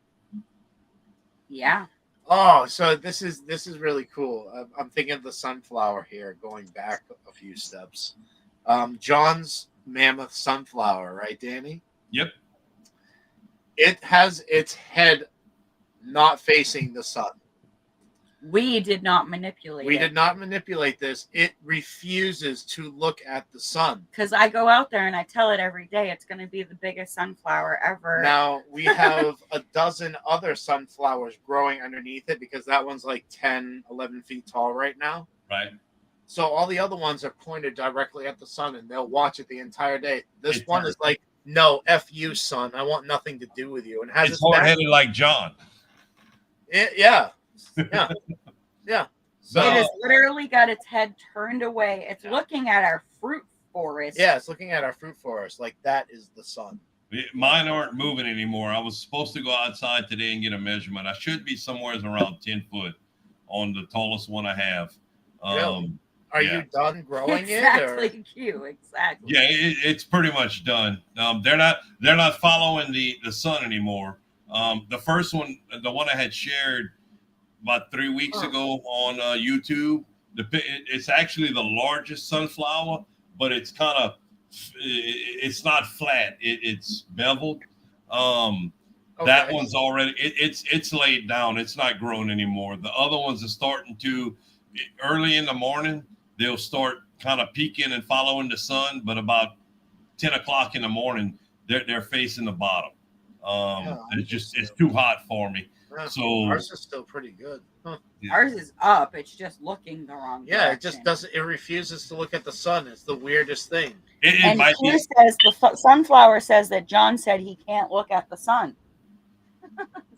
Yeah. Oh, so this is really cool. I'm thinking of the sunflower here, going back a few steps. John's mammoth sunflower, right, Danny? Yep. It has its head not facing the sun. We did not manipulate We it. did not manipulate this. It refuses to look at the sun. Because I go out there and I tell it every day it's going to be the biggest sunflower ever. Now, we have a dozen other sunflowers growing underneath it because that one's like 10, 11 feet tall right now. Right. So all the other ones are pointed directly at the sun and they'll watch it the entire day. This one is like, no, F you, son. I want nothing to do with you. And has it's hard-headed like John. Yeah. So it has literally got its head turned away. It's looking at our fruit forest. Yeah, it's looking at our fruit forest. Like that is the sun. Mine aren't moving anymore. I was supposed to go outside today and get a measurement. I should be somewhere around 10 foot on the tallest one I have. Really? Are you done growing exactly, it? Exactly. Yeah, it's pretty much done. They're not following the sun anymore. The first one, the one I had shared about 3 weeks ago on YouTube, it's actually the largest sunflower, but it's kind of it's not flat. It's beveled. That one's already it's laid down. It's not growing anymore. The other ones are starting to early in the morning. They'll start kind of peeking and following the sun, but about 10 o'clock in the morning, they're facing the bottom. It's too hot for me. Yeah, so ours is still pretty good. Huh. Ours is up. It's just looking the wrong direction. Yeah, it just doesn't. It refuses to look at the sun. It's the weirdest thing. And Q says the sunflower says that John said he can't look at the sun.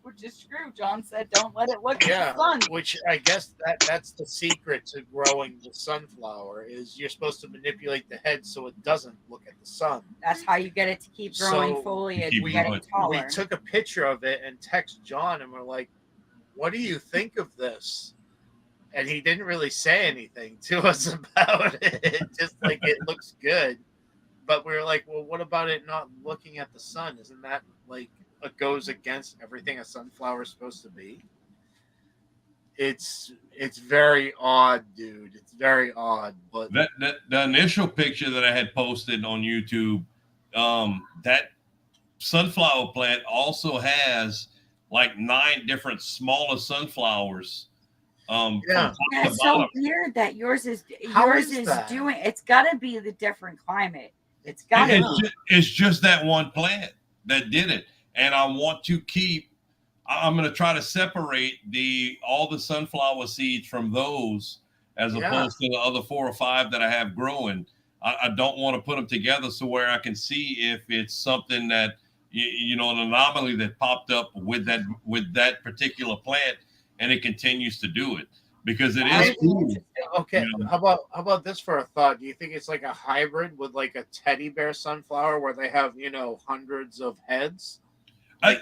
Which is true. John said, "Don't let it look at the sun." Which I guess that's the secret to growing the sunflower is you're supposed to manipulate the head so it doesn't look at the sun. That's how you get it to keep growing foliage. We took a picture of it and text John, and we're like, "What do you think of this?" And he didn't really say anything to us about it. Just like it looks good, but we were like, "Well, what about it not looking at the sun? Isn't that like?" It goes against everything a sunflower is supposed to be. It's very odd, dude. It's very odd. But the initial picture that I had posted on YouTube, that sunflower plant also has like 9 different smaller sunflowers. It's so weird that yours is doing. It's got to be the different climate. It's got to be. It's just that one plant that did it. And I want to I'm going to try to separate all the sunflower seeds from those as opposed to the other 4 or 5 that I have growing. I don't want to put them together so where I can see if it's something that, an anomaly that popped up with that particular plant and it continues to do it because it is cool. Okay. How about this for a thought? Do you think it's like a hybrid with like a teddy bear sunflower where they have, hundreds of heads? I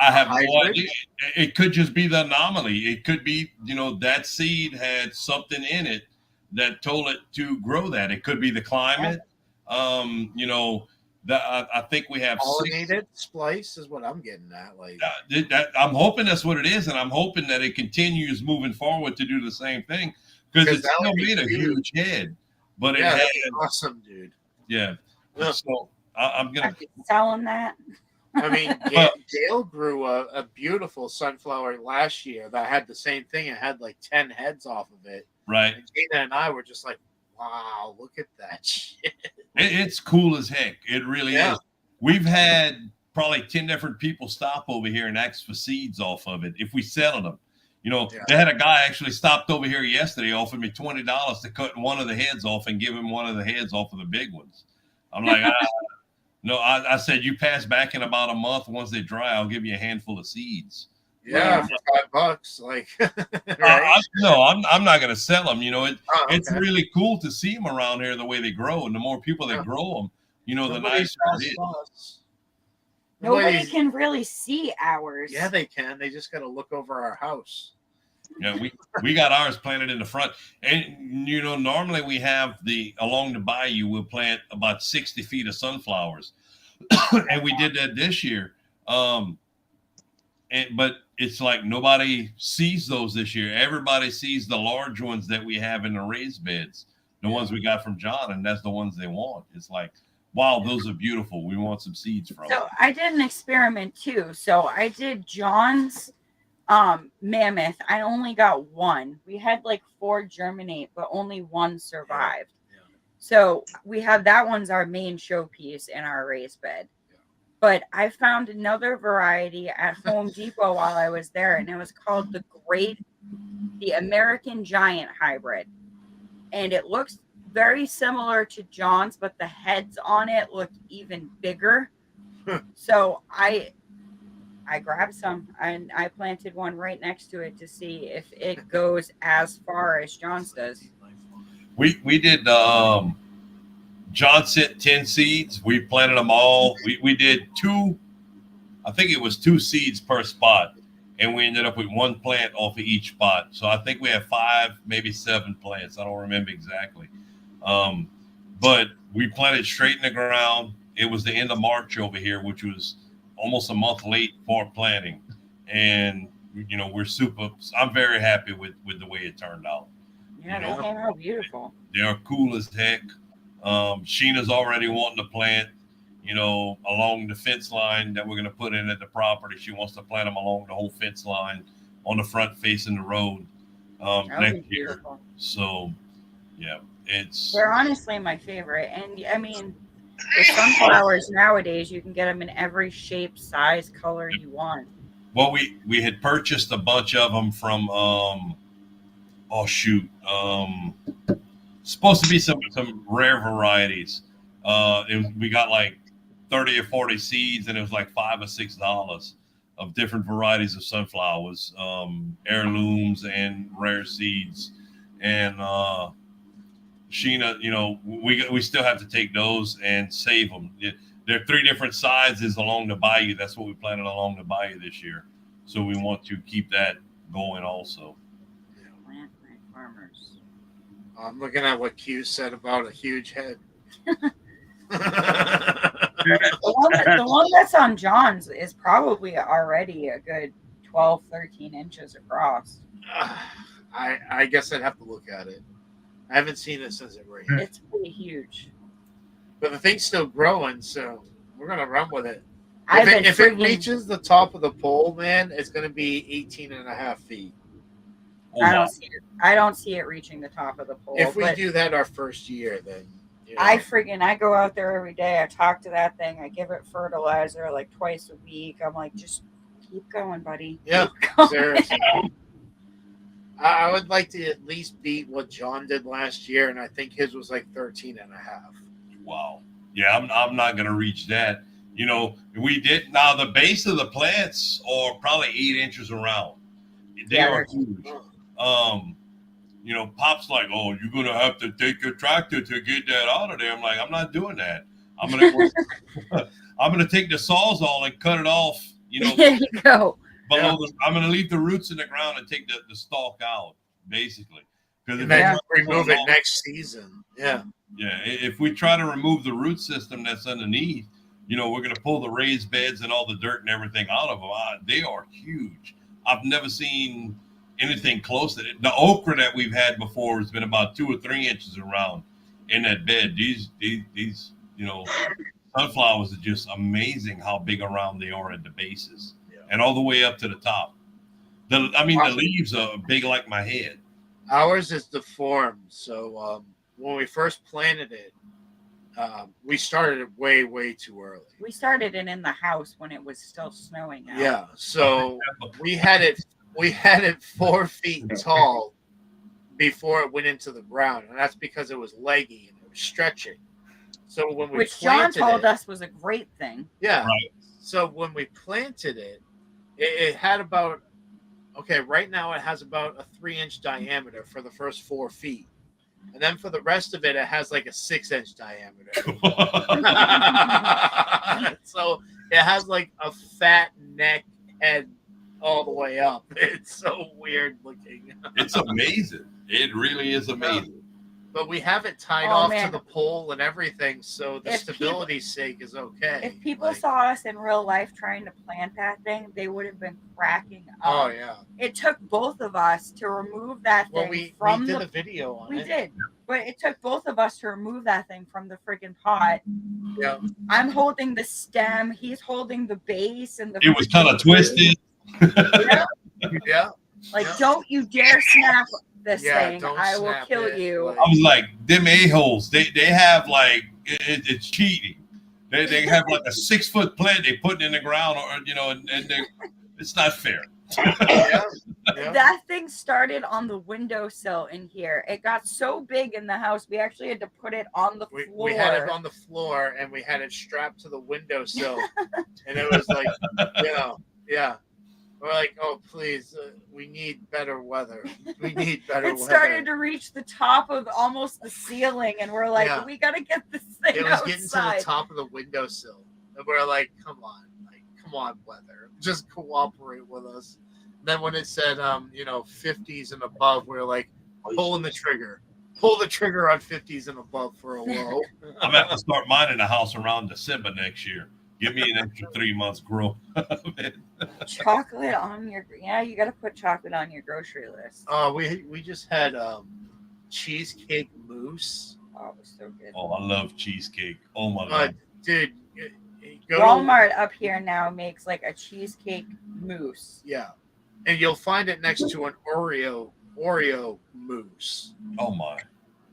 have no idea. It could just be the anomaly. It could be, that seed had something in it that told it to grow that. It could be the climate. I think we have pollinated splice is what I'm getting at. Like I'm hoping that's what it is, and I'm hoping that it continues moving forward to do the same thing because it's still made a huge head. But it had awesome, dude. Yeah. So I'm gonna sell them that. I mean, Gail grew a beautiful sunflower last year that had the same thing. It had like 10 heads off of it. Right. And Gina and I were just like, wow, look at that shit. It's cool as heck. It really is. We've had probably 10 different people stop over here and ask for seeds off of it if we sell them. They had a guy actually stopped over here yesterday, offered me $20 to cut one of the heads off and give him one of the heads off of the big ones. I'm like, no, I said, you pass back in about a month. Once they dry, I'll give you a handful of seeds. Yeah, for $5. Like, right? I'm not going to sell them. It's really cool to see them around here the way they grow. And the more people that grow them, the nicer it is. Nobody can really see ours. Yeah, they can. They just got to look over our house. Yeah, we got ours planted in the front. And, normally we have along the bayou, we'll plant about 60 feet of sunflowers. And we did that this year. but it's like nobody sees those this year. Everybody sees the large ones that we have in the raised beds, the ones we got from John, and that's the ones they want. It's like, wow, those are beautiful. We want some seeds from them. So I did an experiment too. So I did John's mammoth. I only got one. We had like 4 germinate, but only one survived. So we have that one's our main showpiece in our raised bed. But I found another variety at Home Depot while I was there, and it was called the American Giant Hybrid. And it looks very similar to John's, but the heads on it look even bigger. So I grabbed some and I planted one right next to it to see if it goes as far as John's does. We did John sent 10 seeds. We planted them all. We did 2, I think it was 2 seeds per spot. And we ended up with 1 plant off of each spot. So I think we have 5, maybe 7 plants. I don't remember exactly. But we planted straight in the ground. It was the end of March over here, which was almost a month late for planting. And, you know, I'm very happy with the way it turned out. Yeah, they came out beautiful. They are cool as heck. Sheena's already wanting to plant, you know, along the fence line that we're going to put in at the property. She wants to plant them along the whole fence line on the front facing the road next year. So, yeah, they're honestly my favorite. And I mean, the sunflowers nowadays, you can get them in every shape, size, color you want. Well, we had purchased a bunch of them from, supposed to be some rare varieties. We got like 30 or 40 seeds, and it was like $5 or $6 of different varieties of sunflowers, heirlooms and rare seeds. And Sheena, you know, we still have to take those and save them. There are 3 different sizes along the bayou. That's what we planted along the bayou this year. So we want to keep that going also. Plant farmers. I'm looking at what Q said about a huge head. The one that's on John's is probably already a good 12, 13 inches across. I guess I'd have to look at it. I haven't seen it since it rained. It's pretty huge. But the thing's still growing, so we're going to run with it. If it reaches the top of the pole, man, it's going to be 18 and a half feet. I don't see it reaching the top of the pole. If we do that our first year, then you know. I go out there every day. I talk to that thing. I give it fertilizer like twice a week. I'm like, just keep going, buddy. Yeah, seriously. I would like to at least beat what John did last year, and I think his was like 13 and a half. Wow. Yeah, I'm not going to reach that. You know, we did. Now, the base of the plants are probably 8 inches around. They are huge. You know, Pop's like, oh, you're going to have to take your tractor to get that out of there. I'm like, I'm not doing that. I'm going to take the sawzall and cut it off, you know. There you go. I'm going to leave the roots in the ground and take the stalk out, basically. And then remove it next season. Yeah. Yeah. If we try to remove the root system that's underneath, you know, we're going to pull the raised beds and all the dirt and everything out of them. They are huge. I've never seen anything close to it. The okra that we've had before has been about 2 or 3 inches around in that bed. These you know, sunflowers are just amazing how big around they are at the bases and all the way up to the top. The leaves are big like my head. Ours is deformed. So when we first planted it, we started it way too early. We started it in the house when it was still snowing out. Yeah, so we had it 4 feet tall before it went into the ground, and that's because it was leggy and it was stretching. So when we John told us was a great thing. Yeah. Right. So when we planted it, it had about right now it has about a 3-inch diameter for the first 4 feet. And then for the rest of it, it has like a 6-inch diameter. So it has like a fat neck head all the way up. It's so weird looking. It's amazing. It really is amazing. But we have it tied off to the pole and everything, so the stability's sake is okay. If people saw us in real life trying to plant that thing, they would have been cracking up. Oh yeah. It took both of us to remove that thing we from did a video on it. We did. But it took both of us to remove that thing from the freaking pot. Yeah. I'm holding the stem, he's holding the base, and it was kind of twisted. Yeah. Like, don't you dare snap this thing. I will kill you. I was like, them a-holes, they have like, it's cheating. They have like a 6-foot plant they put in the ground, or and it's not fair. That thing started on the windowsill in here. It got so big in the house, we actually had to put it on the floor. We had it on the floor, and we had it strapped to the windowsill. And it was like, yeah. We're like, oh, please, we need better weather. We need better weather. It started to reach the top of almost the ceiling, and we're like, we got to get this thing It was outside. getting to the top of the windowsill. And we're like, come on, weather. Just cooperate with us. Then when it said, 50s and above, we're like, pulling the trigger. Pull the trigger on 50s and above for a while. I'm going to have to start mining the house around December next year. Give me an extra 3 months growth. Chocolate on your you got to put chocolate on your grocery list. We just had cheesecake mousse. Oh, it was so good. Oh, I love cheesecake. Oh my god, dude! Walmart up here now makes like a cheesecake mousse. Yeah, and you'll find it next to an Oreo mousse. Oh my.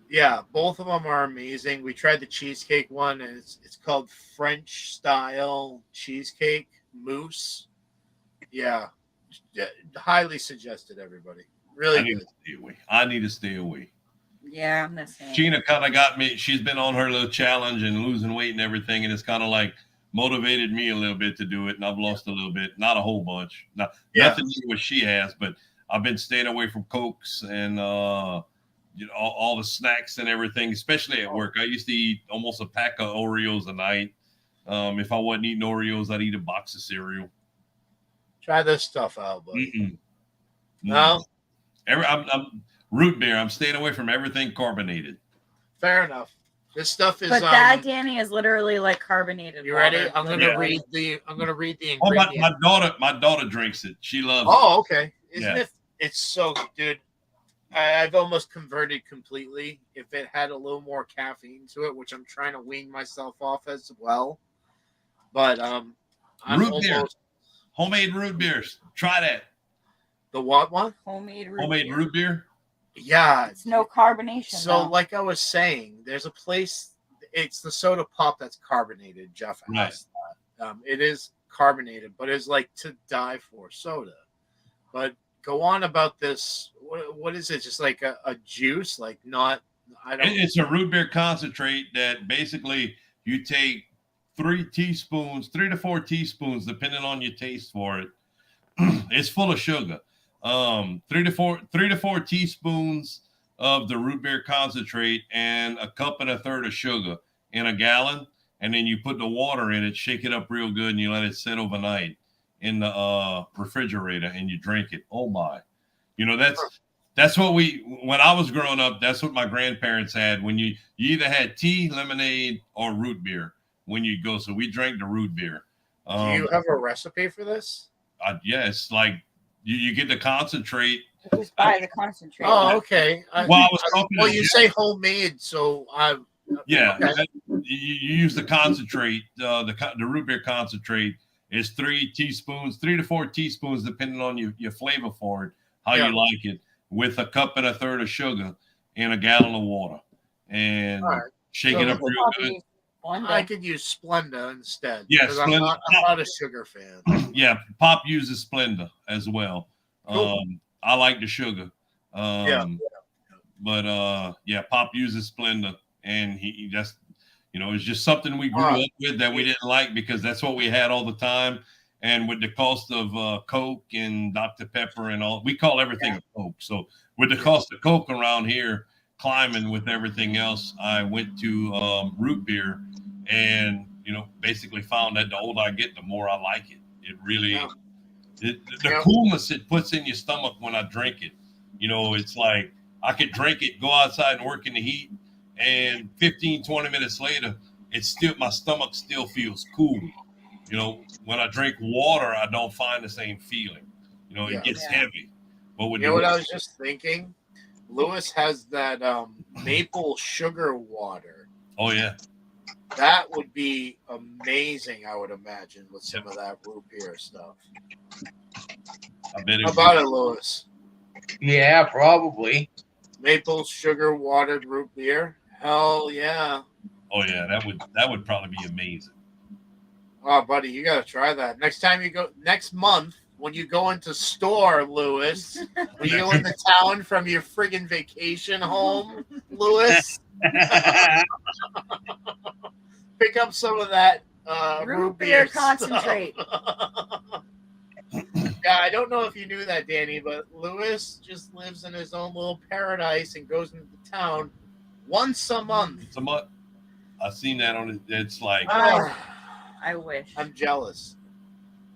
Yeah, both of them are amazing. We tried the cheesecake one, and it's called French style cheesecake mousse. Yeah, highly suggested, everybody. Really good. I need to stay away. Yeah, I'm the same. Sheena kind of got me. She's been on her little challenge and losing weight and everything, and it's kind of like motivated me a little bit to do it. And I've lost a little bit, not a whole bunch. Nothing near what she has, but I've been staying away from Cokes and all the snacks and everything, especially at work. I used to eat almost a pack of Oreos a night. If I wasn't eating Oreos, I'd eat a box of cereal. Try this stuff out, buddy. No, I'm root beer. I'm staying away from everything carbonated. Fair enough. This stuff is. But that, Danny, is literally like carbonated. You ready? I'm gonna read the ingredients. Oh, my daughter drinks it. She loves it. Oh, okay. Isn't it? It's so good. I've almost converted completely. If it had a little more caffeine to it, which I'm trying to wean myself off as well. But beer. Homemade root beers. Try that. The what one? Homemade root beer. Yeah. It's no carbonation. So, like I was saying, there's a place. It's the soda pop that's carbonated. Jeff asked that. It is carbonated, but it's like to die for soda. But go on about this. What is it? Just like a juice? Like not? I don't. It's a root beer concentrate that basically you take 3 to 4 teaspoons, depending on your taste for it. It's full of sugar. 3 to 4 teaspoons of the root beer concentrate and a cup and a third of sugar in a gallon, and then you put the water in it, shake it up real good, and you let it sit overnight in the refrigerator, and you drink it. Oh my! That's what when I was growing up, that's what my grandparents had. When you either had tea, lemonade, or root beer when you go. So we drank the root beer. Do you have a recipe for this? Yeah, it's like you get the concentrate. Just buy the concentrate. Oh, okay. You say homemade, so yeah. Okay. You use the concentrate. The root beer concentrate is 3 to 4 teaspoons, depending on your flavor for it, how you like it, with a cup and a third of sugar in a gallon of water, and shake it up real good. I could use Splenda instead. Yeah, I'm not a sugar fan. Yeah, Pop uses Splenda as well. Cool. I like the sugar. But Pop uses Splenda, and he just, it's just something we grew up with that we didn't like because that's what we had all the time. And with the cost of Coke and Dr. Pepper and all, we call everything a Coke. So with the cost of Coke around here climbing with everything else, I went to root beer and, basically found that the older I get, the more I like it. It really, the coolness it puts in your stomach when I drink it, it's like I could drink it, go outside and work in the heat, and 15, 20 minutes later, it's still my stomach still feels cool. You know, when I drink water, I don't find the same feeling. You know, it gets heavy. But with you know what I was just thinking? Lewis has that maple sugar water. Oh yeah. That would be amazing, I would imagine, with some of that root beer stuff. I bet How about it, Lewis? Yeah, probably. Maple sugar watered root beer? Hell yeah. Oh yeah, that would probably be amazing. Oh, buddy, you got to try that. Next time you go, next month, when you go into store, Lewis, when you go into town from your friggin' vacation home, Lewis, pick up some of that root beer concentrate. Yeah, I don't know if you knew that, Danny, but Lewis just lives in his own little paradise and goes into town once a month. It's a month. I've seen that on it. It's like I wish. I'm jealous.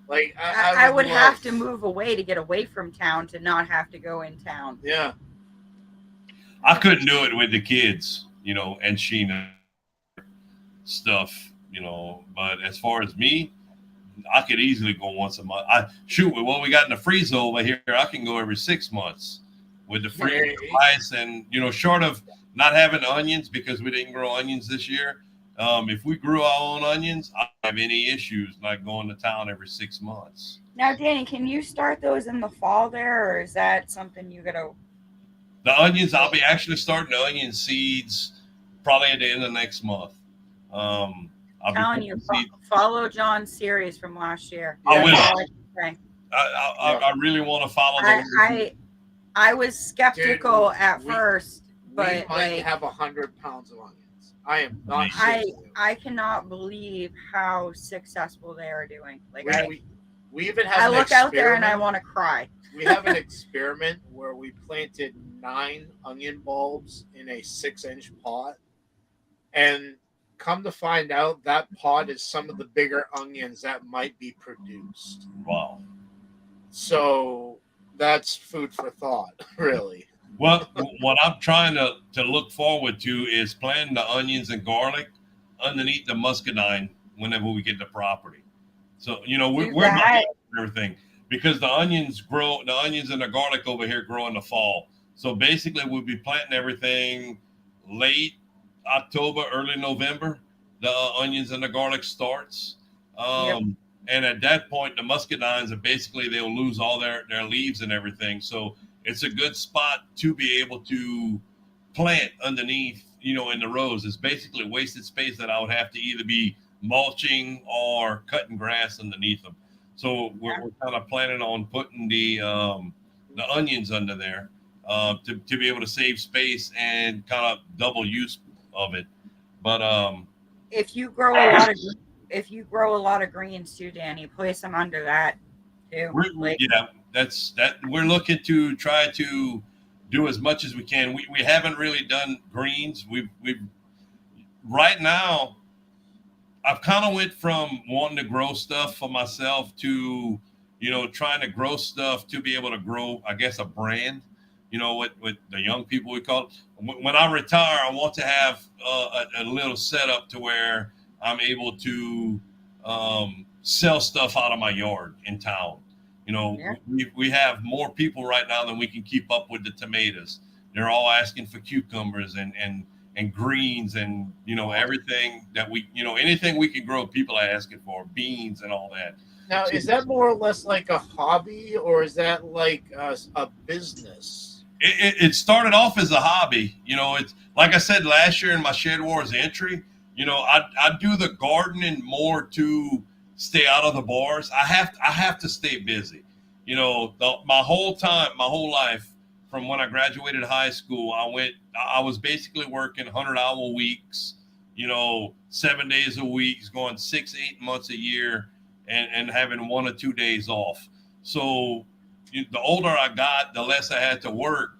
Like I would have to move away to get away from town to not have to go in town. Yeah. I couldn't do it with the kids, you know, and Sheena stuff, you know. But as far as me, I could easily go once a month. With what we got in the freezer over here, I can go every 6 months with the freezer ice, and you know, short of not having onions because we didn't grow onions this year. If we grew our own onions, I don't have any issues like going to town every 6 months. Now, Danny, can you start those in the fall there, or is that something you gotta? The onions, I'll be actually starting the onion seeds probably at the end of next month. I'm telling you, follow John's series from last year. I will. I really want to follow I was skeptical at first, but we might have 100 pounds of onions. I am not. I cannot believe how successful they are doing. Like we even have. I look out there and I want to cry. We have an experiment where we planted 9 onion bulbs in a 6-inch pot, and come to find out, that pot is some of the bigger onions that might be produced. Wow. So that's food for thought, really. Well, what I'm trying to look forward to is planting the onions and garlic underneath the muscadine whenever we get the property. So, you know, we're everything because the onions and the garlic over here grow in the fall. So basically we'll be planting everything late October, early November. The onions and the garlic starts. And at that point, the muscadines are basically, they'll lose all their leaves and everything. So it's a good spot to be able to plant underneath, you know, in the rows. It's basically wasted space that I would have to either be mulching or cutting grass underneath them. So we're kind of planning on putting the onions under there to be able to save space and kind of double use of it. But if you grow a lot of greens too, Danny, place them under that too. We're looking to try to do as much as we can. We haven't really done greens. We've right now I've kind of went from wanting to grow stuff for myself to, you know, trying to grow stuff to be able to grow, I guess, a brand, you know, what the young people we call it. When I retire, I want to have a little setup to where I'm able to sell stuff out of my yard in town. You know, we have more people right now than we can keep up with the tomatoes. They're all asking for cucumbers and greens and, you know, everything that anything we can grow, people are asking for, beans and all that. Now, is that more or less like a hobby, or is that like a business? It started off as a hobby. You know, it's like I said last year in my Shed Wars entry, you know, I do the gardening more to stay out of the bars. I have to stay busy. You know, my whole life from when I graduated high school, I was basically working 100-hour weeks, you know, 7 days a week, going 6-8 months a year, and having 1 or 2 days off. So the older I got, the less I had to work.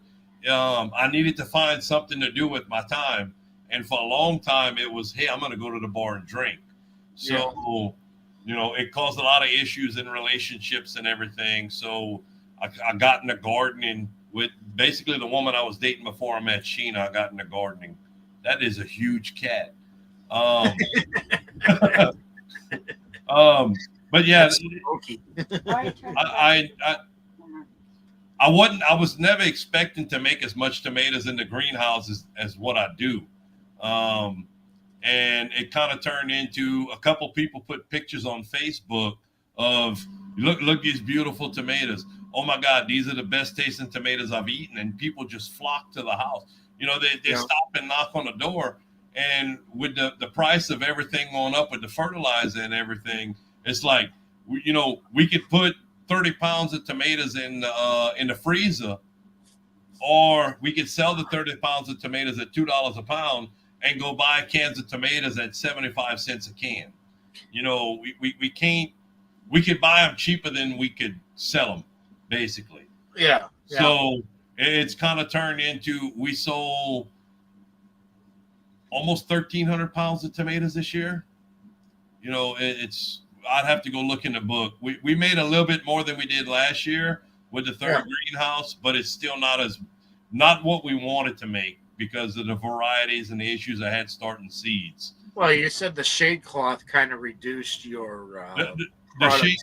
I needed to find something to do with my time. And for a long time, it was, hey, I'm going to go to the bar and drink. So, you know, it caused a lot of issues in relationships and everything. So I got into gardening with basically the woman I was dating before I met Sheena. I got into gardening. That is a huge cat. But yeah, I was never expecting to make as much tomatoes in the greenhouse as what I do. And it kind of turned into a couple people put pictures on Facebook of look these beautiful tomatoes. Oh my God, these are the best tasting tomatoes I've eaten. And people just flock to the house. You know, they stop and knock on the door. And with the price of everything going up with the fertilizer and everything, it's like, we could put 30 pounds of tomatoes in the freezer, or we could sell the 30 pounds of tomatoes at $2 a pound and go buy cans of tomatoes at 75 cents a can. We could buy them cheaper than we could sell them, basically. Yeah. So it's kind of turned into, we sold almost 1,300 pounds of tomatoes this year. I'd have to go look in the book. We made a little bit more than we did last year with the third greenhouse, but it's still not what we wanted to make because of the varieties and the issues I had starting seeds. Well, you said the shade cloth kind of reduced your the shade.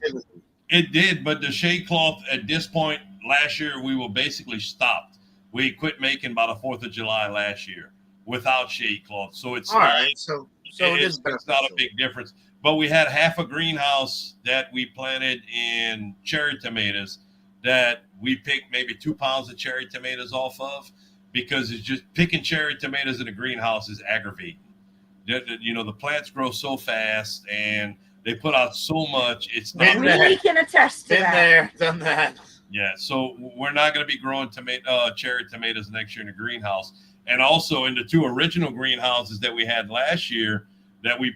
It did, but the shade cloth at this point last year we were basically stopped. We quit making by the 4th of July last year without shade cloth, so it's all right. So it's not a big difference. But we had half a greenhouse that we planted in cherry tomatoes that we picked maybe 2 pounds of cherry tomatoes off of, because it's just picking cherry tomatoes in a greenhouse is aggravating. The plants grow so fast and they put out so much. It's not. We can attest to that. Been there, done that. Yeah, so we're not going to be growing cherry tomatoes next year in the greenhouse. And also in the 2 original greenhouses that we had last year, that we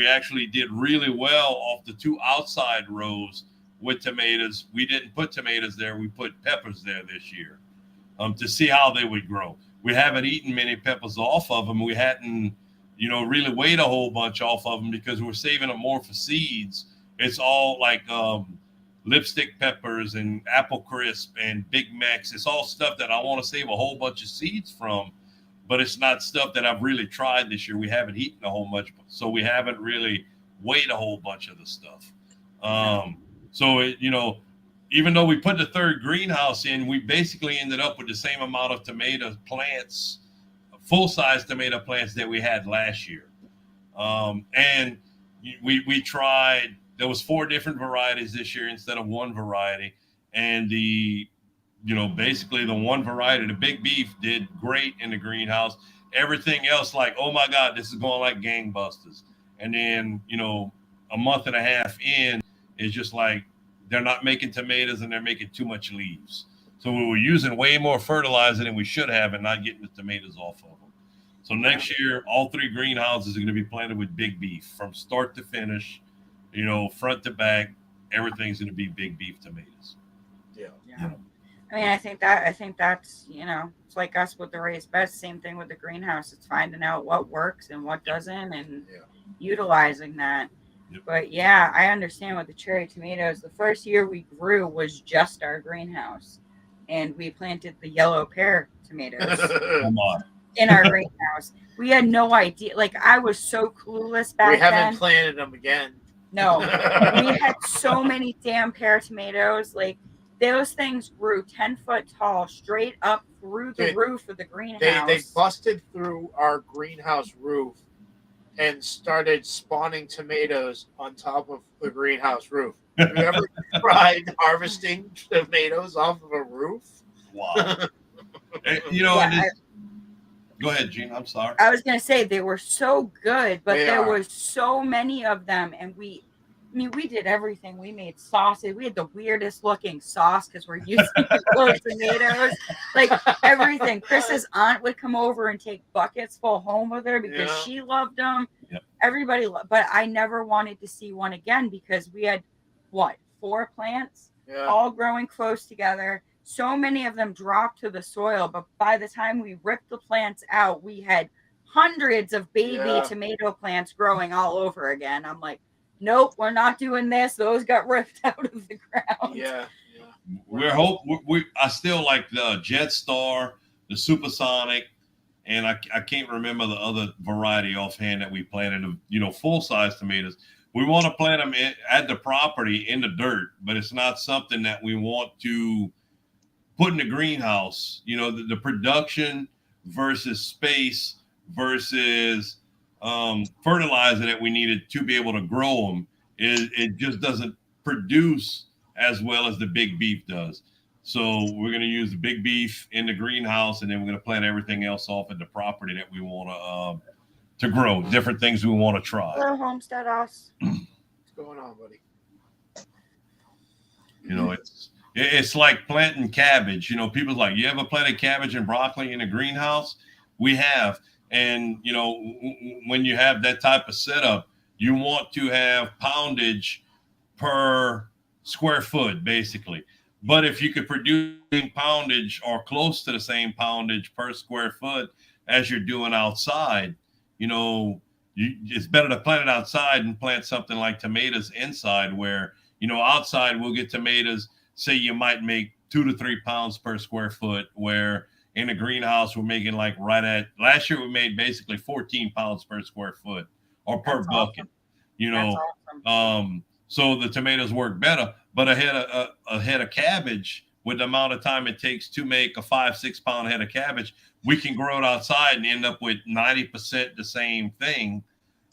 actually did really well off the 2 outside rows with tomatoes. We didn't put tomatoes there. We put peppers there this year to see how they would grow. We haven't eaten many peppers off of them. We hadn't, really weighed a whole bunch off of them because we're saving them more for seeds. It's all like lipstick peppers and apple crisp and Big Macs. It's all stuff that I want to save a whole bunch of seeds from. But it's not stuff that I've really tried this year. We haven't eaten a whole bunch, so we haven't really weighed a whole bunch of the stuff. Even though we put the 3rd greenhouse in, we basically ended up with the same amount of tomato plants, full-size tomato plants that we had last year. And we tried, there was 4 different varieties this year instead of 1 variety. And basically the 1 variety, the Big Beef, did great in the greenhouse. Everything else, like, oh my God, this is going like gangbusters. And then, a month and a half in, it's just like they're not making tomatoes and they're making too much leaves. So we were using way more fertilizer than we should have and not getting the tomatoes off of them. So next year, all 3 greenhouses are going to be planted with Big Beef from start to finish, front to back. Everything's going to be Big Beef tomatoes. Yeah. I mean, I think that's, it's like us with the raised beds. Same thing with the greenhouse. It's finding out what works and what doesn't and utilizing that. Yep. But yeah, I understand with the cherry tomatoes. The first year we grew was just our greenhouse, and we planted the yellow pear tomatoes in our greenhouse. We had no idea. Like, I was so clueless back then. We haven't planted them again. No, we had so many damn pear tomatoes. Like, those things grew 10 foot tall straight up through the roof of the greenhouse. They busted through our greenhouse roof and started spawning tomatoes on top of the greenhouse roof. Have you ever tried harvesting tomatoes off of a roof? Wow. Go ahead, Gene. I'm sorry. I was going to say they were so good, but there were so many of them. And we did everything. We made sausage. We had the weirdest looking sauce because we're using those tomatoes. Like, everything. Chris's aunt would come over and take buckets full home with her because she loved them. Yep. Everybody but I never wanted to see one again because we had, 4 plants all growing close together. So many of them dropped to the soil, but by the time we ripped the plants out, we had hundreds of baby tomato plants growing all over again. I'm like, nope, we're not doing this. Those got ripped out of the ground. Yeah. I still like the Jetstar, the Supersonic, and I can't remember the other variety offhand that we planted of, full size tomatoes. We want to plant them at the property in the dirt, but it's not something that we want to put in the greenhouse. The production versus space versus fertilizer that we needed to be able to grow them, it just doesn't produce as well as the big beef does. So we're going to use the big beef in the greenhouse, and then we're going to plant everything else off at the property that we want to grow, different things we want to try. Hello, Homestead Us. What's going on, buddy? It's like planting cabbage. People's like, you ever planted cabbage and broccoli in a greenhouse? We have. And, when you have that type of setup, you want to have poundage per square foot, basically. But if you could produce poundage or close to the same poundage per square foot as you're doing outside, it's better to plant it outside and plant something like tomatoes inside where, outside we'll get tomatoes, say you might make 2 to 3 pounds per square foot, where in a greenhouse we're making like last year we made basically 14 pounds per square foot or per bucket. Awesome. So the tomatoes work better, but a head of cabbage, with the amount of time it takes to make a 5-6 pound head of cabbage, we can grow it outside and end up with 90% the same thing,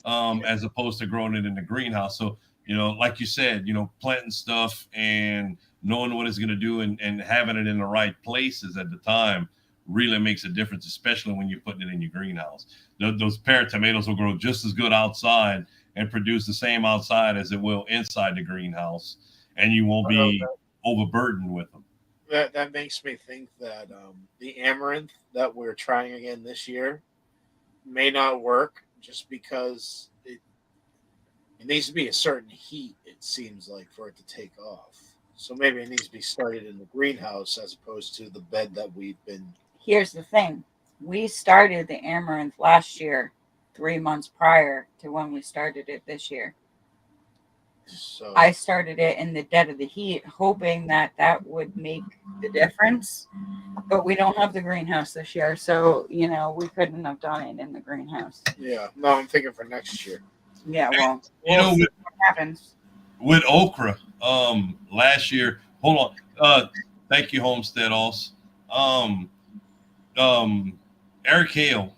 as opposed to growing it in the greenhouse. So, like you said, planting stuff and knowing what it's going to do and having it in the right places at the time really makes a difference, especially when you're putting it in your greenhouse. Those pear tomatoes will grow just as good outside and produce the same outside as it will inside the greenhouse, and you won't be overburdened with them. That makes me think that the amaranth that we're trying again this year may not work, just because it needs to be a certain heat, it seems like, for it to take off. So maybe it needs to be started in the greenhouse as opposed to the bed that we've been. Here's the thing. We started the amaranth last year, 3 months prior to when we started it this year. So I started it in the dead of the heat, hoping that would make the difference. But we don't have the greenhouse this year, so we couldn't have done it in the greenhouse. Yeah, no, I'm thinking for next year. Yeah, well, we'll see what happens with okra. Last year, hold on. Thank you, Homestead Oss. Eric Hale.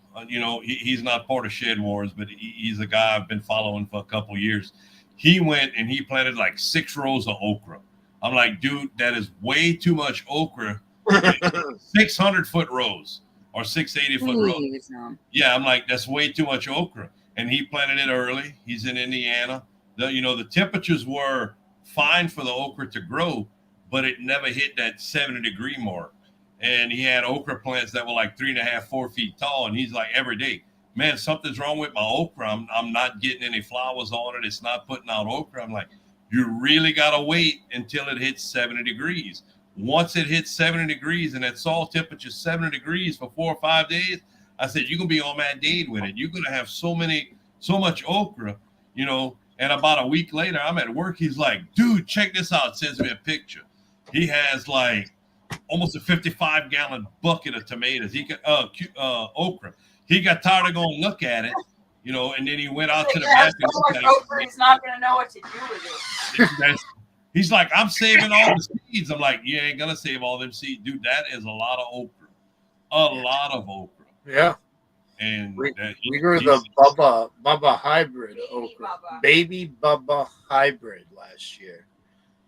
He's not part of Shed Wars, but he's a guy I've been following for a couple of years. He went and he planted like 6 rows of okra. I'm like, dude, that is way too much okra. 600-foot rows or 680-foot rows. Yeah, I'm like, that's way too much okra. And he planted it early. He's in Indiana. The temperatures were fine for the okra to grow, but it never hit that 70-degree mark. And he had okra plants that were like 3.5, 4 feet tall. And he's like, every day, man, something's wrong with my okra. I'm not getting any flowers on it. It's not putting out okra. I'm like, you really got to wait until it hits 70 degrees. Once it hits 70 degrees and that soil temperature 70 degrees for 4 or 5 days, I said, you're going to be on that date with it. You're going to have so much okra, And about a week later, I'm at work. He's like, dude, check this out. Sends me a picture. He has like almost a 55-gallon bucket of tomatoes. He got okra. He got tired of going look at it, and then he went out to the back and looked at it. He's not going to know what to do with it. He's like, I'm saving all the seeds. I'm like, you ain't going to save all them seeds. Dude, that is a lot of okra. A lot of okra. Yeah. And we grew the Bubba hybrid okra. Baby Bubba hybrid last year.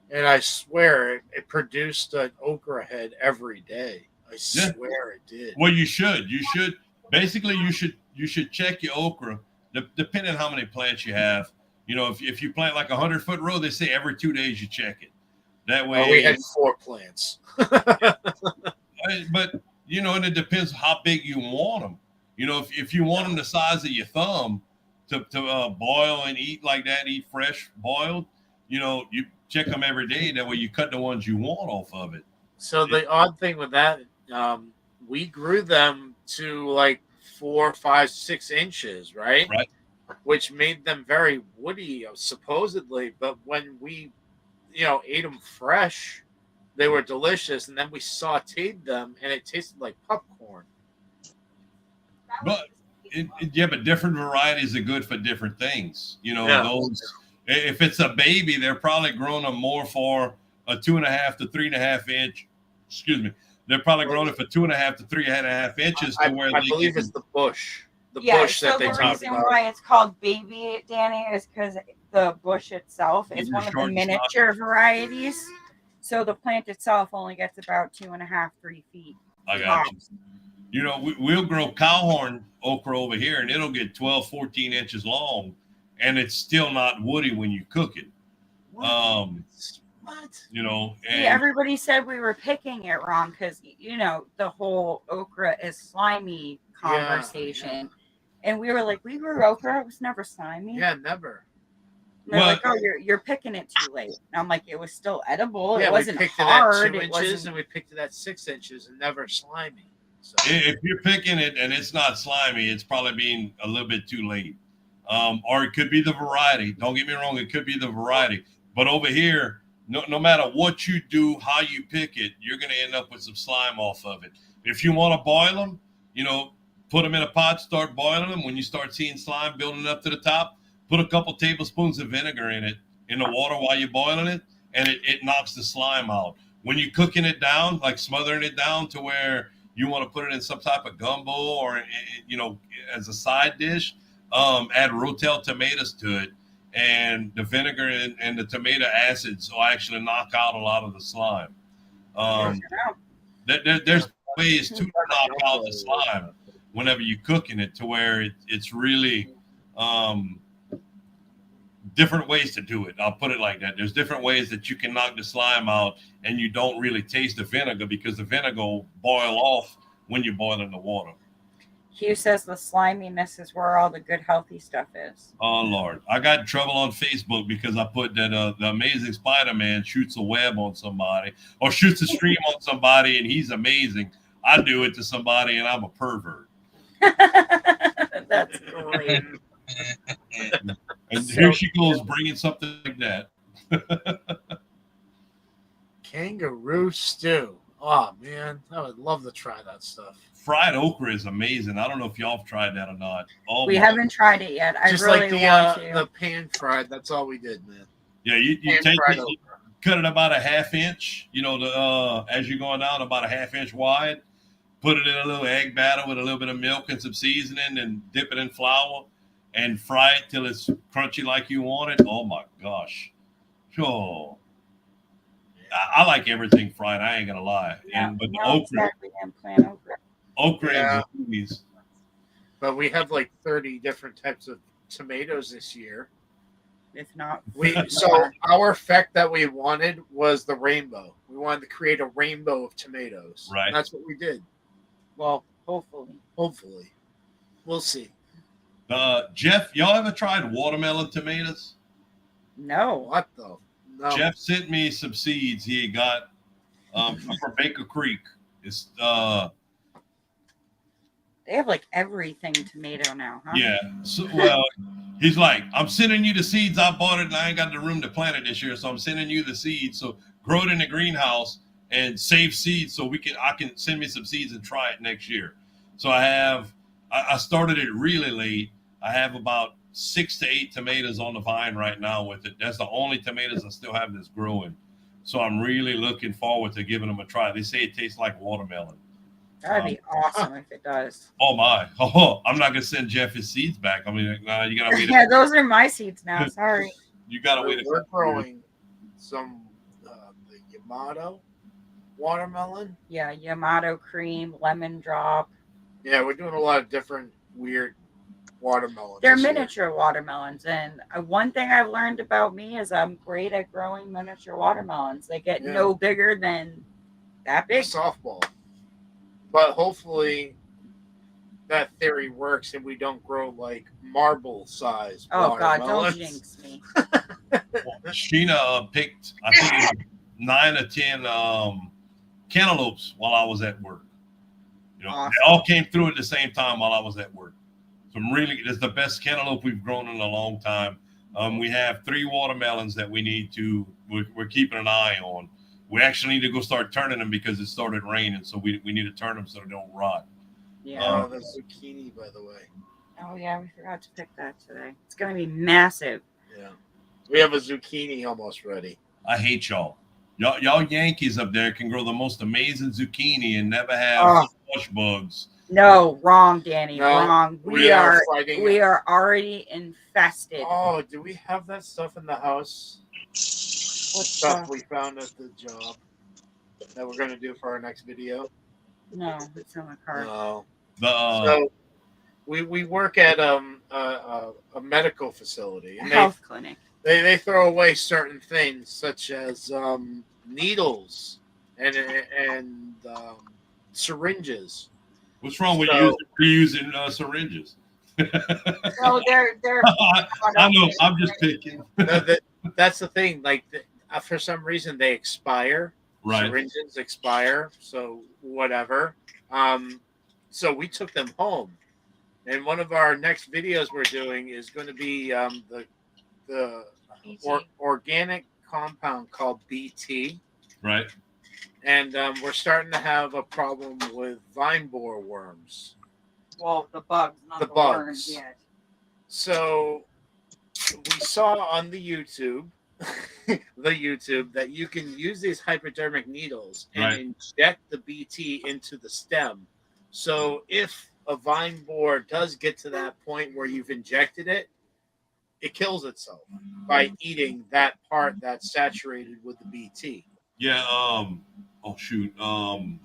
And I swear it produced an okra head every day. I swear it did. Well, you should. Basically, you should check your okra, depending on how many plants you have. If you plant like 100-foot row, they say every 2 days you check it. That way, we had 4 plants. But and it depends how big you want them. If you want them the size of your thumb to boil and eat like that, eat fresh boiled, you check them every day. That way, you cut the ones you want off of it. So the odd thing with that, we grew them to like 4, 5, 6 inches, right? Right. Which made them very woody, supposedly. But when we, ate them fresh, They were delicious, and then we sautéed them, and it tasted like popcorn. But but different varieties are good for different things. Those. If it's a baby, they're probably growing them more for a 2.5 to 3.5 inch. Excuse me. They're probably growing it for 2.5 to 3.5 inches to where I believe it's the bush. The Yeah, bush so that they the talk reason about. why it's called baby, Danny, is because the bush itself is one of the miniature varieties. So the plant itself only gets about 2.5, 3 feet. I got you. We'll grow cowhorn okra over here, and it'll get 12, 14 inches long, and it's still not woody when you cook it. What? And everybody said we were picking it wrong because the whole okra is slimy conversation, and we were like, we grew okra, it was never slimy. Yeah, never. And they're like, oh, you're picking it too late. And I'm like, it was still edible. Yeah, it wasn't we picked hard. It at 2 inches, and we picked it at 6 inches, and never slimy. So. If you're picking it and it's not slimy, it's probably being a little bit too late. Or it could be the variety. Don't get me wrong, it could be the variety. But over here, no matter what you do, how you pick it, you're going to end up with some slime off of it. If you want to boil them, put them in a pot, start boiling them. When you start seeing slime building up to the top, put a couple tablespoons of vinegar in the water while you're boiling it, and it knocks the slime out. When you're cooking it down, like smothering it down to where you want to put it in some type of gumbo or, as a side dish, add Rotel tomatoes to it. And the vinegar and the tomato acids will actually knock out a lot of the slime. There's ways to knock out the slime whenever you're cooking it to where it's really different ways to do it. I'll put it like that. There's different ways that you can knock the slime out and you don't really taste the vinegar because the vinegar will boil off when you're boiling the water. Hugh says the sliminess is where all the good healthy stuff is. Oh Lord, I got in trouble on Facebook because I put that the Amazing Spider-Man shoots a web on somebody or shoots a stream on somebody and he's amazing. I do it to somebody and I'm a pervert. That's great. And here she goes bringing something like that. Kangaroo stew. Oh man, I would love to try that stuff. Fried okra is amazing. I don't know if y'all have tried that or not. We haven't tried it yet. I just really like want to. The pan fried. That's all we did, man. Yeah, you take it, you cut it about a ½ inch. As you're going down, about a ½ inch wide. Put it in a little egg batter with a little bit of milk and some seasoning, and dip it in flour, and fry it till it's crunchy like you want it. Oh my gosh, sure. I like everything fried. I ain't gonna lie. Yeah, But the okra. Yeah. Is but we have like 30 different types of tomatoes this year. If not, so our effect that we wanted was the rainbow. We wanted to create a rainbow of tomatoes. Right. And that's what we did. Well, hopefully. We'll see. Jeff, y'all ever tried watermelon tomatoes? No. What though? No. Jeff sent me some seeds he got from Baker Creek. It's they have like everything tomato now, huh? Yeah. So, he's like, I'm sending you the seeds. I bought it and I ain't got the room to plant it this year. So I'm sending you the seeds. So grow it in the greenhouse and save seeds so I can send me some seeds and try it next year. So I started it really late. I have about 6 to 8 tomatoes on the vine right now with it. That's the only tomatoes I still have that's growing. So I'm really looking forward to giving them a try. They say it tastes like watermelon. That'd be awesome if it does. Oh my! Oh, I'm not gonna send Jeff his seeds back. I mean, nah, you gotta wait. Yeah, those are my seeds now. Sorry. You gotta wait. We're growing some the Yamato watermelon. Yeah, Yamato cream, lemon drop. Yeah, we're doing a lot of different weird watermelons. They're miniature watermelons, and one thing I've learned about me is I'm great at growing miniature watermelons. They get no bigger than that big. Softball. But hopefully that theory works and we don't grow like marble size. Oh God, don't jinx me. Sheena picked, I think, 9 or 10 cantaloupes while I was at work. Awesome. They all came through at the same time while I was at work. So it's the best cantaloupe we've grown in a long time. We have 3 watermelons that we're keeping an eye on. we actually need to go start turning them because it started raining. So we need to turn them so they don't rot. Yeah. The zucchini, by the way. Oh yeah, we forgot to pick that today. It's gonna be massive. Yeah. We have a zucchini almost ready. I hate y'all. Y'all Yankees up there can grow the most amazing zucchini and never have squash bugs. No, wrong, Danny. No, wrong. We are already infested. Oh, do we have that stuff in the house? What stuff we found at the job that we're gonna do for our next video? No, it's in my car. No. So we work at a medical facility, a health clinic. They throw away certain things such as needles and syringes. What's wrong with reusing syringes? No, they're. I know. I'm just picking. That's the thing. Like for some reason they expire. Right. Syringes expire. So whatever. So we took them home, and one of our next videos we're doing is going to be the organic compound called BT. Right. And we're starting to have a problem with vine borer worms. Well, the bugs, not the bugs. worms yet. So we saw on the YouTube, that you can use these hypodermic needles and inject the BT into the stem. So if a vine borer does get to that point where you've injected it, it kills itself by eating that part that's saturated with the BT. Yeah. Oh shoot. Who's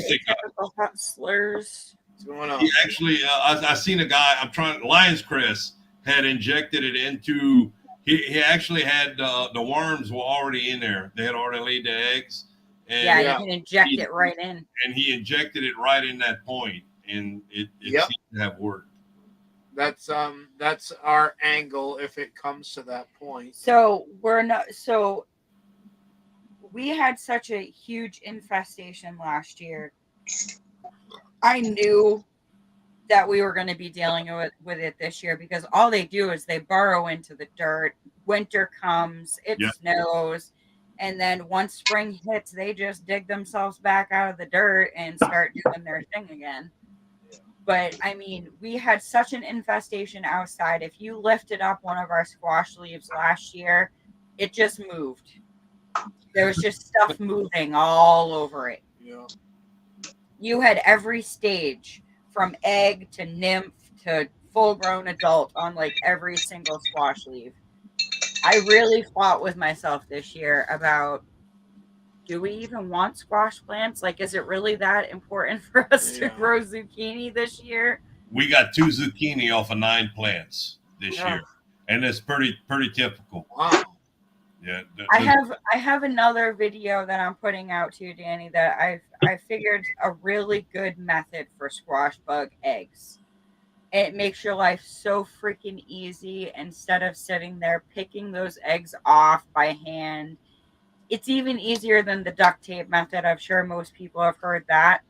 the guy? Hot slurs. What's going on? He actually, I seen a guy. Lion's Crest had injected it into. He actually had the worms were already in there. They had already laid the eggs. And you can inject it right in. And he injected it right in that point, and it seemed to have worked. That's our angle if it comes to that point. So we had such a huge infestation last year. I knew that we were going to be dealing with it this year because all they do is they burrow into the dirt. Winter comes, it snows, and then once spring hits, they just dig themselves back out of the dirt and start doing their thing again. But I mean, we had such an infestation outside. If you lifted up one of our squash leaves last year, it just moved. There was just stuff moving all over it. Yeah. You had every stage from egg to nymph to full-grown adult on like every single squash leaf. I really fought with myself this year about, do we even want squash plants? Like, is it really that important for us to grow zucchini this year? We got 2 zucchini off of 9 plants this year, and it's pretty typical. Wow. Yeah. I have another video that I'm putting out to you, Danny, that I figured a really good method for squash bug eggs. It makes your life so freaking easy instead of sitting there picking those eggs off by hand. It's even easier than the duct tape method. I'm sure most people have heard that.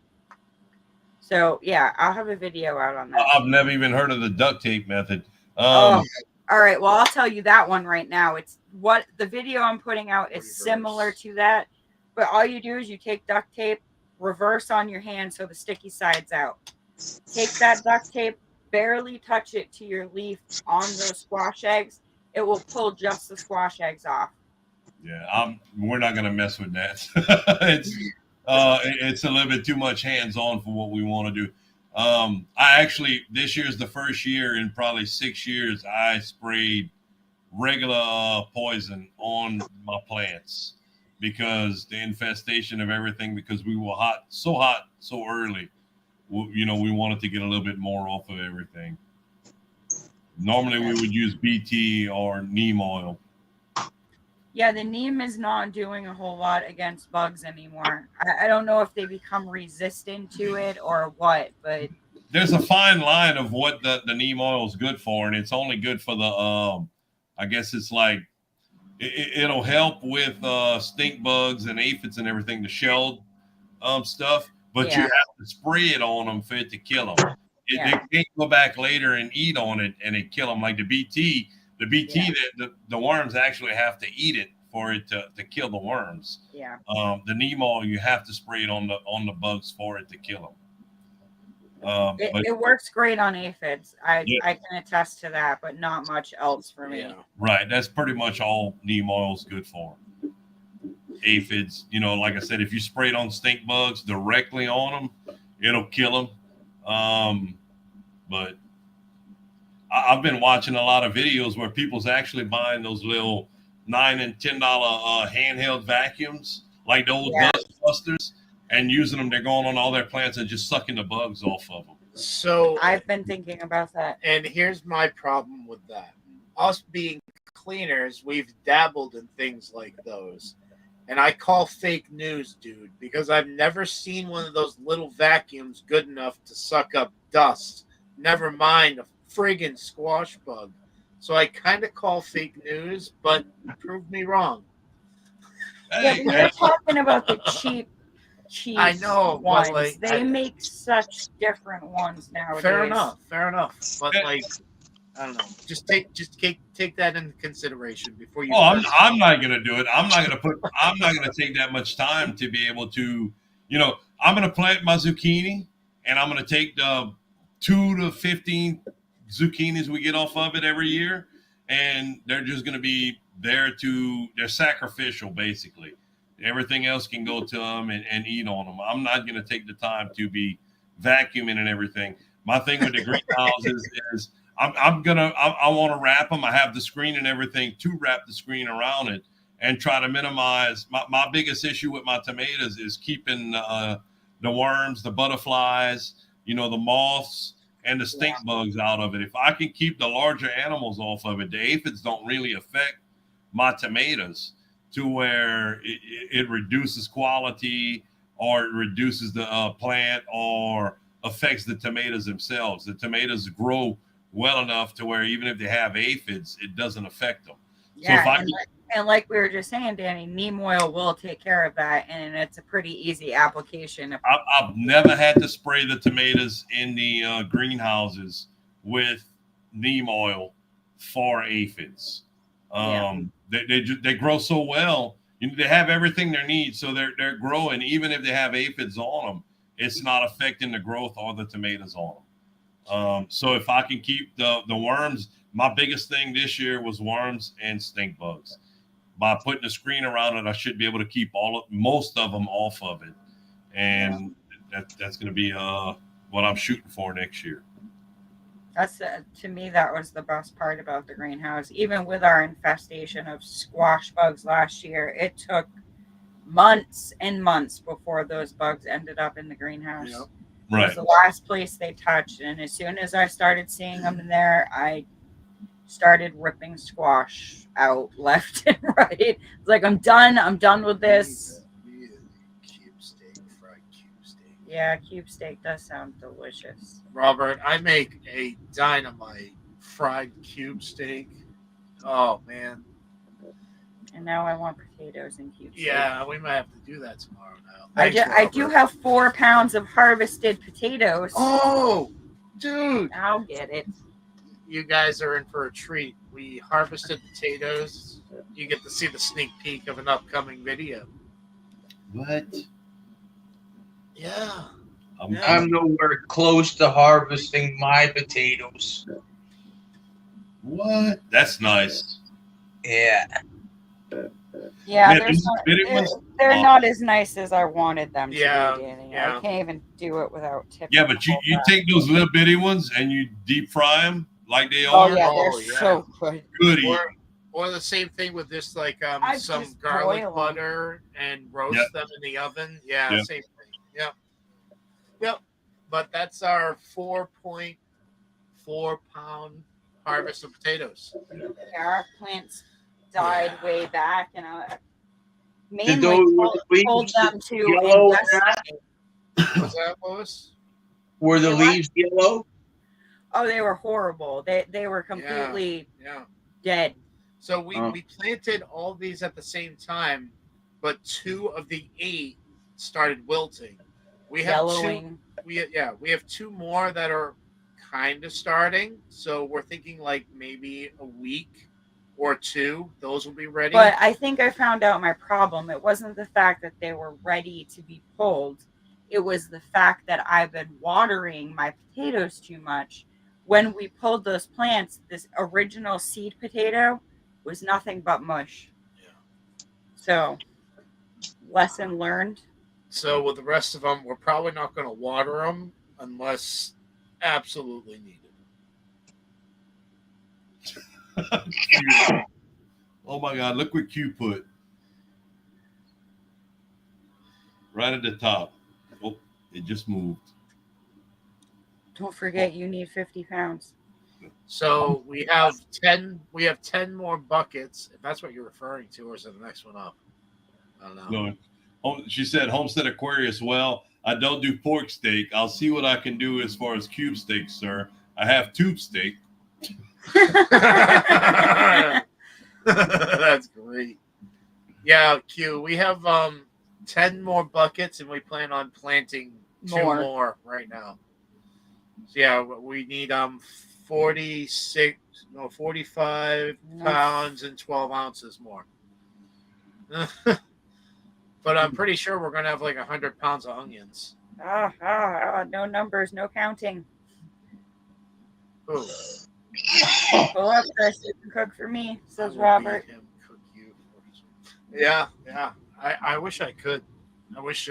So yeah, I'll have a video out on that. I've never even heard of the duct tape method. All right. Well, I'll tell you that one right now. It's what the video I'm putting out is similar to that, but all you do is you take duct tape, reverse on your hand so the sticky side's out. Take that duct tape, barely touch it to your leaf on those squash eggs. It will pull just the squash eggs off. Yeah, we're not gonna mess with that. It's a little bit too much hands-on for what we want to do. This year's the first year in probably 6 years I sprayed regular poison on my plants because the infestation of everything, because we were hot so early. We wanted to get a little bit more off of everything. Normally we would use BT or neem oil. Yeah, the neem is not doing a whole lot against bugs anymore. I don't know if they become resistant to it or what, but there's a fine line of what the neem oil is good for, and it's only good for the I guess it's like it'll help with stink bugs and aphids and everything, the shelled stuff, but you have to spray it on them for it to kill them. They can't go back later and eat on it and it kill them. Like the BT, the worms actually have to eat it for it to kill the worms. Yeah. The neem oil, you have to spray it on the bugs for it to kill them. It works great on aphids. I Yeah. can attest to that, but not much else for me. Yeah. Right. That's pretty much all neem oil is good for. Aphids, like I said, if you spray it on stink bugs directly on them, it'll kill them. But I've been watching a lot of videos where people's actually buying those little $9 and $10 handheld vacuums, like the old dust busters, and using them. They're going on all their plants and just sucking the bugs off of them. So I've been thinking about that. And here's my problem with that. Us being cleaners, we've dabbled in things like those. And I call fake news, dude, because I've never seen one of those little vacuums good enough to suck up dust. Never mind a friggin' squash bug. So I kind of call fake news, but prove me wrong. Yeah, we were talking about the cheap I know, ones. but like, they make such different ones nowadays. Fair enough. But like, I don't know. Just take that into consideration before you. Oh, I'm not gonna do it. I'm not gonna take that much time to be able to, I'm gonna plant my zucchini, and I'm gonna take the 2 to 15 zucchinis we get off of it every year, and they're just gonna be they're sacrificial basically. Everything else can go to them and eat on them. I'm not gonna take the time to be vacuuming and everything. My thing with the greenhouses is I want to wrap them. I have the screen and everything to wrap the screen around it and try to minimize. My biggest issue with my tomatoes is keeping the worms, the butterflies, the moths, and the stink bugs out of it. If I can keep the larger animals off of it, the aphids don't really affect my tomatoes to where it reduces quality or it reduces the plant or affects the tomatoes themselves. The tomatoes grow well enough to where even if they have aphids, it doesn't affect them. Yeah, so and like we were just saying, Danny, neem oil will take care of that, and it's a pretty easy application. I've never had to spray the tomatoes in the greenhouses with neem oil for aphids. They grow so well. They have everything they need, so they're growing. Even if they have aphids on them, it's not affecting the growth or the tomatoes on them. So if I can keep the worms, my biggest thing this year was worms and stink bugs. By putting a screen around it, I should be able to keep most of them off of it, and that's going to be what I'm shooting for next year. That's to me, that was the best part about the greenhouse. Even with our infestation of squash bugs last year, it took months and months before those bugs ended up in the greenhouse. Yep. Right. It was the last place they touched, and as soon as I started seeing them in there, I started ripping squash out left and right. It's like, I'm done with this. Cube steak, fried cube steak. Yeah, cube steak does sound delicious. Robert, I make a dynamite fried cube steak. Oh man. And now I want potatoes and cube steak. Yeah, we might have to do that tomorrow now. I do have 4 pounds of harvested potatoes. Oh, dude. I'll get it. You guys are in for a treat. We harvested potatoes. You get to see the sneak peek of an upcoming video. What? Yeah. I'm nowhere close to harvesting my potatoes. What? That's nice. Yeah. Yeah, they're not as nice as I wanted them to be, Danny. Yeah. I can't even do it without tipping. Yeah, but you take those little bitty ones and you deep fry them like they are. Oh, yeah, they're so good. Goody. Or the same thing with this, like some garlic butter and roast them in the oven. Yeah, same thing. Yep. But that's our 4.4 pound harvest of potatoes. Yeah, our plants died way back, and I mainly told them to invest. Was that, Lois? Were the leaves yellow? Oh, they were horrible. They were completely dead. So we planted all these at the same time, but 2 of the 8 started wilting. We have yellowing. We have 2 more that are kind of starting. So we're thinking like maybe a week or 2. Those will be ready. But I think I found out my problem. It wasn't the fact that they were ready to be pulled. It was the fact that I've been watering my potatoes too much. When we pulled those plants, this original seed potato was nothing but mush. Yeah. So, lesson learned. So with the rest of them, we're probably not going to water them unless absolutely needed. Oh my God! Look what Q put right at the top. Oh, it just moved. Don't forget, you need 50 pounds. So we have 10. We have 10 more buckets. If that's what you're referring to, or is it the next one up? I don't know. No, she said Homestead Aquarius. Well, I don't do pork steak. I'll see what I can do as far as cube steak, sir. I have tube steak. That's great. Yeah, Q. We have 10 more buckets, and we plan on planting 2 more right now. So yeah, we need 45 pounds and 12 ounces more. But I'm pretty sure we're gonna have like 100 pounds of onions. No numbers, no counting. Ooh. Pull up, Chris. You can cook for me, says Robert. Cook you. Yeah. I wish I could. I wish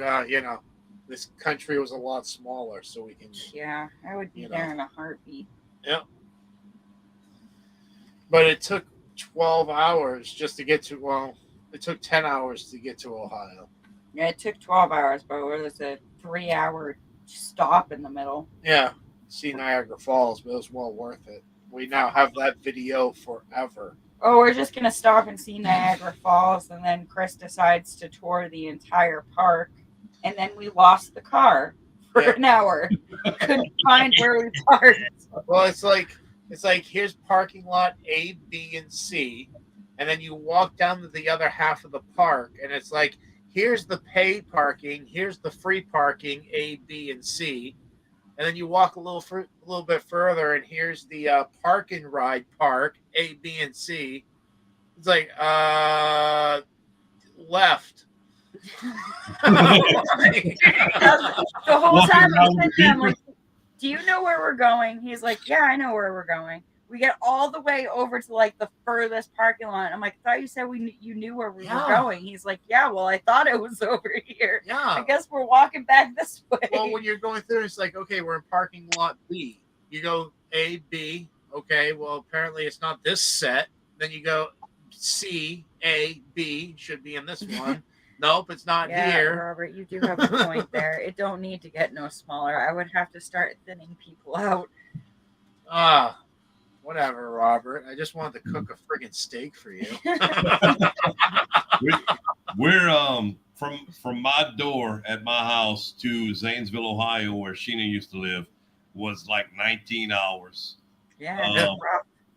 this country was a lot smaller so we can. Yeah, I would be there in a heartbeat. Yep. But it took 12 hours just to get to. Well, it took 10 hours to get to Ohio. Yeah, it took 12 hours, but it was a 3-hour stop in the middle. Yeah, see Niagara Falls, but it was well worth it. We now have that video forever. Oh, we're just going to stop and see Niagara Falls, and then Chris decides to tour the entire park, and then we lost the car for an hour. Couldn't find where we parked. Well, it's like here's parking lot A, B, and C, and then you walk down to the other half of the park, and it's like, here's the paid parking, here's the free parking, A, B, and C. And then you walk a little bit further, and here's the park and ride park, A, B, and C. It's like, left. The whole time I'm sitting there, I'm like, do you know where we're going? He's like, yeah, I know where we're going. We get all the way over to like the furthest parking lot. I'm like, I thought you said you knew where we were going. He's like, yeah, well, I thought it was over here. Yeah. I guess we're walking back this way. Well, when you're going through, it's like, okay, we're in parking lot B. You go A, B. Okay, well, apparently it's not this set. Then you go C, A, B. Should be in this one. Nope, it's not here. Robert, you do have a point there. It don't need to get no smaller. I would have to start thinning people out. Whatever, Robert. I just wanted to cook a friggin' steak for you. We're from my door at my house to Zanesville, Ohio, where Sheena used to live, was like 19 hours. Yeah.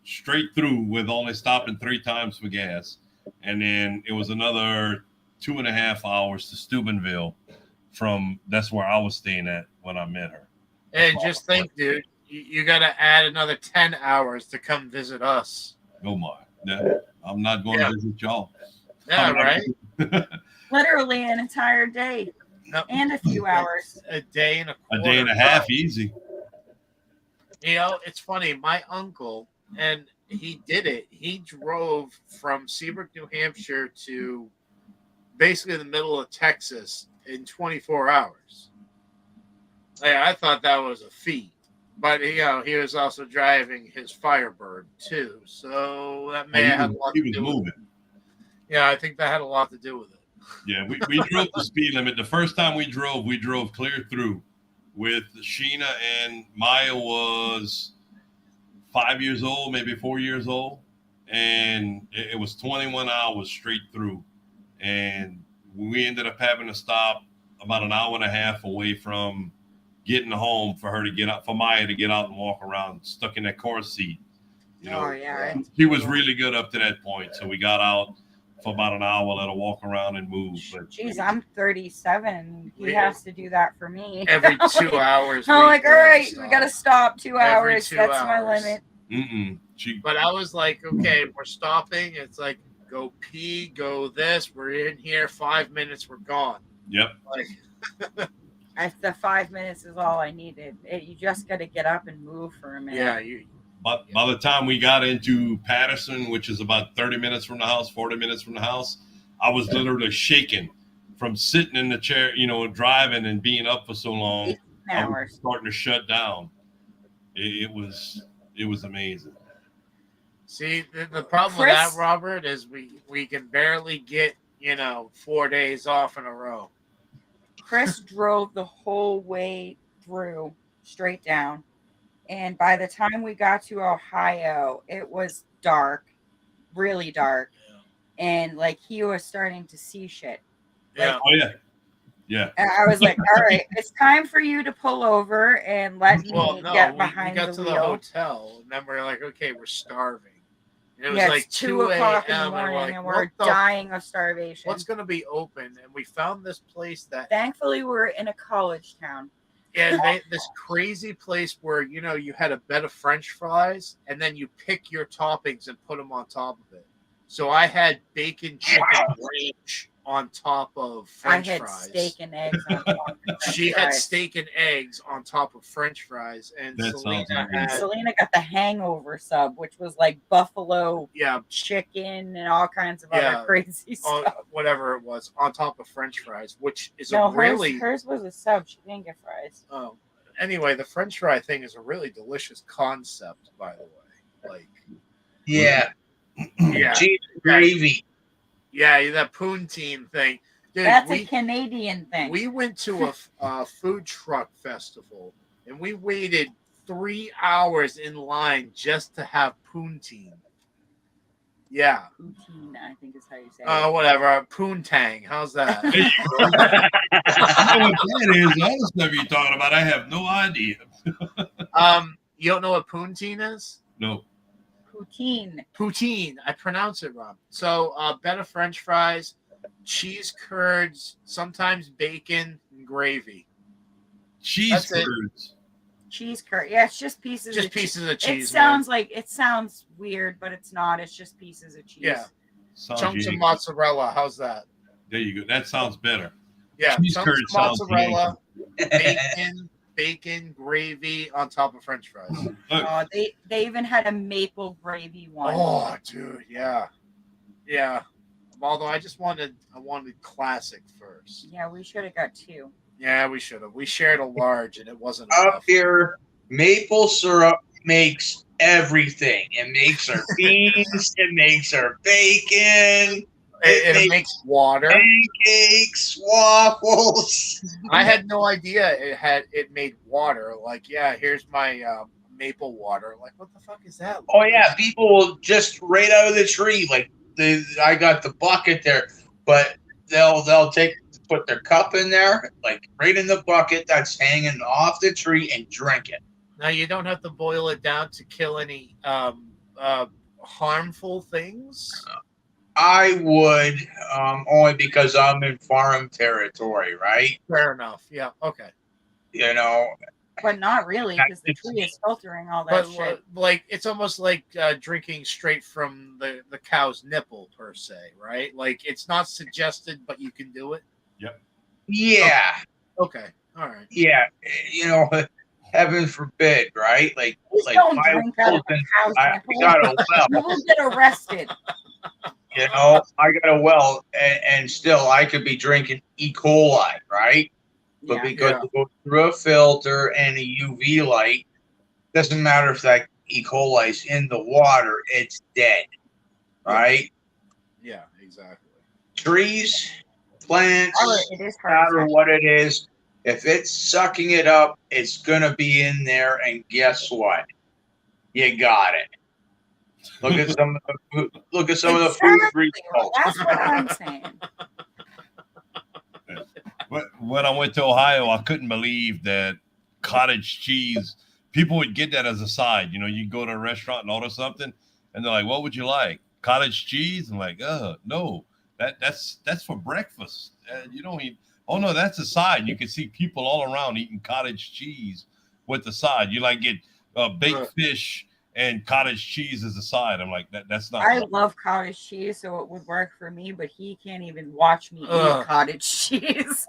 Straight through with only stopping 3 times for gas. And then it was another 2.5 hours to Steubenville that's where I was staying at when I met her. And just think, dude, you got to add another 10 hours to come visit us. Oh my. Yeah, I'm not going to visit y'all. Yeah, right? Literally an entire day and a few hours. A day and a quarter. A day and a half, easy. You know, it's funny. My uncle, and he did it. He drove from Seabrook, New Hampshire to basically the middle of Texas in 24 hours. I thought that was a feat. But, he was also driving his Firebird, too. So that may have had a lot to do with it. Yeah, I think that had a lot to do with it. Yeah, we drove the speed limit. The first time we drove clear through with Sheena, and Maya was 5 years old, maybe 4 years old. And it was 21 hours straight through. And we ended up having to stop about an hour and a half away from getting home for her to get out, for Maya to get out and walk around stuck in that car seat. She was really good up to that point. So we got out for about an hour, let her walk around and move. But geez, I'm 37. He has to do that for me. Every 2 hours. I'm like, all right, we got to stop 2 hours. That's my limit. But I was like, okay, we're stopping. It's like, go pee, go this. We're in here 5 minutes. We're gone. Yep. Like, the 5 minutes is all I needed. You just got to get up and move for a minute. yeah. But by the time we got into Patterson, which is about 30 minutes from the house, 40 minutes from the house, I was literally shaking from sitting in the chair, driving and being up for so long. 18 hours. Starting to shut down. It was amazing. See, the problem with that, Robert, is we can barely get 4 days off in a row. Chris drove the whole way through, straight down. And by the time we got to Ohio, it was dark, really dark. Yeah. And like he was starting to see shit. Yeah. Oh, yeah. Yeah. And I was like, all right, it's time for you to pull over and let me get behind we got the to wheel. the hotel, and then we're like, okay, we're starving. And it was Yeah, like it's 2 o'clock in the a.m. morning, and we're dying of starvation. What's going to be open? And we found this place that... Thankfully, we're in a college town. Yeah, this crazy place where, you had a bed of French fries, and then you pick your toppings and put them on top of it. So I had bacon chicken ranch on top of French fries. I had steak and eggs on top of French She had fries. steak and eggs on top of French fries. And Selena got the hangover sub, which was like buffalo chicken and all kinds of other crazy stuff. Whatever it was, on top of French fries, which is hers was a sub. She didn't get fries. Oh. Anyway, the French fry thing is a really delicious concept, by the way. Like, yeah. Cheese gravy. Yeah, that poutine thing. Dude, that's a Canadian thing. We went to a food truck festival, and we waited 3 hours in line just to have poutine. Yeah. Poutine, I think is how you say it. Whatever. Poontang. How's that? I know what that is. The other stuff you're talking about, I have no idea. You don't know what poutine is? No. Poutine. I pronounce it wrong. So, bed of French fries, cheese curds, sometimes bacon and gravy. Cheese curds. Cheese curd. Yeah, it's just pieces. Just pieces of cheese. It sounds weird, but it's not. It's just pieces of cheese. Yeah. Chunks of mozzarella. How's that? There you go. That sounds better. Yeah. Cheese chunks curd of mozzarella, bacon, gravy on top of French fries. They even had a maple gravy one. Oh, dude, yeah. Although I wanted classic first. Yeah, we should have got 2. Yeah, we should have. We shared a large, and it wasn't up enough. Here. Maple syrup makes everything. It makes our beans. It makes our bacon. It makes water, pancakes, waffles. I had no idea it made water. Like, here's my maple water. Like, what the fuck is that? Oh yeah, people will just right out of the tree. Like, I got the bucket there, but they'll put their cup in there, like right in the bucket that's hanging off the tree, and drink it. Now you don't have to boil it down to kill any harmful things. I would, only because I'm in farm territory, right? Fair enough. Yeah. Okay. But not really, because the tree is filtering all that shit. Like, it's almost like drinking straight from the cow's nipple, per se, right? Like, it's not suggested, but you can do it. Yep. Yeah. Okay. All right. Yeah. Heaven forbid, right? Like don't drink out of a cow's nipple. I got a well. You will get arrested. I got a well, and still I could be drinking E. coli, right? But because it goes through a filter and a UV light, doesn't matter if that E. coli is in the water, it's dead, right? Yeah, exactly. Trees, plants, it is no matter what it is, if it's sucking it up, it's going to be in there, and guess what? You got it. Look at some of the food results. That's what I'm saying. When I went to Ohio, I couldn't believe that cottage cheese. People would get that as a side. You go to a restaurant and order something, and they're like, "What would you like? Cottage cheese?" I'm like, no, that's for breakfast. You don't eat. Oh no, that's a side. You can see people all around eating cottage cheese with the side. You get baked fish and cottage cheese as a side. I'm like, that's not. I love cottage cheese, so it would work for me. But he can't even watch me eat cottage cheese.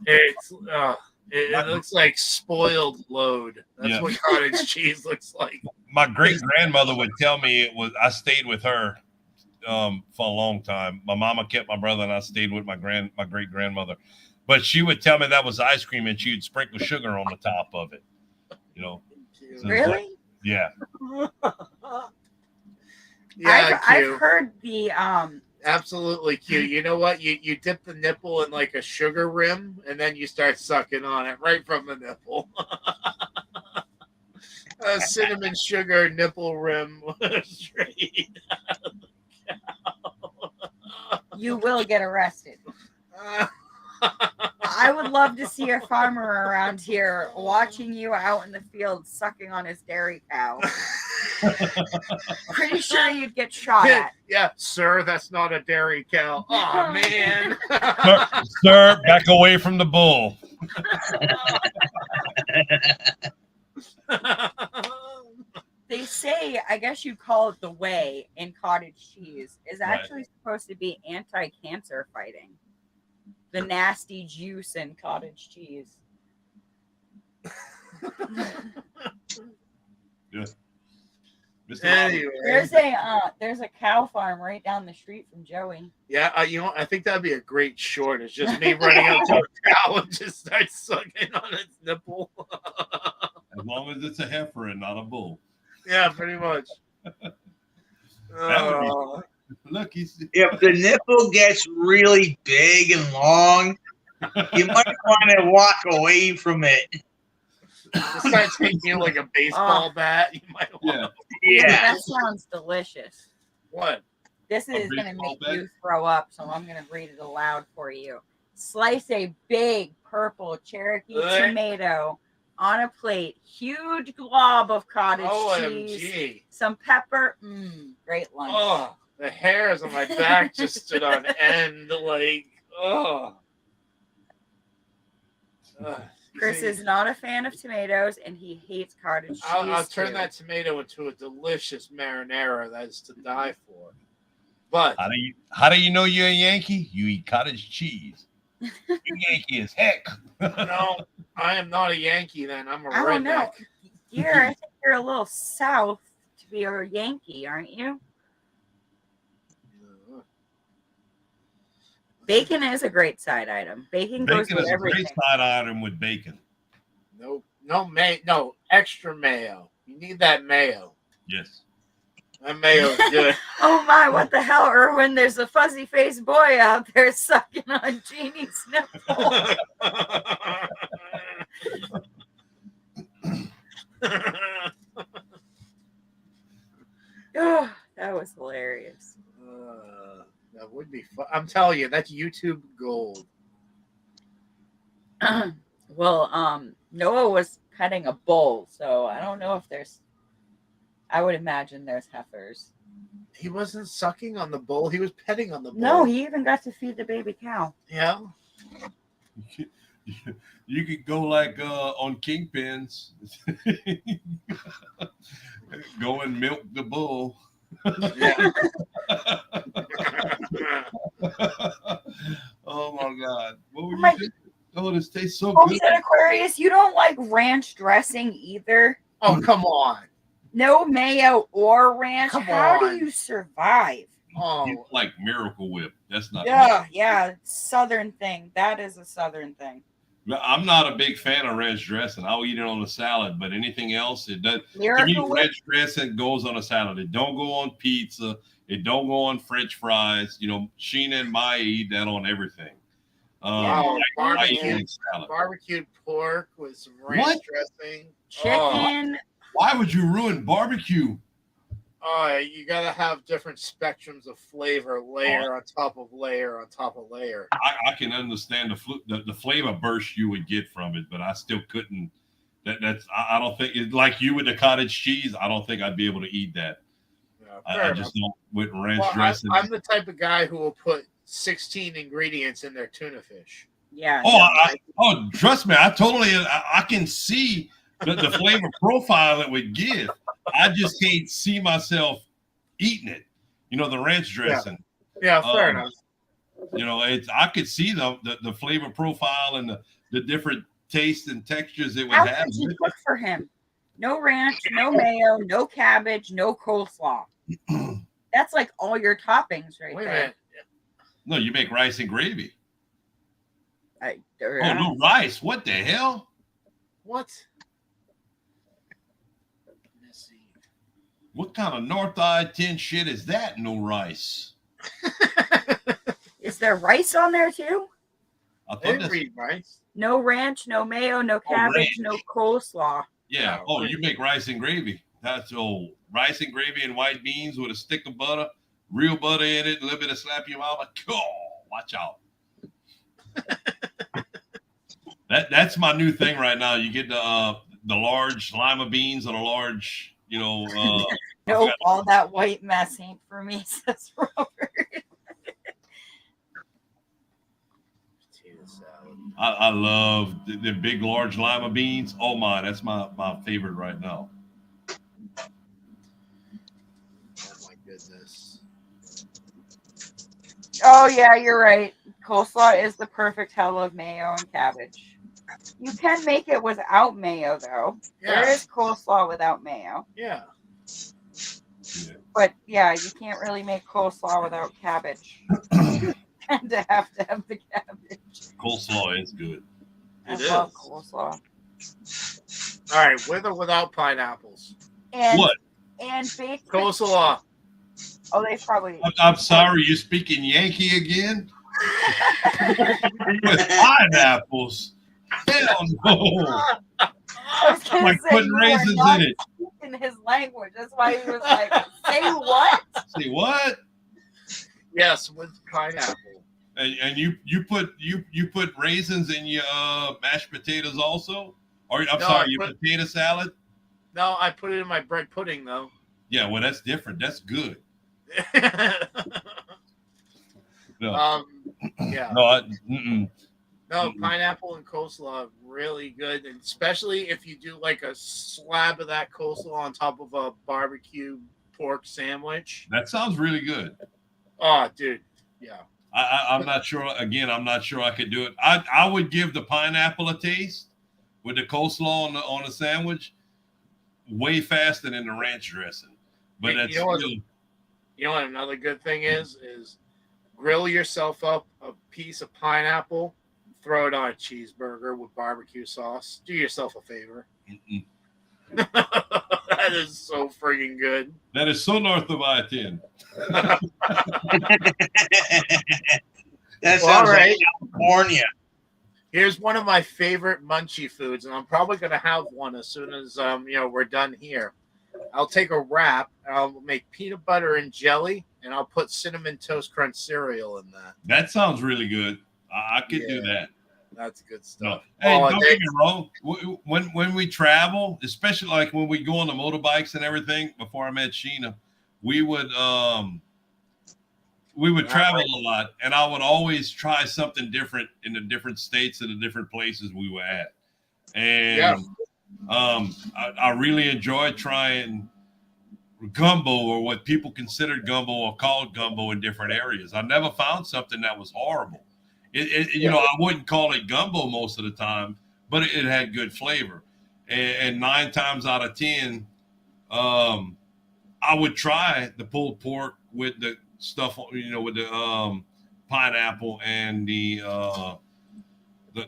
It looks like spoiled load. That's what cottage cheese looks like. My great grandmother would tell me I stayed with her for a long time. My mama kept my brother, and I stayed with my great grandmother. But she would tell me that was ice cream, and she'd sprinkle sugar on the top of it. So really? Yeah. I've heard the absolutely cute. You know what? You dip the nipple in like a sugar rim, and then you start sucking on it right from the nipple. A cinnamon sugar nipple rim straight out of the cow. You will get arrested. I would love to see a farmer around here watching you out in the field sucking on his dairy cow. Pretty sure you'd get shot at. Yeah, sir, that's not a dairy cow. Oh, man. Sir, back away from the bull. They say, I guess you call it the whey in cottage cheese, is actually supposed to be anti-cancer fighting. The nasty juice in cottage cheese. Yeah. Anyway. There's a cow farm right down the street from Joey. Yeah, I think that'd be a great short. It's just me running up to a cow and just start sucking on its nipple. As long as it's a heifer and not a bull. Yeah, pretty much. Look, if the nipple gets really big and long, you might want to walk away from it. It starts taking you like a baseball bat. You might want That sounds delicious. What? This is going to make you throw up, so I'm going to read it aloud for you. Slice a big purple Cherokee tomato on a plate. Huge glob of cottage cheese. Some pepper. Great lunch. Oh, the hairs on my back just stood on end. Chris is not a fan of tomatoes, and he hates cottage cheese. I'll turn that tomato into a delicious marinara that is to die for. But how do you know you're a Yankee? You eat cottage cheese. You're Yankee as heck. No, I am not a Yankee. Then I'm a redneck. I don't know. I think you're a little south to be a Yankee, aren't you? Bacon is a great side item. Bacon goes with everything. Great side item with bacon. No extra mayo. You need that mayo. Yes. That mayo is good. Oh my, what the hell, Erwin? There's a fuzzy faced boy out there sucking on Jeannie's nipple. Oh, that was hilarious. That would be fun. I'm telling you, that's YouTube gold. Well, Noah was petting a bull, so I don't know if there's. I would imagine there's heifers. He wasn't sucking on the bull. He was petting on the bull. No, he even got to feed the baby cow. Yeah. You could go like on Kingpins. Go and milk the bull. Oh my God! What would you do? Oh, this tastes so good. He said, Aquarius, you don't like ranch dressing either. Oh, come on! No mayo or ranch. How do you survive? Oh, you like Miracle Whip? That's not. Yeah, Southern thing. That is a Southern thing. I'm not a big fan of ranch dressing. I'll eat it on a salad, but anything else, it does. Miracle to me, ranch dressing goes on a salad. It don't go on pizza. It don't go on French fries. You know, Sheena and Maya eat that on everything. Barbecued pork with some ranch dressing. Chicken. Why would you ruin barbecue? Oh, you gotta have different spectrums of flavor, layer on top of layer on top of layer. I can understand the flavor burst you would get from it, but I still couldn't. I don't think it's like you with the cottage cheese. I don't think I'd be able to eat that. Yeah, I just don't with ranch dressing. I'm the type of guy who will put 16 ingredients in their tuna fish. Yeah. Trust me, I can see the flavor profile it would give. I just can't see myself eating it. You know, the ranch dressing. Yeah, fair enough. You know, I could see the flavor profile and the different tastes and textures it would How have. could you cook for him? No ranch, no mayo, no cabbage, no coleslaw. That's like all your toppings right Wait a there. minute. No, you make rice and gravy. Oh, Yeah. no rice. What the hell? What? What kind of North I-10 shit is that? No rice. Is there rice on there too? I I thought didn't that's read rice. No ranch, no mayo, no cabbage, ranch. no coleslaw. yeah. Oh, you make rice and gravy. That's old rice and gravy and white beans with a stick of butter, real butter in it, a little bit of slap your mama. Oh, watch out. That's my new thing right now. You get the large lima beans and a large, you know. Nope, all that white mess ain't for me, says Robert. I love the big, large lima beans. Oh my, that's my favorite right now. Oh my goodness. Oh yeah, you're right. Coleslaw is the perfect hell of mayo and cabbage. You can make it without mayo though. Yeah. There is coleslaw without mayo. Yeah. But yeah, you can't really make coleslaw without cabbage. And to have the cabbage. Coleslaw is good. I love coleslaw. All right, with or without pineapples? And What? and baked Coleslaw. Oh, they probably. I'm sorry, you're speaking Yankee again? With pineapples? Hell no. I was gonna Like say, putting you are raisins not in it. speaking his language. That's why he was like, "Say what?" Say what? Yes, with pineapple. And you put raisins in your mashed potatoes also? Or I'm No, sorry, I your put- potato salad? No, I put it in my bread pudding though. Yeah, well, that's different. That's good. No, Yeah. no, No, pineapple and coleslaw really good, and especially if you do like a slab of that coleslaw on top of a barbecue pork sandwich. that sounds really good. Oh, dude, yeah. I'm not sure. Again, I'm not sure I could do it. I would give the pineapple a taste with the coleslaw on the sandwich way faster than the ranch dressing. But Hey, that's you know what- still, You know what another good thing is grill yourself up a piece of pineapple, throw it on a cheeseburger with barbecue sauce. Do yourself a favor. That is so friggin' good. that is so north of I-10. That Well, all sounds right. like California. Here's one of my favorite munchie foods, and I'm probably gonna have one as soon as we're done here. I'll take a wrap and I'll make peanut butter and jelly, and I'll put cinnamon toast crunch cereal in that. That sounds really good. I could do that. That's good No. stuff. Hey, Oh, don't get me wrong. When we travel, especially like when we go on the motorbikes and everything, before I met Sheena, we would travel a lot, and I would always try something different in the different states and the different places we were at. And I really enjoyed trying gumbo, or what people considered gumbo or called gumbo in different areas. I never found something that was horrible. I wouldn't call it gumbo most of the time, but it had good flavor. And 9 times out of 10, I would try the pulled pork with the stuff, with the pineapple and the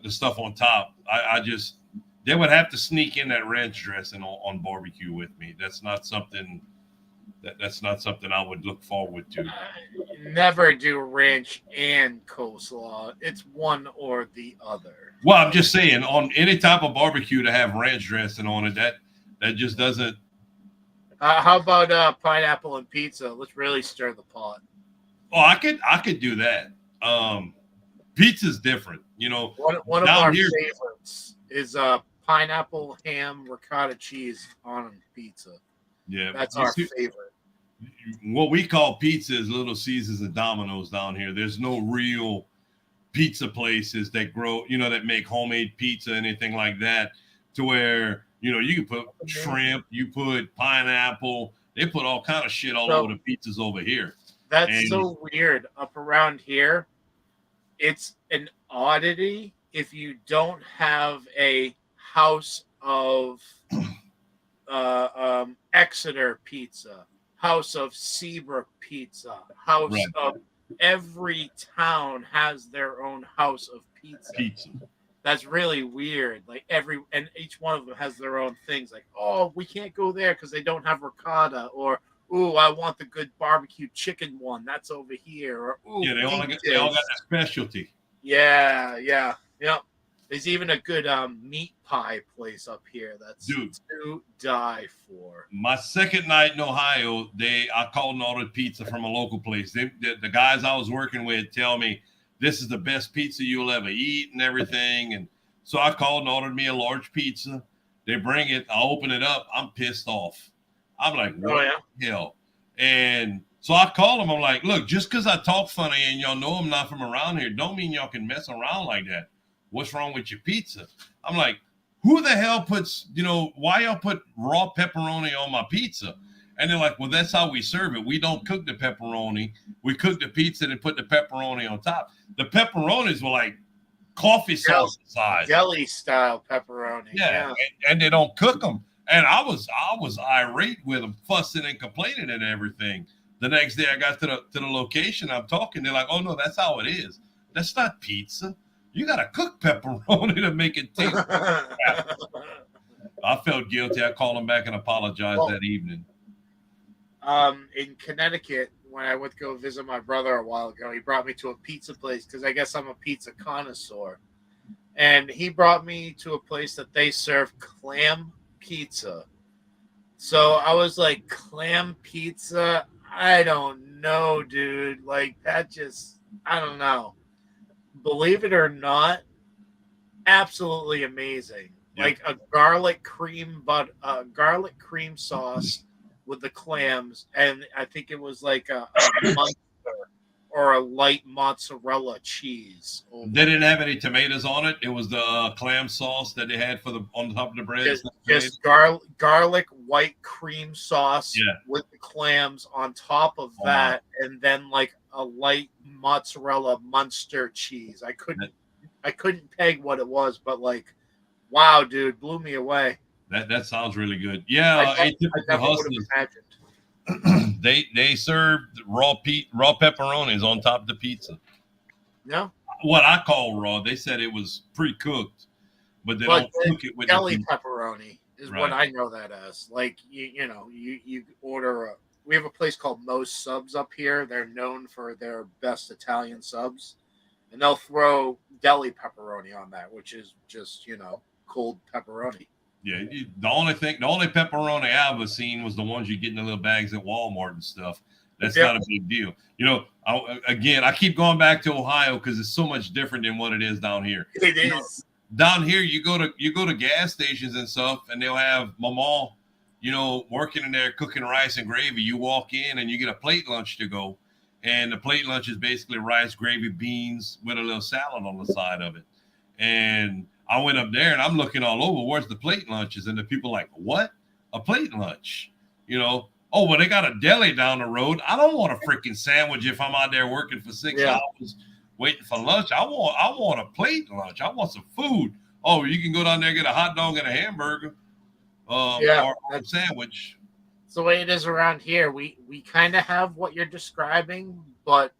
stuff on top. They would have to sneak in that ranch dressing on barbecue with me. That's not something I would look forward to. Never do ranch and coleslaw. It's one or the other. Well, I'm just saying, on any type of barbecue to have ranch dressing on it, that just doesn't. How about pineapple and pizza? Let's really stir the pot. Oh, I could do that. Pizza's different, One of down our here- favorites is pineapple, ham, ricotta cheese on pizza. Yeah, That's you our see, favorite. what we call pizza is Little Caesars and Domino's down here. There's no real pizza places that grow, that make homemade pizza, anything like that, to where, You know, you can put shrimp, you put pineapple. They put all kind of shit all over the pizzas over here. That's so weird. Up around here, it's an oddity if you don't have a house of Exeter pizza, house of Seabrook pizza, house of every town has their own house of pizza. That's really weird. Like each one of them has their own things. Like, oh, we can't go there because they don't have ricotta, or ooh, I want the good barbecue chicken one. That's over here. Or ooh, yeah, they all got their specialty. Yeah. There's even a good meat pie place up here that's to die for. My second night in Ohio, I called and ordered pizza from a local place. The guys I was working with tell me this is the best pizza you'll ever eat and everything. And so I called and ordered me a large pizza. They bring it. I open it up. I'm pissed off. I'm like, what the hell? And so I call them. I'm like, look, just because I talk funny and y'all know I'm not from around here, don't mean y'all can mess around like that. What's wrong with your pizza? I'm like, who the hell puts, why y'all put raw pepperoni on my pizza? And they're like, well, that's how we serve it. We don't cook the pepperoni. We cook the pizza and put the pepperoni on top. The pepperonis were like coffee sauce size. Deli style pepperoni. Yeah. And they don't cook them. And I was irate with them, fussing and complaining and everything. The next day I got to the location, I'm talking. They're like, oh, no, that's how it is. That's not pizza. You got to cook pepperoni to make it taste. I felt guilty. I called him back and apologized that evening. In Connecticut, when I went to go visit my brother a while ago, he brought me to a pizza place because I guess I'm a pizza connoisseur. And he brought me to a place that they serve clam pizza. So I was like, clam pizza? I don't know, dude. Like, that just, I don't know. Believe it or not, absolutely amazing. Yep. Like a garlic cream sauce with the clams, and I think it was like a mustard or a light mozzarella cheese. They didn't have any tomatoes on it. It was the clam sauce that they had on the top of the bread. Just garlic white cream sauce with the clams on top of that, and then like a light mozzarella Munster cheese. I couldn't peg what it was, but like, wow, dude, blew me away. That sounds really good. Yeah, I never would have imagined. They served raw pepperonis on top of the pizza. No, what I call raw. They said it was pre-cooked, but they don't cook it with deli pepperoni. Is what I know that as. Like you order we have a place called Moe's Subs up here. They're known for their best Italian subs, and they'll throw deli pepperoni on that, which is just cold pepperoni. Yeah, the only pepperoni I ever seen was the ones you get in the little bags at Walmart and stuff. That's not a big deal. I keep going back to Ohio because it's so much different than what it is down here. It is. Down here, you go to gas stations and stuff, and they'll have mama, working in there cooking rice and gravy. You walk in and you get a plate lunch to go, and the plate lunch is basically rice, gravy, beans with a little salad on the side of it. And I went up there and I'm looking all over. Where's the plate lunches? And the people are like, what? A plate lunch? Oh, well, they got a deli down the road. I don't want a freaking sandwich if I'm out there working for 6 hours waiting for lunch. I want a plate lunch. I want some food. Oh, you can go down there and get a hot dog and a hamburger or a sandwich. It's the way it is around here. We kind of have what you're describing, but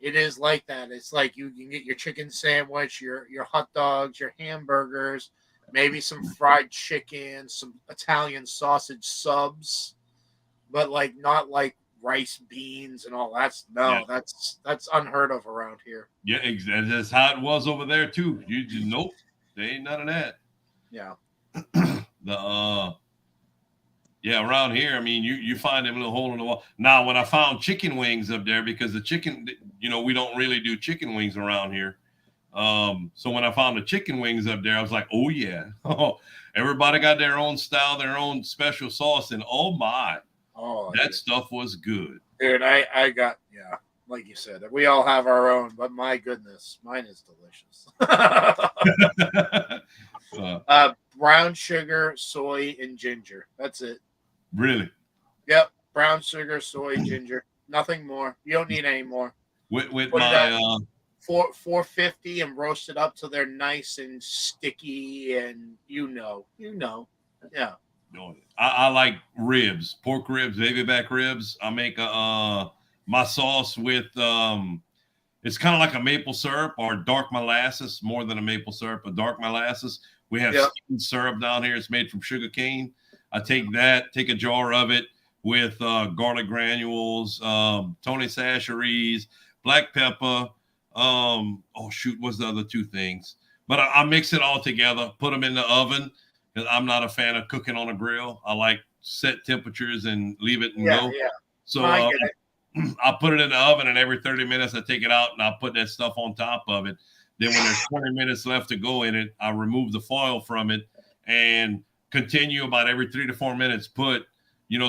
it is like that. It's like you can get your chicken sandwich, your hot dogs, your hamburgers, maybe some fried chicken, some Italian sausage subs, but like not like rice, beans, and all that. That's unheard of around here. Yeah, that's how it was over there too. You just nope, there ain't none of that. Yeah. Around here, I mean, you find them little hole in the wall. Now, when I found chicken wings up there, because the chicken, we don't really do chicken wings around here. So when I found the chicken wings up there, I was like, oh yeah, everybody got their own style, their own special sauce, and oh my, that stuff was good. Dude, I got like you said, we all have our own, but my goodness, mine is delicious. brown sugar, soy, and ginger. That's it. Really? Yep. Brown sugar, soy, ginger. Nothing more. You don't need any more. With Put my 450 and roast it up till they're nice and sticky, and yeah. I like ribs, pork ribs, baby back ribs. I make my sauce with it's kind of like a maple syrup or dark molasses, more than a maple syrup, a dark molasses. We have steamed syrup down here. It's made from sugar cane. I take a jar of it with garlic granules, Tony Chachere's, black pepper. What's the other two things? But I mix it all together, put them in the oven, because I'm not a fan of cooking on a grill. I like set temperatures and leave it and go. Yeah. So I get it. I put it in the oven, and every 30 minutes I take it out and I put that stuff on top of it. Then when there's 20 minutes left to go in it, I remove the foil from it and continue about every 3 to 4 minutes, put,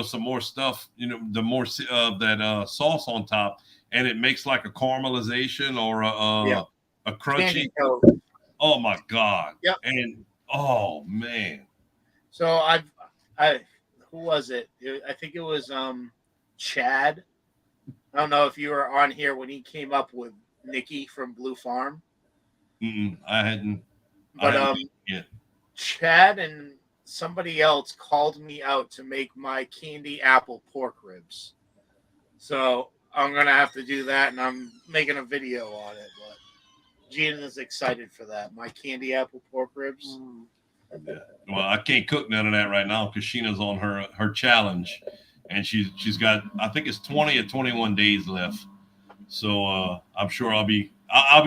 some more stuff, the more of that sauce on top, and it makes like a caramelization or a crunchy. Oh my God. Yep. And oh man. So who was it? I think it was Chad. I don't know if you were on here when he came up with Nikki from Blue Farm. I hadn't. But Chad and somebody else called me out to make my candy apple pork ribs. So I'm gonna have to do that, and I'm making a video on it. But Gina is excited for that. My candy apple pork ribs. Well, I can't cook none of that right now because Sheena's on her challenge, and she's got, I think it's 20 or 21 days left. So I'm sure I'll be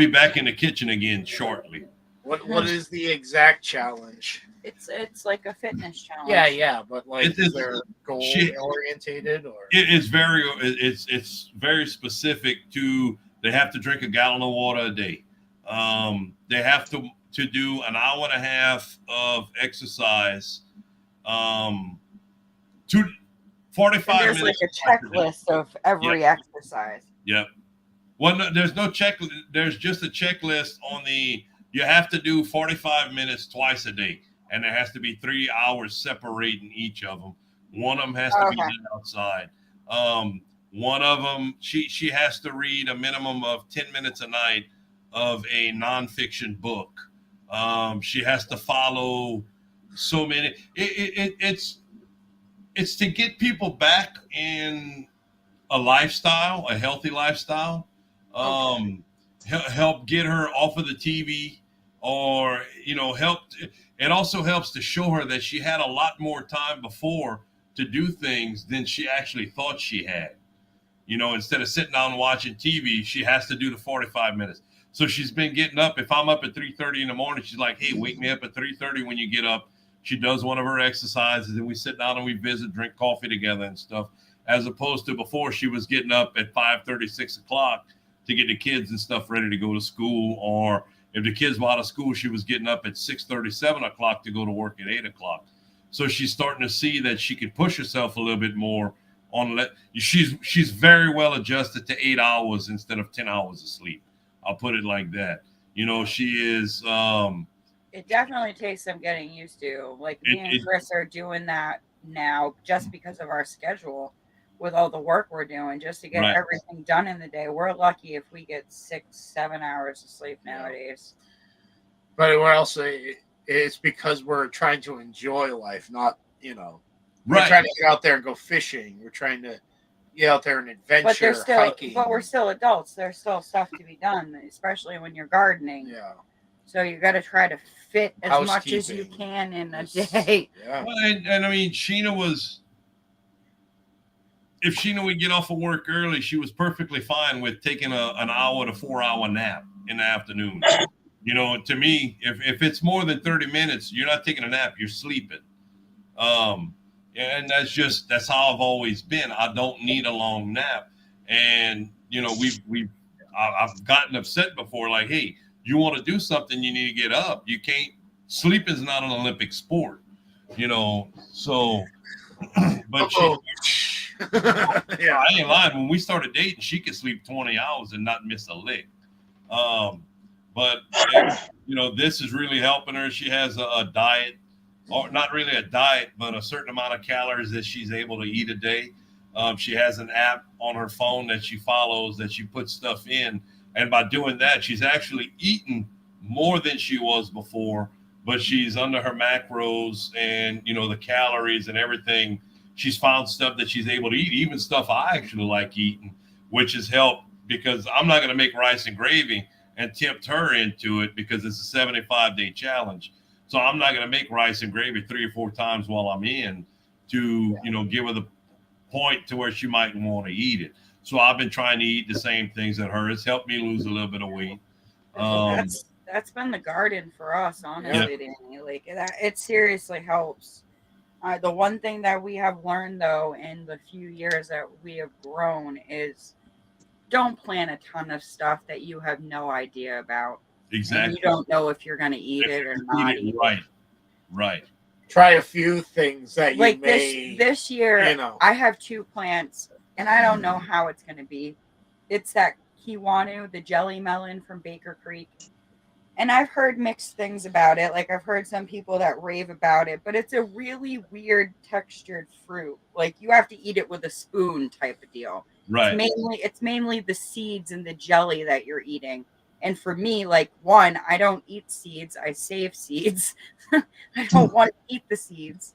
back in the kitchen again shortly. What is the exact challenge? It's like a fitness challenge. Yeah, but like is there goal orientated or it's very specific to, they have to drink a gallon of water a day. They have to do an hour and a half of exercise. 45 there's minutes. Like a checklist of every exercise. Yep. Well, no, there's no checklist. There's just a checklist on you have to do 45 minutes twice a day. And there has to be 3 hours separating each of them. One of them has to be done outside. One of them, she has to read a minimum of 10 minutes a night of a nonfiction book. She has to follow so many. It's to get people back in a lifestyle, a healthy lifestyle. Help get her off of the TV, or help. It also helps to show her that she had a lot more time before to do things than she actually thought she had. Instead of sitting down and watching TV, she has to do the 45 minutes. So she's been getting up. If I'm up at 3:30 in the morning, she's like, hey, wake me up at 3:30 when you get up. She does one of her exercises, and we sit down and we visit, drink coffee together and stuff, as opposed to before she was getting up at 5:30, 6 o'clock to get the kids and stuff ready to go to school. Or if the kids were out of school, she was getting up at 6:30, 7 o'clock to go to work at 8 o'clock. So she's starting to see that she can push herself a little bit more on. She's very well adjusted to 8 hours instead of 10 hours of sleep. I'll put it like that. She is. It definitely takes some getting used to. Like me and Chris are doing that now just because of our schedule with all the work we're doing, just to get everything done in the day. We're lucky if we get 6-7 hours of sleep nowadays. But we're also, it's because we're trying to enjoy life, not, we're trying to get out there and go fishing. We're trying to get out there and adventure, hiking. But we're still adults. There's still stuff to be done, especially when you're gardening. Yeah. So you got to try to fit as much as you can in a day. Yeah. Well, and I mean, if Sheena would get off of work early, she was perfectly fine with taking an hour to 4 hour nap in the afternoon. To me, if it's more than 30 minutes, you're not taking a nap, you're sleeping. And that's how I've always been. I don't need a long nap. And, I've gotten upset before, like, hey, you want to do something, you need to get up. You can't, sleep is not an Olympic sport, so, but I ain't lying. When we started dating, she could sleep 20 hours and not miss a lick. But this is really helping her. She has a diet or not really a diet, but a certain amount of calories that she's able to eat a day. She has an app on her phone that she follows that she puts stuff in. And by doing that, she's actually eaten more than she was before, but she's under her macros and, the calories and everything. She's found stuff that she's able to eat, even stuff I actually like eating, which has helped because I'm not going to make rice and gravy and tempt her into it because it's a 75-day challenge. So I'm not going to make rice and gravy 3 or 4 times while I'm in to, give her the point to where she might want to eat it. So I've been trying to eat the same things that her. It's helped me lose a little bit of weight. That's been the garden for us, honestly, Danny. Like it seriously helps. The one thing that we have learned though in the few years that we have grown is don't plan a ton of stuff that you have no idea about. Exactly. And you don't know if you're going to eat it or not eat it. Right. Try a few things that you like may. This year, I have 2 plants, and I don't know how it's going to be. It's that kiwanu, the jelly melon from Baker Creek. And I've heard mixed things about it. Like I've heard some people that rave about it, but it's a really weird textured fruit. Like you have to eat it with a spoon type of deal. Right. It's mainly the seeds and the jelly that you're eating. And for me, like one, I don't eat seeds. I save seeds. I don't want to eat the seeds,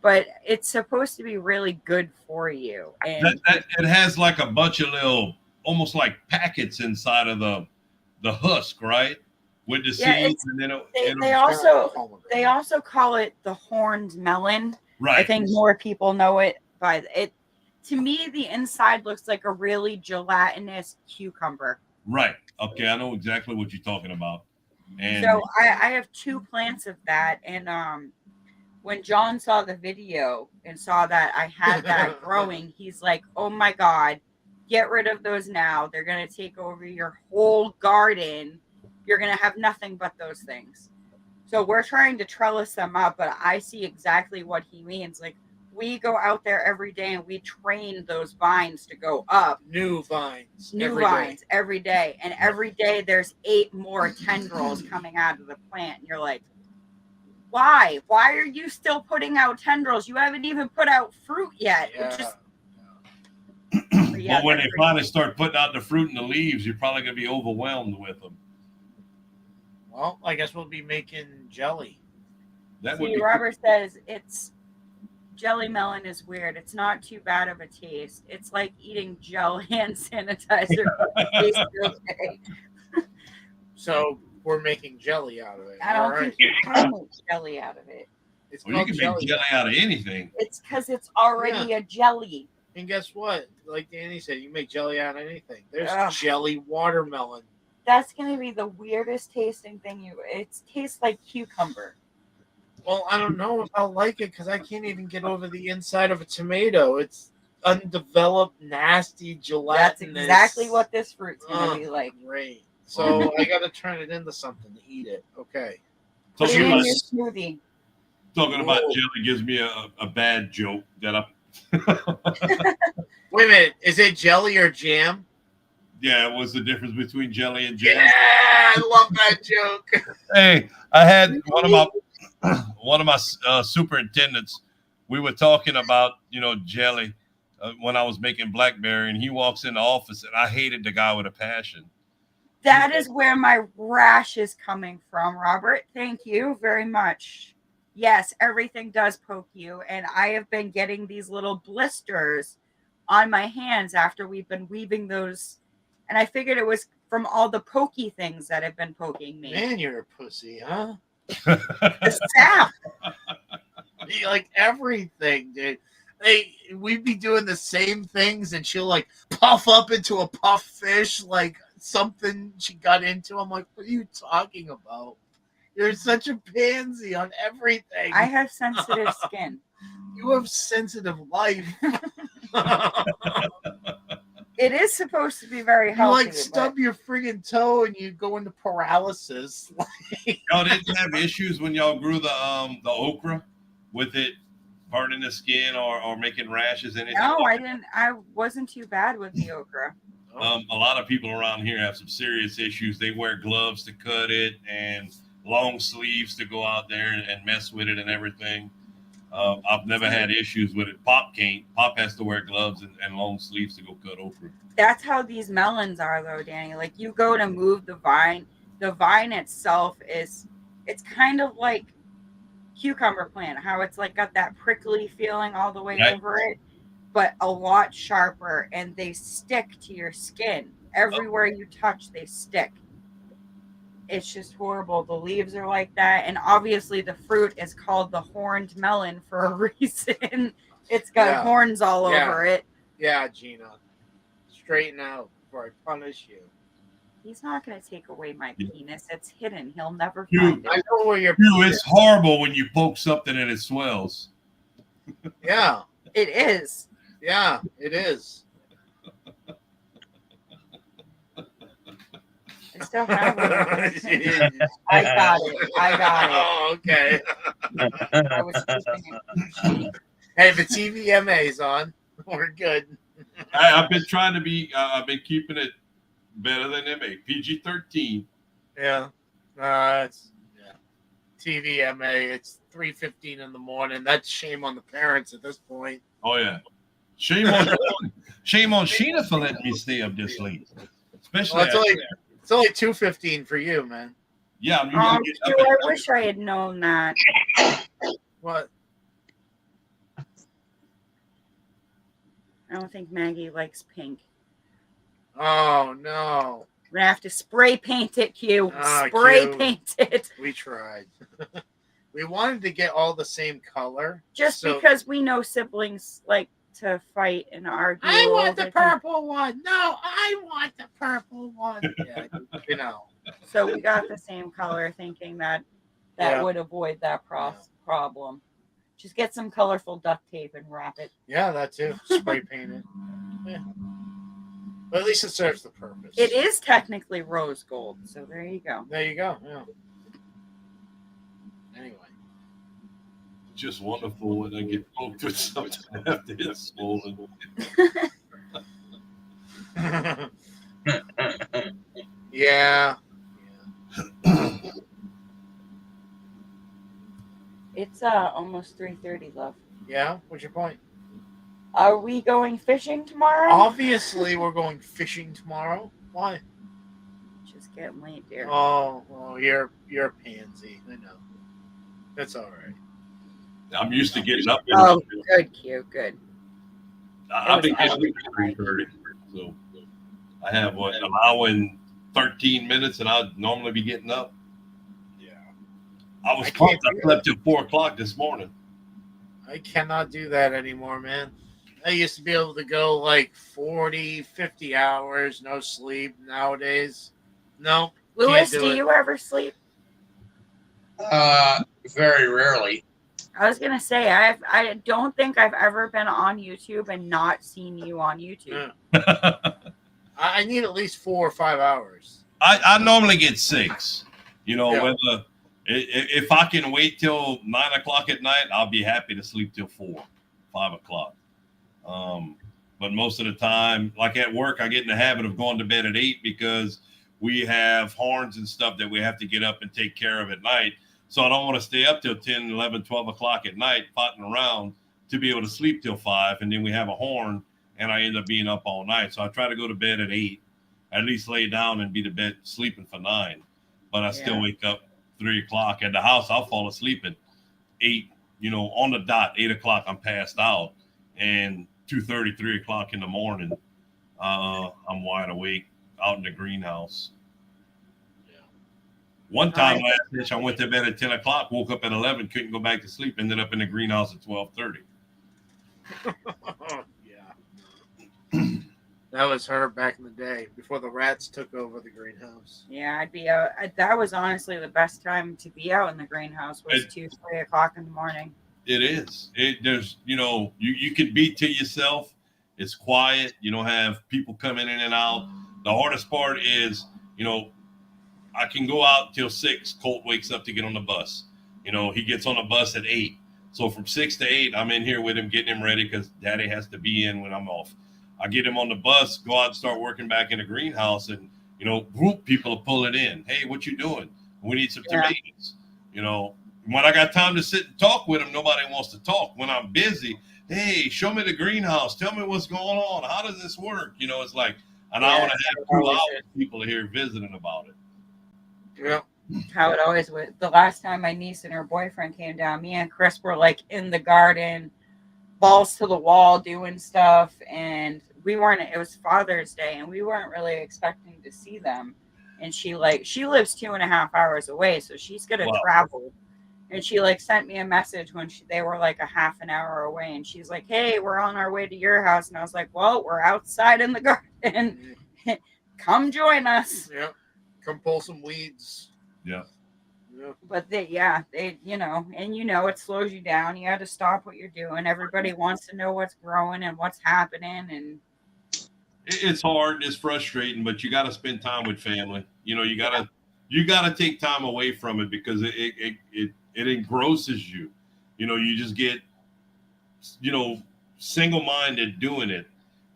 but it's supposed to be really good for you. And it has like a bunch of little, almost like packets inside of the husk, right? With the seeds, and then they also call it the horned melon. Right. I think more people know it by it. To me, the inside looks like a really gelatinous cucumber. Right. Okay, I know exactly what you're talking about. And so I have 2 plants of that, and when John saw the video and saw that I had that growing, he's like, "Oh my God, get rid of those now. They're gonna take over your whole garden. You're going to have nothing but those things." So we're trying to trellis them up, but I see exactly what he means. Like we go out there every day and we train those vines to go up. New vines every day. And every day there's 8 more tendrils coming out of the plant. And you're like, why? Why are you still putting out tendrils? You haven't even put out fruit yet. Yeah. It just... But when they finally start putting out the fruit and the leaves, you're probably going to be overwhelmed with them. Well, I guess we'll be making jelly. Robert says it's jelly melon is weird. It's not too bad of a taste. It's like eating gel hand sanitizer. Okay. So we're making jelly out of it. I don't think you can make jelly out of it. It's you can make jelly out of anything. It's because it's already a jelly. And guess what? Like Danny said, you make jelly out of anything. There's jelly watermelon. That's going to be the weirdest tasting thing it tastes like cucumber. Well, I don't know if I'll like it because I can't even get over the inside of a tomato. It's undeveloped, nasty, gelatinous. That's exactly what this fruit's going to be like. Great. So I got to turn it into something to eat it. Okay. Put it in your smoothie. Talking about jelly gives me a bad joke that I... Wait a minute. Is it jelly or jam? Yeah, what's the difference between jelly and jam? Yeah, I love that joke. Hey, I had one of my superintendents. We were talking about jelly when I was making blackberry, and he walks in the office, and I hated the guy with a passion. That is where my rash is coming from, Robert. Thank you very much. Yes, everything does poke you, and I have been getting these little blisters on my hands after we've been weaving those. And I figured it was from all the pokey things that have been poking me. Man, you're a pussy, huh? The sap. Like everything, dude. We'd be doing the same things, and she'll like puff up into a puff fish, like something she got into. I'm like, what are you talking about? You're such a pansy on everything. I have sensitive skin. You have sensitive life. It is supposed to be very healthy. You like stub your friggin' toe and you go into paralysis. Y'all didn't have issues when y'all grew the okra with it burning the skin or making rashes and anything? No, I didn't. I wasn't too bad with the okra. A lot of people around here have some serious issues. They wear gloves to cut it, and long sleeves to go out there and mess with it and everything. I've never had issues with it. Pop can't. Pop has to wear gloves and long sleeves to go cut over. That's how these melons are, though, Danny. Like, you go to move the vine itself it's kind of like cucumber plant, how it's like got that prickly feeling all the way Right. over it, but a lot sharper, and they stick to your skin. Everywhere you touch, they stick. It's just horrible. The leaves are like that, and obviously the fruit is called the horned melon for a reason. It's got horns all over it. Yeah, Gina. Straighten out before I punish you. He's not going to take away my penis. It's hidden. He'll never You- find it. I know where your It's horrible when you poke something and it swells. Yeah, It is. yeah, it is. I still have it. I got it. Oh, okay. I was keeping it. Hey, the TVMA's on. We're good. I've been trying to be. I've been keeping it better than MA. PG-13. Yeah. It's TVMA. It's 3:15 in the morning. That's shame on the parents at this point. Oh yeah. Shame on Sheena for letting me stay up this late. Especially Well, after it's only 2:15 for you, man. yeah, I'm usually getting Stu, up I at- wish I had known that. What? I don't think Maggie likes pink. Oh no. We're gonna have to spray paint it, Q. Ah, Spray Q. paint it. We tried. We wanted to get all the same color. Just so- because we know siblings like to fight and argue. I want over the purple one. No, I want the purple one. Yeah, you know. So we got the same color, thinking that Yeah. would avoid that problem. Just get some colorful duct tape and wrap it. Yeah, that too. Spray paint it. Yeah. But at least it serves the purpose. It is technically rose gold, so there you go. There you go. Yeah. Anyway. just wonderful when I get poked with something after it's swollen. Yeah. It's almost 3:30, love. Yeah. What's your point? Are we going fishing tomorrow? Obviously, we're going fishing tomorrow. Why? Just getting late, dear. Oh, you're a pansy. I know. That's all right. I'm used to getting up. Oh, good, Q, good. I've been getting up at 3:30, so I have allowing 13 minutes, and I'd normally be getting up. Yeah. I was pumped. I slept till 4 o'clock this morning. I cannot do that anymore, man. I used to be able to go like 40, 50 hours, no sleep. Nowadays, no. Louis, can't do you ever sleep? Very rarely. I was gonna say I don't think I've ever been on YouTube and not seen you on YouTube. I need at least 4 or 5 hours. I normally get 6. You know, Yeah. whether if I can wait till 9 o'clock at night, I'll be happy to sleep till 4, 5 o'clock. But most of the time, like at work, I get in the habit of going to bed at 8 because we have horns and stuff that we have to get up and take care of at night. So I don't want to stay up till 10, 11, 12 o'clock at night fighting around to be able to sleep till 5. And then we have a horn and I end up being up all night. So I try to go to bed at 8, at least lay down and be to bed sleeping for 9. But I still wake up 3 o'clock. At the house, I'll fall asleep at 8, on the dot, 8 o'clock, I'm passed out. And 2:30, 3 o'clock in the morning, I'm wide awake out in the greenhouse. One time last night, I went to bed at 10 o'clock, woke up at 11, couldn't go back to sleep, ended up in the greenhouse at 12:30. Yeah. That was her back in the day before the rats took over the greenhouse. Yeah, I'd be out. That was honestly the best time to be out in the greenhouse was 2, 3 o'clock in the morning. It is. There's, you can be to yourself. It's quiet. You don't have people coming in and out. The hardest part is, I can go out till 6. Colt wakes up to get on the bus. He gets on the bus at 8. So from 6 to 8, I'm in here with him, getting him ready because Daddy has to be in when I'm off. I get him on the bus, go out and start working back in the greenhouse, and group people are pulling in. Hey, what you doing? We need some tomatoes. You know, when I got time to sit and talk with them, nobody wants to talk. When I'm busy, hey, show me the greenhouse. Tell me what's going on. How does this work? You know, it's like an hour and a half, 2 hours. People are here visiting about it. Yeah. How it always was. The last time my niece and her boyfriend came down, me and Chris were like in the garden, balls to the wall, doing stuff, and we weren't. It was Father's Day, and we weren't really expecting to see them. And she lives 2.5 hours away, so she's gonna travel. And she like sent me a message when they were like a half an hour away, and she's like, "Hey, we're on our way to your house." And I was like, "Well, we're outside in the garden. Come join us." Yeah, come pull some weeds. Yeah. But they, you know, and you know, it slows you down. You have to stop what you're doing. Everybody wants to know what's growing and what's happening, and it's hard. It's frustrating, but you got to spend time with family. You know, you gotta take time away from it because it engrosses you. You know, you just get, you know, single-minded doing it,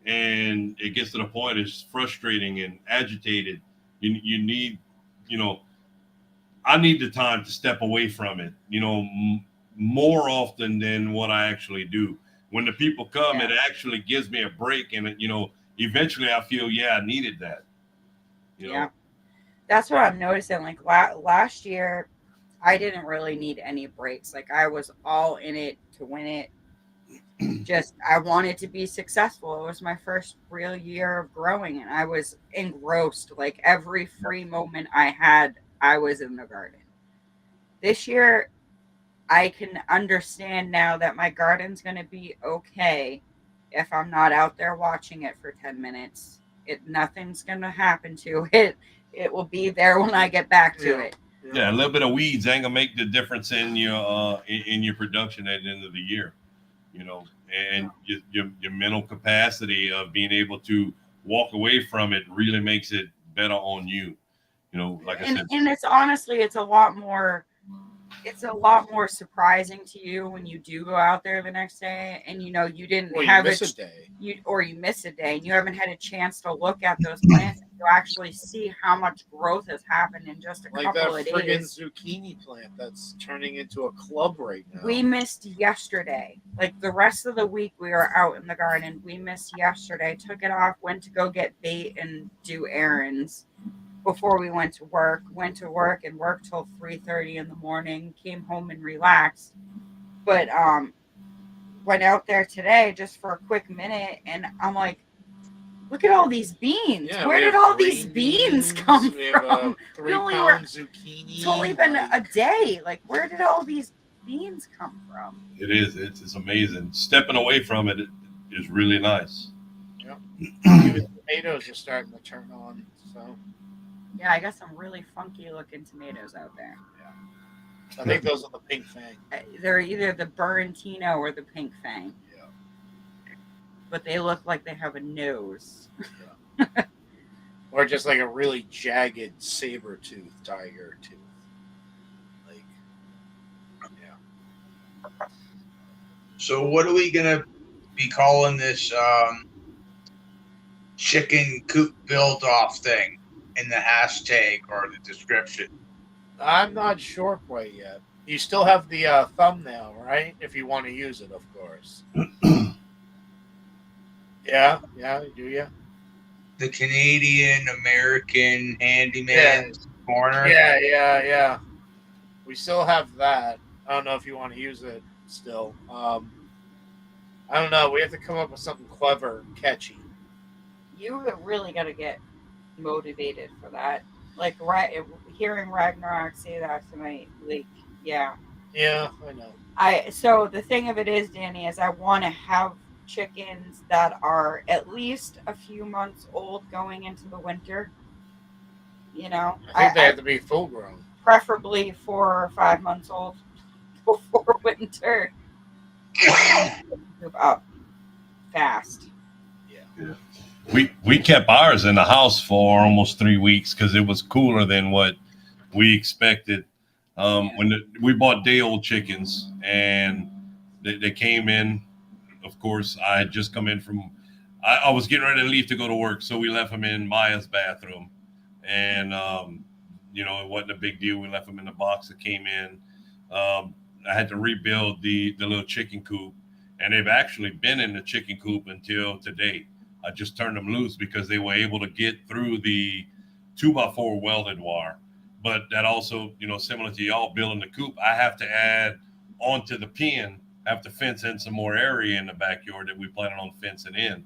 and it gets to the point it's frustrating and agitated. You need, you know, I need the time to step away from it, you know, more often than what I actually do. When the people come, it actually gives me a break, and you know, eventually I feel, I needed that. You know? That's what I'm noticing. Like last year, I didn't really need any breaks. Like I was all in it to win it. Just I wanted to be successful. It was my first real year of growing, and I was engrossed. Like every free moment I had, I was in the garden. This year, I can understand now that my garden's going to be okay if I'm not out there watching it for 10 minutes. Nothing's going to happen to it. It will be there when I get back to it. Yeah, a little bit of weeds ain't gonna make the difference in your production at the end of the year. You know, and your mental capacity of being able to walk away from it really makes it better on you. You know, like I said, and it's honestly, it's a lot more surprising to you when you do go out there the next day and you know you didn't have a day. You miss a day and you haven't had a chance to look at those plants and you actually see how much growth has happened in just a couple of days. Like that friggin' zucchini plant that's turning into a club right now. We missed yesterday. Like the rest of the week we were out in the garden. We missed yesterday. Took it off, went to go get bait and do errands before we went to work and worked till 3:30 in the morning, came home and relaxed. But went out there today just for a quick minute and I'm like, look at all these beans. Yeah, where did all these beans come from? We only were zucchini. It's only been a day. Like, where did all these beans come from? It is. It's amazing. Stepping away from it is really nice. Yep. The tomatoes are starting to turn on, so. Yeah, I got some really funky looking tomatoes out there. Yeah. I think those are the pink fang. They're either the Burrentino or the pink fang. Yeah. But they look like they have a nose. Yeah. Or just like a really jagged saber-tooth tiger tooth. Like, yeah. So what are we going to be calling this chicken coop build-off thing? In the hashtag or the description? I'm not sure quite yet. You still have the thumbnail, right? If you want to use it, of course. Yeah, do you? The Canadian American Handyman's Corner. Yeah. We still have that. I don't know if you want to use it still. I don't know. We have to come up with something clever and catchy. You really got to get motivated for that. Like hearing Ragnarok say that tonight, like Yeah, I know. So the thing of it is, Danny, is I want to have chickens that are at least a few months old going into the winter. You know, I think they have to be full grown, preferably 4 or 5 months old before winter. Move up fast. Yeah. We kept ours in the house for almost 3 weeks because it was cooler than what we expected. We bought day-old chickens and they came in. Of course, I had just come in from. I was getting ready to leave to go to work, so we left them in Maya's bathroom, and it wasn't a big deal. We left them in the box that came in. I had to rebuild the little chicken coop, and they've actually been in the chicken coop until today. I just turned them loose because they were able to get through the 2x4 welded wire. But that also, similar to y'all building the coop, I have to add onto the pen, have to fence in some more area in the backyard that we planning on fencing in.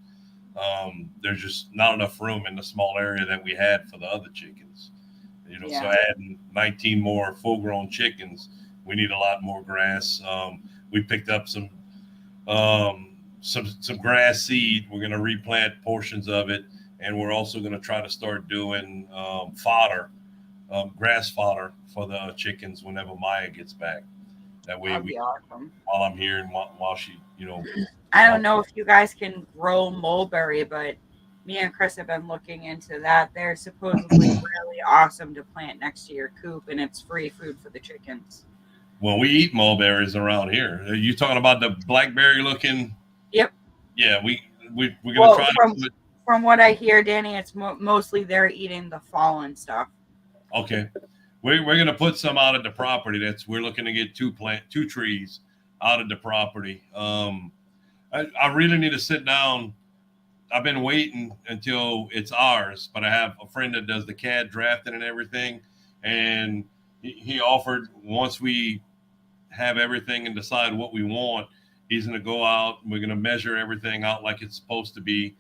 There's just not enough room in the small area that we had for the other chickens. So adding 19 more full-grown chickens, we need a lot more grass. We picked up some grass seed. We're going to replant portions of it, and we're also going to try to start doing fodder, grass fodder for the chickens whenever Maya gets back. That way, That'd be awesome. While I'm here and while she, I don't know if you guys can grow mulberry, but me and Chris have been looking into that. They're supposedly really awesome to plant next to your coop, and it's free food for the chickens. Well, we eat mulberries around here. Are you talking about the blackberry looking? Yep. Yeah, we're gonna try. From what I hear, Danny, it's mostly they're eating the fallen stuff. Okay, we're gonna put some out at the property. We're looking to get two trees out of the property. I really need to sit down. I've been waiting until it's ours, but I have a friend that does the CAD drafting and everything, and he offered once we have everything and decide what we want, he's going to go out and we're going to measure everything out like it's supposed to be,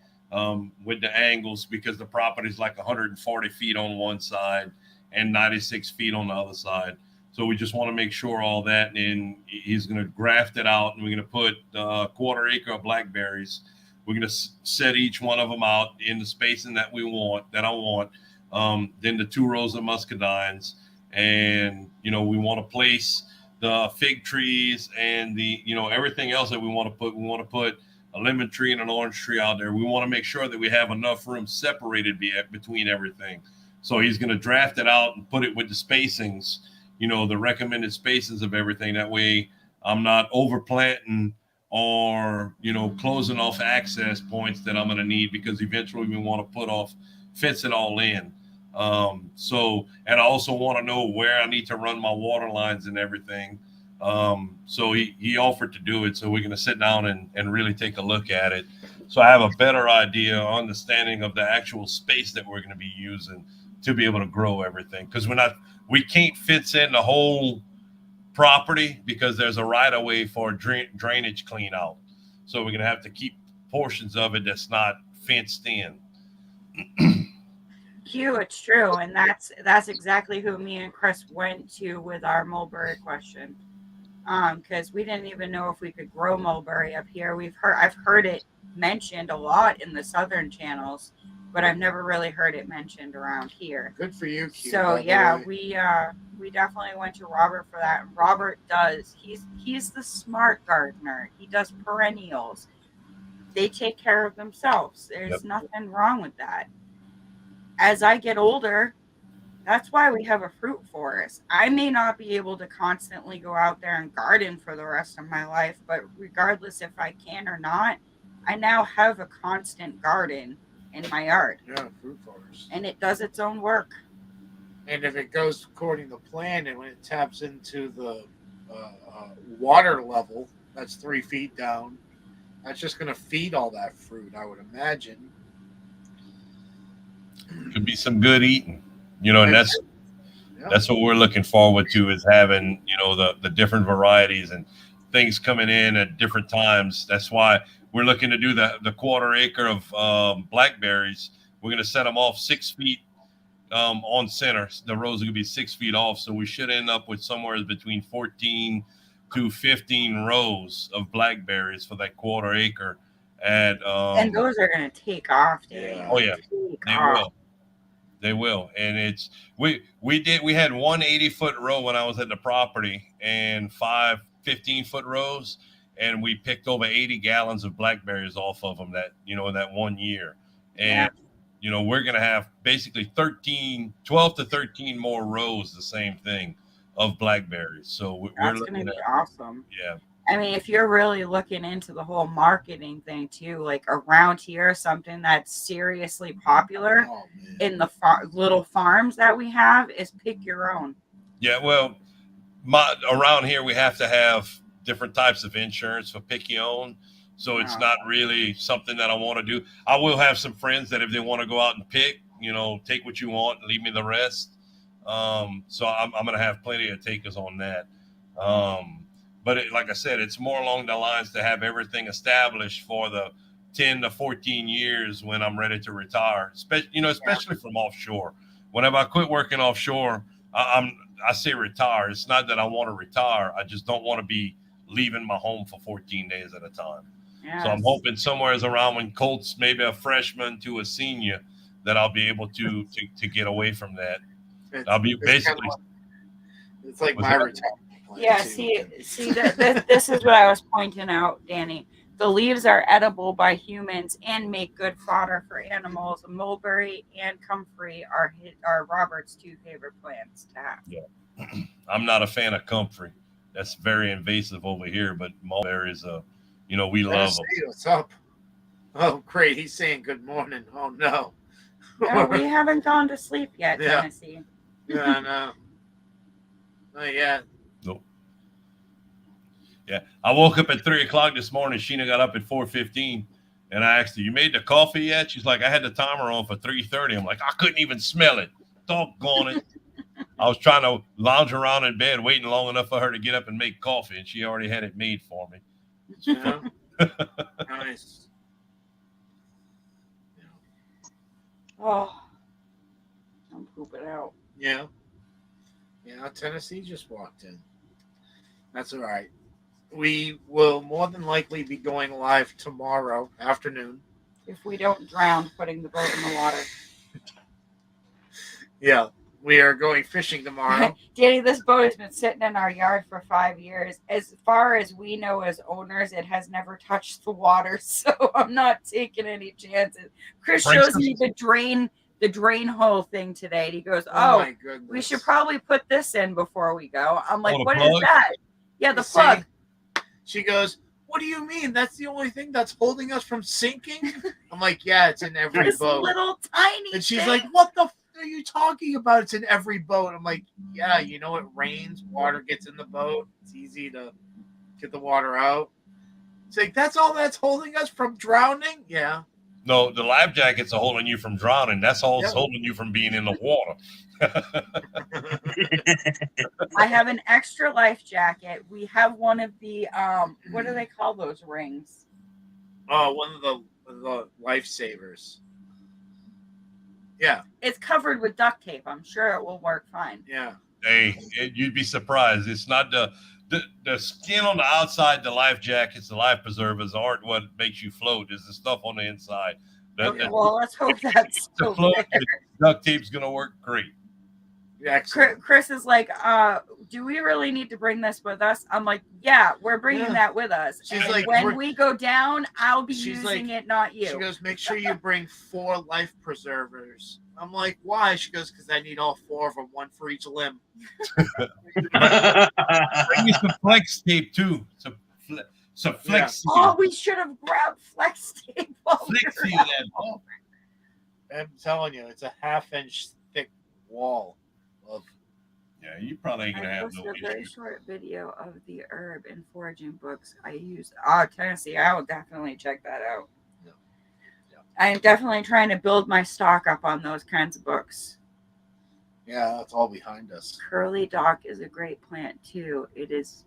with the angles, because the property is like 140 feet on one side and 96 feet on the other side. So we just want to make sure all that, and he's going to graft it out, and we're going to put a quarter acre of blackberries. We're going to set each one of them out in the spacing that I want. Then the 2 rows of muscadines, and we want to place the fig trees and the everything else that we want to put. We want to put a lemon tree and an orange tree out there. We want to make sure that we have enough room separated between everything. So he's going to draft it out and put it with the spacings, the recommended spacings of everything. That way I'm not overplanting or closing off access points that I'm going to need, because eventually we want to fence it all in. And I also want to know where I need to run my water lines and everything. So he offered to do it. So we're going to sit down and really take a look at it. So I have a better idea, understanding of the actual space that we're going to be using to be able to grow everything. Because we can't fence in the whole property because there's a right of way for drainage clean out. So we're going to have to keep portions of it that's not fenced in. It's true, and that's exactly who me and Chris went to with our mulberry question, because we didn't even know if we could grow mulberry up here. I've heard it mentioned a lot in the southern channels, but I've never really heard it mentioned around here. Good for you, Q. So yeah, we definitely went to Robert for that. And Robert he's the smart gardener. He does perennials. They take care of themselves. There's nothing wrong with that. As I get older, that's why we have a fruit forest. I may not be able to constantly go out there and garden for the rest of my life, but regardless if I can or not, I now have a constant garden in my yard. Yeah, fruit forest. And it does its own work. And if it goes according to plan, and when it taps into the water level, that's 3 feet down, that's just going to feed all that fruit, I would imagine. Could be some good eating, and that's what we're looking forward to, is having, the different varieties and things coming in at different times. That's why we're looking to do the quarter acre of blackberries. We're going to set them off 6 feet on center. The rows are going to be 6 feet off. So we should end up with somewhere between 14 to 15 rows of blackberries for that quarter acre. And those are going to take off, dude. Oh yeah, they will. And we had one 80-foot row when I was at the property, and 5 15-foot rows, and we picked over 80 gallons of blackberries off of them that 1 year. And we're going to have basically 12 to 13 more rows, the same thing, of blackberries. So that's going to be awesome. Yeah. I mean, if you're really looking into the whole marketing thing too, like around here, something that's seriously popular in the little farms that we have is pick your own. Yeah, well, around here we have to have different types of insurance for pick your own. So it's not really something that I want to do. I will have some friends that if they want to go out and pick, take what you want and leave me the rest. So I'm going to have plenty of takers on that. But like I said, it's more along the lines to have everything established for the 10 to 14 years when I'm ready to retire, especially from offshore. Whenever I quit working offshore, I say retire. It's not that I want to retire. I just don't want to be leaving my home for 14 days at a time. Yes. So I'm hoping somewhere around when Colt's maybe a freshman to a senior that I'll be able to get away from that. I'll be basically. It's like my retirement. Yeah, see this is what I was pointing out, Danny. The leaves are edible by humans and make good fodder for animals. Mulberry and comfrey are Robert's two favorite plants to have. Yeah, I'm not a fan of comfrey. That's very invasive over here, but mulberry is we love them. What's up? Oh, great! He's saying good morning. Oh no. No, we haven't gone to sleep yet, Tennessee. Yeah, no. Not yet. Nope. Yeah, I woke up at 3:00 this morning. Sheena got up at 4:15, and I asked her, "You made the coffee yet?" She's like, "I had the timer on for 3:30." I'm like, "I couldn't even smell it. Doggone it!" I was trying to lounge around in bed, waiting long enough for her to get up and make coffee, and she already had it made for me. Yeah. Nice. Oh, I'm pooping out. Yeah. Yeah, Tennessee just walked in. That's all right. We will more than likely be going live tomorrow afternoon. If we don't drown putting the boat in the water. Yeah, we are going fishing tomorrow. Danny, this boat has been sitting in our yard for 5 years. As far as we know as owners, it has never touched the water, so I'm not taking any chances. Chris shows me the drain hole thing today. And he goes, "Oh, my goodness. We should probably put this in before we go." I'm like, "What is that?" Yeah, the plug. She goes, "What do you mean? That's the only thing that's holding us from sinking?" I'm like, "Yeah, it's in every boat." Little tiny. And she's like, "What the are you talking about? It's in every boat." I'm like, "Yeah, it rains, water gets in the boat. It's easy to get the water out." It's like, "That's all that's holding us from drowning?" Yeah. No, the life jackets are holding you from drowning. That's all that's holding you from being in the water. I have an extra life jacket. We have one of the what do they call those rings? Oh, one of the lifesavers. Yeah. It's covered with duct tape. I'm sure it will work fine. Yeah. Hey, you'd be surprised. It's not the skin on the outside, the life jackets, the life preservers aren't what makes you float. There's the stuff on the inside. Well, let's hope that's the float. Duct tape's gonna work great. Yeah. Chris is like, "Do we really need to bring this with us?" I'm like, "Yeah, we're bringing that with us. She's and like, when we go down, I'll be using it, not you." She goes, "Make sure you bring 4 life preservers." I'm like, "Why?" She goes, "Because I need all 4 of them, one for each limb." Bring me some flex tape too. Some flex. Yeah. Oh, we should have grabbed flex tape. I'm telling you, it's a 1/2-inch thick wall of. Yeah, you probably ain't gonna have no issue. A very short video of the herb and foraging books I use. Tennessee, I will definitely check that out. Yeah. I am definitely trying to build my stock up on those kinds of books. Yeah, that's all behind us. Curly dock is a great plant too. It is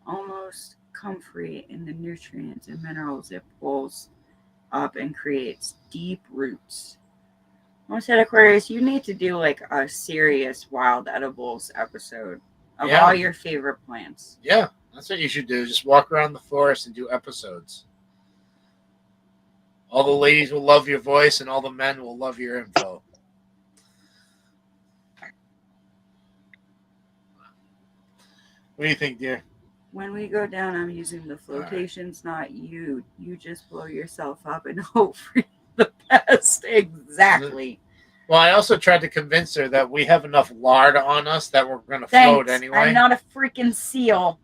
almost comfrey in the nutrients and minerals it pulls up and creates deep roots. I said, Aquarius, you need to do like a serious wild edibles episode of all your favorite plants. Yeah, that's what you should do. Just walk around the forest and do episodes. All the ladies will love your voice and all the men will love your info. What do you think, dear? When we go down, I'm using the flotations, not you. You just blow yourself up and hope for the best. Exactly. Well, I also tried to convince her that we have enough lard on us that we're going to float anyway. I'm not a freaking seal.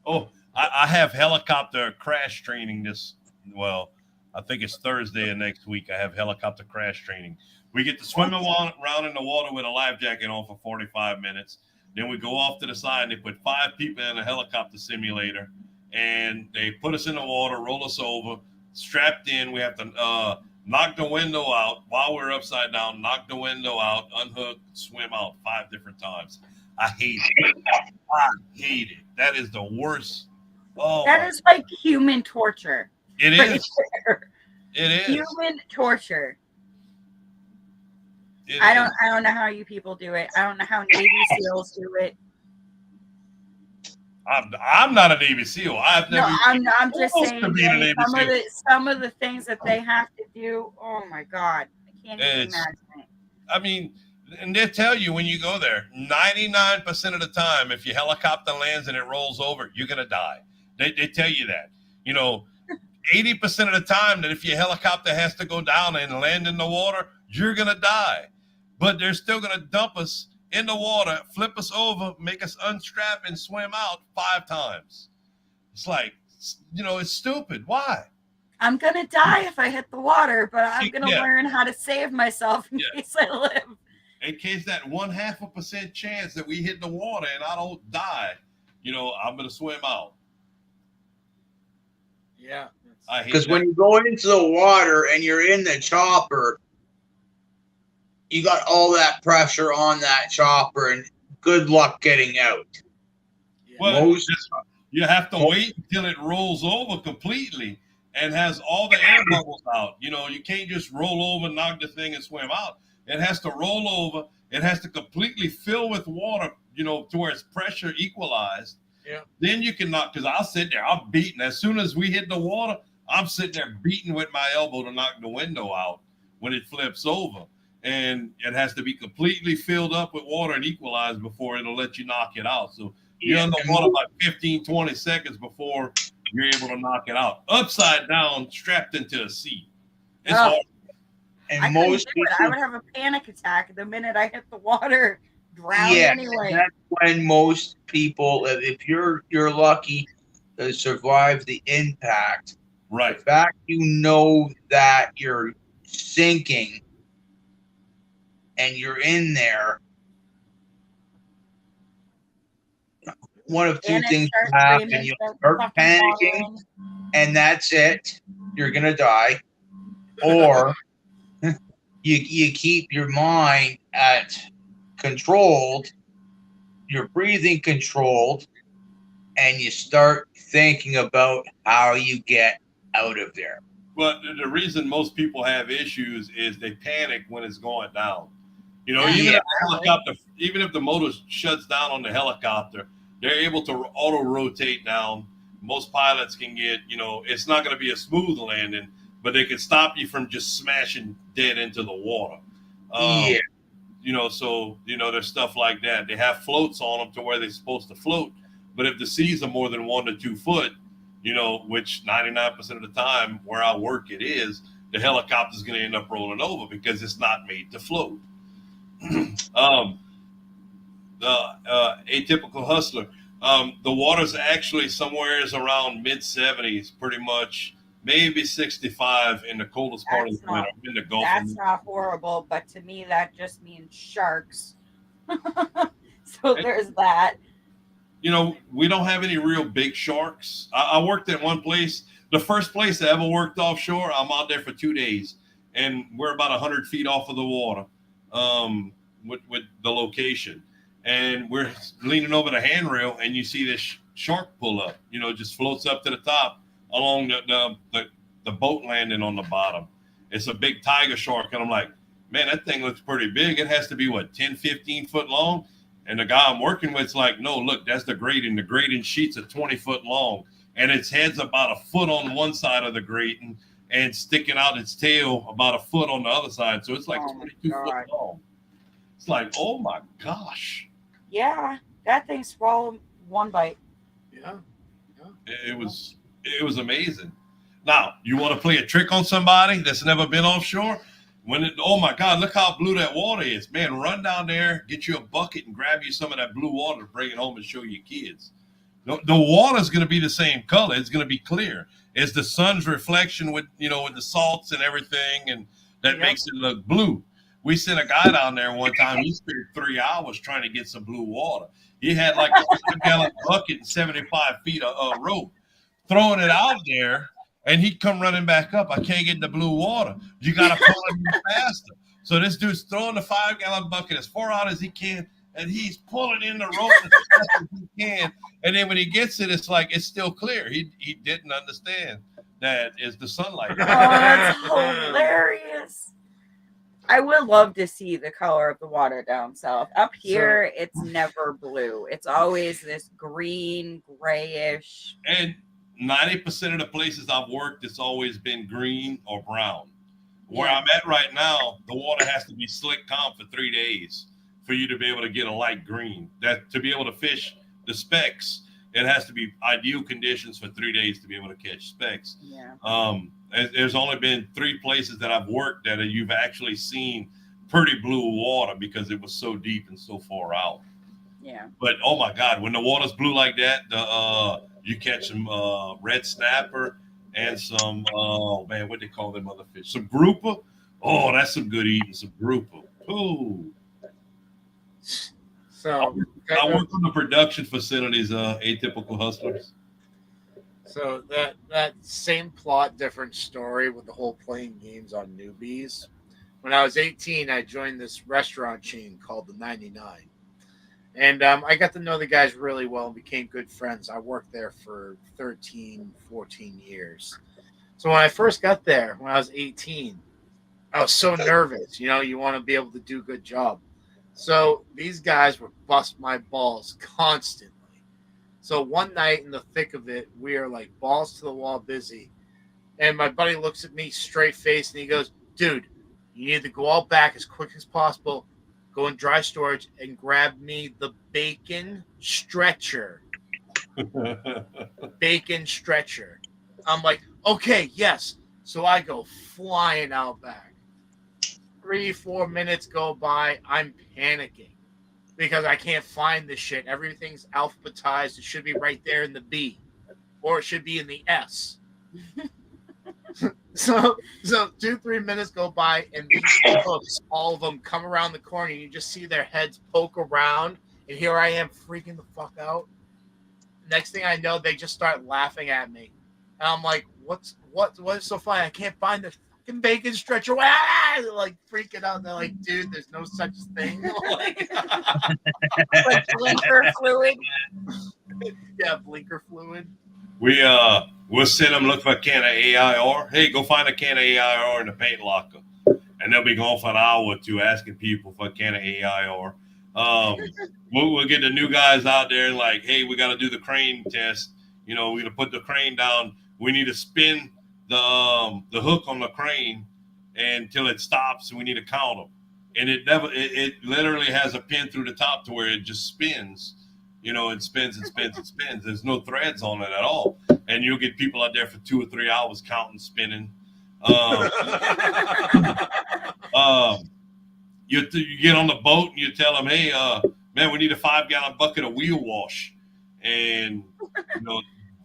Oh, I have helicopter crash training I think it's Thursday of next week. I have helicopter crash training. We get to swim around in the water with a life jacket on for 45 minutes. Then we go off to the side and they put 5 people in a helicopter simulator and they put us in the water, roll us over, strapped in. We have to knock the window out while we're upside down, knock the window out, unhook, swim out 5 different times. I hate it. I hate it. That is the worst. Oh, that is like human torture. It right is. there. It is human torture. I don't know how you people do it. I don't know how Navy SEALs do it. I'm not a Navy SEAL. I've never. No, I'm just saying some of the things that they have to do. Oh my God, I can't even imagine it. I mean, and they tell you when you go there, 99% of the time, if your helicopter lands and it rolls over, you're gonna die. They tell you that. 80% of the time that if your helicopter has to go down and land in the water, you're gonna die. But they're still gonna dump us in the water, flip us over, make us unstrap and swim out 5 times. It's like, it's stupid. Why? I'm going to die if I hit the water, but I'm going to learn how to save myself in case I live. In case that 0.5% chance that we hit the water and I don't die, I'm going to swim out. Yeah. Because when you go into the water and you're in the chopper, you got all that pressure on that chopper, and good luck getting out. Well, you have to wait until it rolls over completely and has all the air bubbles out. You can't just roll over, knock the thing, and swim out. It has to roll over. It has to completely fill with water, to where its pressure equalized. Yeah. Then you can knock, because I'll sit there, I'm beating. As soon as we hit the water, I'm sitting there beating with my elbow to knock the window out when it flips over. And it has to be completely filled up with water and equalized before it'll let you knock it out. So you're in the water about 15, 20 seconds before you're able to knock it out. Upside down, strapped into a seat. It's hard. And most people, I would have a panic attack the minute I hit the water, drown anyway. That's when most people, if you're lucky to survive the impact, right? The fact that you're sinking and you're in there, one of 2 things happen. You'll start panicking, and that's it. You're going to die. Or you keep your mind controlled, your breathing controlled, and you start thinking about how you get out of there. But the reason most people have issues is they panic when it's going down. Even if the motor shuts down on the helicopter, they're able to auto rotate down. Most pilots can get, it's not going to be a smooth landing, but they can stop you from just smashing dead into the water. So there's stuff like that. They have floats on them to where they're supposed to float. But if the seas are more than 1 to 2 foot, which 99% of the time where I work it is, the helicopter's going to end up rolling over because it's not made to float. The atypical hustler. The water's actually somewhere around mid-70s, pretty much, maybe 65 in the coldest part of the winter in the Gulf. That's not horrible, but to me that just means sharks. So there's that. We don't have any real big sharks. I worked at one place, the first place I ever worked offshore. I'm out there for 2 days, and we're about 100 feet off of the water. With the location, and we're leaning over the handrail, and you see this shark pull up, just floats up to the top along the boat landing on the bottom. It's a big tiger shark, and I'm like, man, that thing looks pretty big. It has to be 10, 15 foot long. And the guy I'm working with is like, no, look, that's the grating. The grating sheet's 20 foot long, and its head's about a foot on one side of the grating and sticking out its tail about a foot on the other side. So it's like 22 foot long. It's like, oh my gosh. Yeah, that thing swallowed one bite. Yeah. It was amazing. Now, you want to play a trick on somebody that's never been offshore? Oh my God, look how blue that water is, man! Run down there, get you a bucket, and grab you some of that blue water to bring it home and show your kids. The water is going to be the same color. It's going to be clear. It's the sun's reflection with with the salts and everything, and that makes it look blue. We sent a guy down there one time. He spent 3 hours trying to get some blue water. He had like a 5-gallon bucket and 75 feet of rope, throwing it out there, and he'd come running back up. I can't get the blue water. You got to pull it in faster. So this dude's throwing the 5-gallon bucket as far out as he can, and he's pulling in the rope as fast as he can. And then when he gets it, it's like it's still clear. He didn't understand that is the sunlight. Oh, that's hilarious. I would love to see the color of the water down south. Up here, it's never blue. It's always this green, grayish. And 90% of the places I've worked, it's always been green or brown. Where I'm at right now, the water has to be slick calm for 3 days for you to be able to get a light green. That to be able to fish the specks, it has to be ideal conditions for 3 days to be able to catch specks. Yeah. There's only been 3 places that I've worked that you've actually seen pretty blue water because it was so deep and so far out. Yeah. But oh my God, when the water's blue like that, you catch some red snapper and some what they call them other fish, some grouper. Oh, that's some good eating, some grouper. Ooh. So I work on the production facilities, Atypical Hustlers. So that same plot, different story with the whole playing games on newbies. When I was 18, I joined this restaurant chain called the 99. And I got to know the guys really well and became good friends. I worked there for 13, 14 years. So when I first got there, when I was 18, I was so nervous. You want to be able to do a good job. So these guys would bust my balls constantly. So one night in the thick of it, we are like balls to the wall busy. And my buddy looks at me straight faced and he goes, dude, you need to go out back as quick as possible, go in dry storage and grab me the bacon stretcher. Bacon stretcher. I'm like, okay, yes. So I go flying out back. 3-4 minutes go by. I'm panicking because I can't find this shit. Everything's alphabetized. It should be right there in the B, or it should be in the S. So 2-3 minutes go by, and these hooks, all of them, come around the corner. You just see their heads poke around, and here I am freaking the fuck out. Next thing I know, they just start laughing at me, and I'm like, "What is so funny? I can't find the fucking bacon stretcher." They're like freaking out. They're like, "Dude, there's no such thing." Like blinker fluid. Yeah, blinker fluid. We'll send them look for a can of AIR. Hey, go find a can of AIR in the paint locker, and they'll be gone for an hour or two asking people for a can of AIR. We'll get the new guys out there and like, hey, we got to do the crane test. We're gonna put the crane down. We need to spin the hook on the crane until it stops, and we need to count them. And it literally has a pin through the top to where it just spins. It spins and spins and spins. There's no threads on it at all. And you'll get people out there for 2 or 3 hours counting, spinning. You get on the boat and you tell them, hey, man, we need a 5-gallon bucket of wheel wash. And,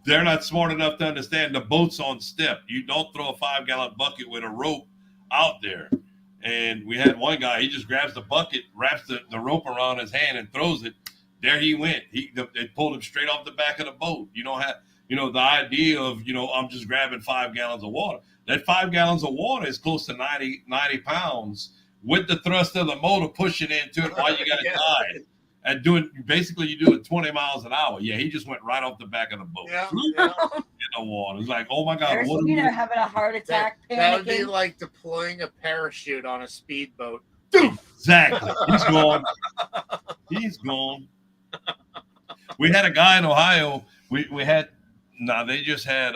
they're not smart enough to understand the boat's on step. You don't throw a 5-gallon bucket with a rope out there. And we had one guy, he just grabs the bucket, wraps the rope around his hand and throws it. There he went. They pulled him straight off the back of the boat. You don't have, the idea of, I'm just grabbing 5 gallons of water. That 5 gallons of water is close to 90 pounds with the thrust of the motor pushing into it while you got it tied. And you do it 20 miles an hour. Yeah, he just went right off the back of the boat. Yeah. In the water. It's like, oh my God. There's having a heart attack, that would be like deploying a parachute on a speedboat. Exactly. He's gone. He's gone. We had a guy in Ohio. They just had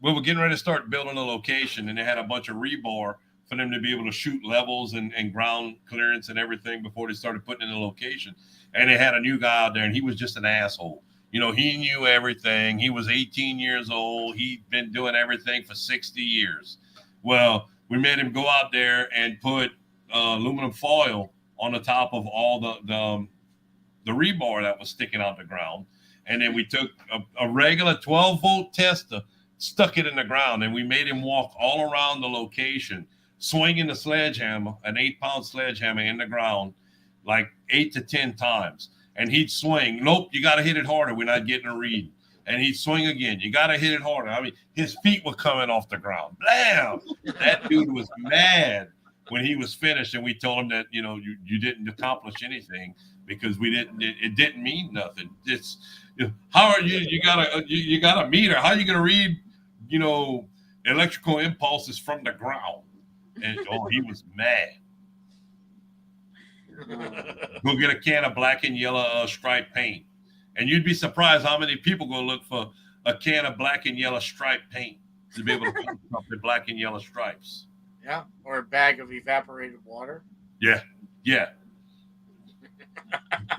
we were getting ready to start building a location, and they had a bunch of rebar for them to be able to shoot levels and ground clearance and everything before they started putting in the location. And they had a new guy out there, and he was just an asshole. He knew everything. He was 18 years old. He'd been doing everything for 60 years. Well, we made him go out there and put aluminum foil on the top of all the rebar that was sticking out the ground. And then we took a regular 12-volt tester, stuck it in the ground, and we made him walk all around the location, swinging the sledgehammer, an 8-pound sledgehammer in the ground, like 8 to 10 times. And he'd swing. Nope, you got to hit it harder. We're not getting a read. And he'd swing again. You got to hit it harder. I mean, his feet were coming off the ground. Bam! That dude was mad when he was finished. And we told him that, you didn't accomplish anything because it didn't mean nothing. It's, how are you? You got a meter. How are you going to read, electrical impulses from the ground? And he was mad. Go get a can of black and yellow striped paint, and you'd be surprised how many people go look for a can of black and yellow striped paint to be able to paint something black and yellow stripes. Yeah, or a bag of evaporated water. Yeah.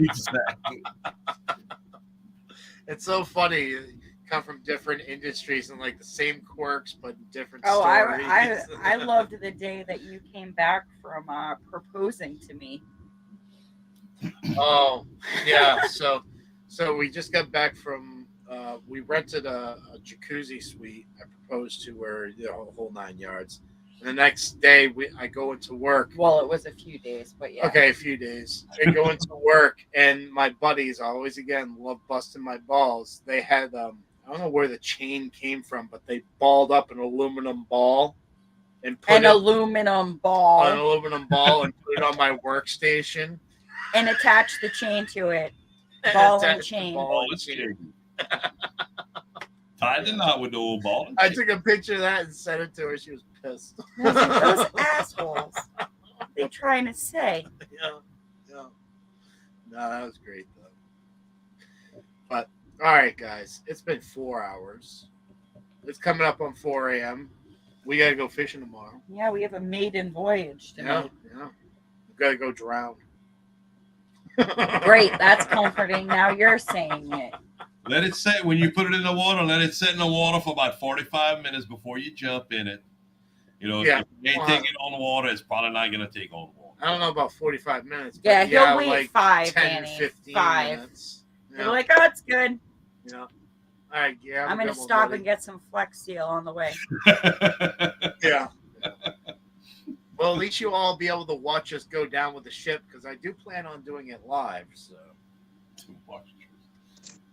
Exactly. It's so funny. You come from different industries and like the same quirks, but different stories. I loved the day that you came back from proposing to me. Oh, yeah. So we just got back from, we rented a jacuzzi suite. I proposed to her, the whole 9 yards. And the next day, I go into work. Well, it was a few days, but yeah. Okay, a few days. I go into work, and my buddies always, again, love busting my balls. They had, I don't know where the chain came from, but they balled up an aluminum ball. And put an aluminum ball and put it on my workstation. And attach the chain to it. Ball and chain. Tied the knot with the old ball. I took a picture of that and sent it to her. She was pissed. Those assholes. They trying to say. Yeah. No, that was great though. But all right, guys, it's been 4 hours. It's coming up on 4 a.m. We gotta go fishing tomorrow. Yeah, we have a maiden voyage tonight. Yeah. We gotta go drown. Great, that's comforting. Now you're saying it. Let it sit. When you put it in the water, let it sit in the water for about 45 minutes before you jump in it. If you ain't taking it on the water, it's probably not going to take on the water. I don't know about 45 minutes. Yeah, he'll wait like 5, 10, Annie. 15 5. minutes. You're like, oh, it's good. Yeah. All right, yeah. I'm going to stop and get some Flex Seal on the way. Yeah. Well, at least you'll all be able to watch us go down with the ship because I do plan on doing it live. So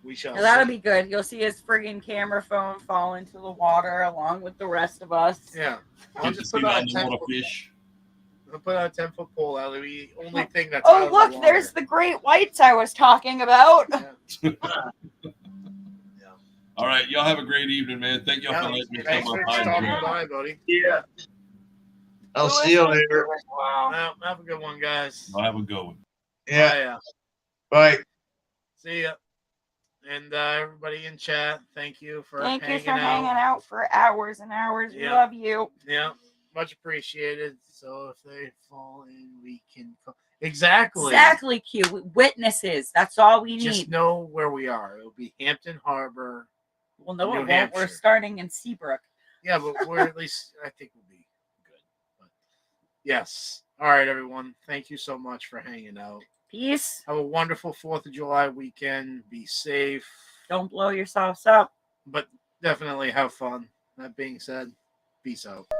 we shall. That'll be good. You'll see his friggin' camera phone fall into the water along with the rest of us. Yeah. I'll just put on a 10-foot fish. I'll put on a 10-foot pole. That'll be the only thing that's. Oh, look! There's the great whites I was talking about. Yeah. All right, y'all have a great evening, man. Thank y'all for letting me come up. Bye, buddy. Yeah. I'll see you later. Well, have a good one, guys. I'll have a good one. Yeah. Bye. See ya. And everybody in chat, thank you for hanging out for hours and hours. We love you. Yeah, much appreciated. So if they fall in, we can call. Exactly, Q. Witnesses. That's all we need. Just know where we are. It'll be Hampton Harbor. Well, no, it won't. We're starting in Seabrook. Yeah, but we're at least, I think we'll be good. But yes. All right, everyone. Thank you so much for hanging out. Peace. Have a wonderful 4th of July weekend. Be safe. Don't blow yourselves up. But definitely have fun. That being said, peace out.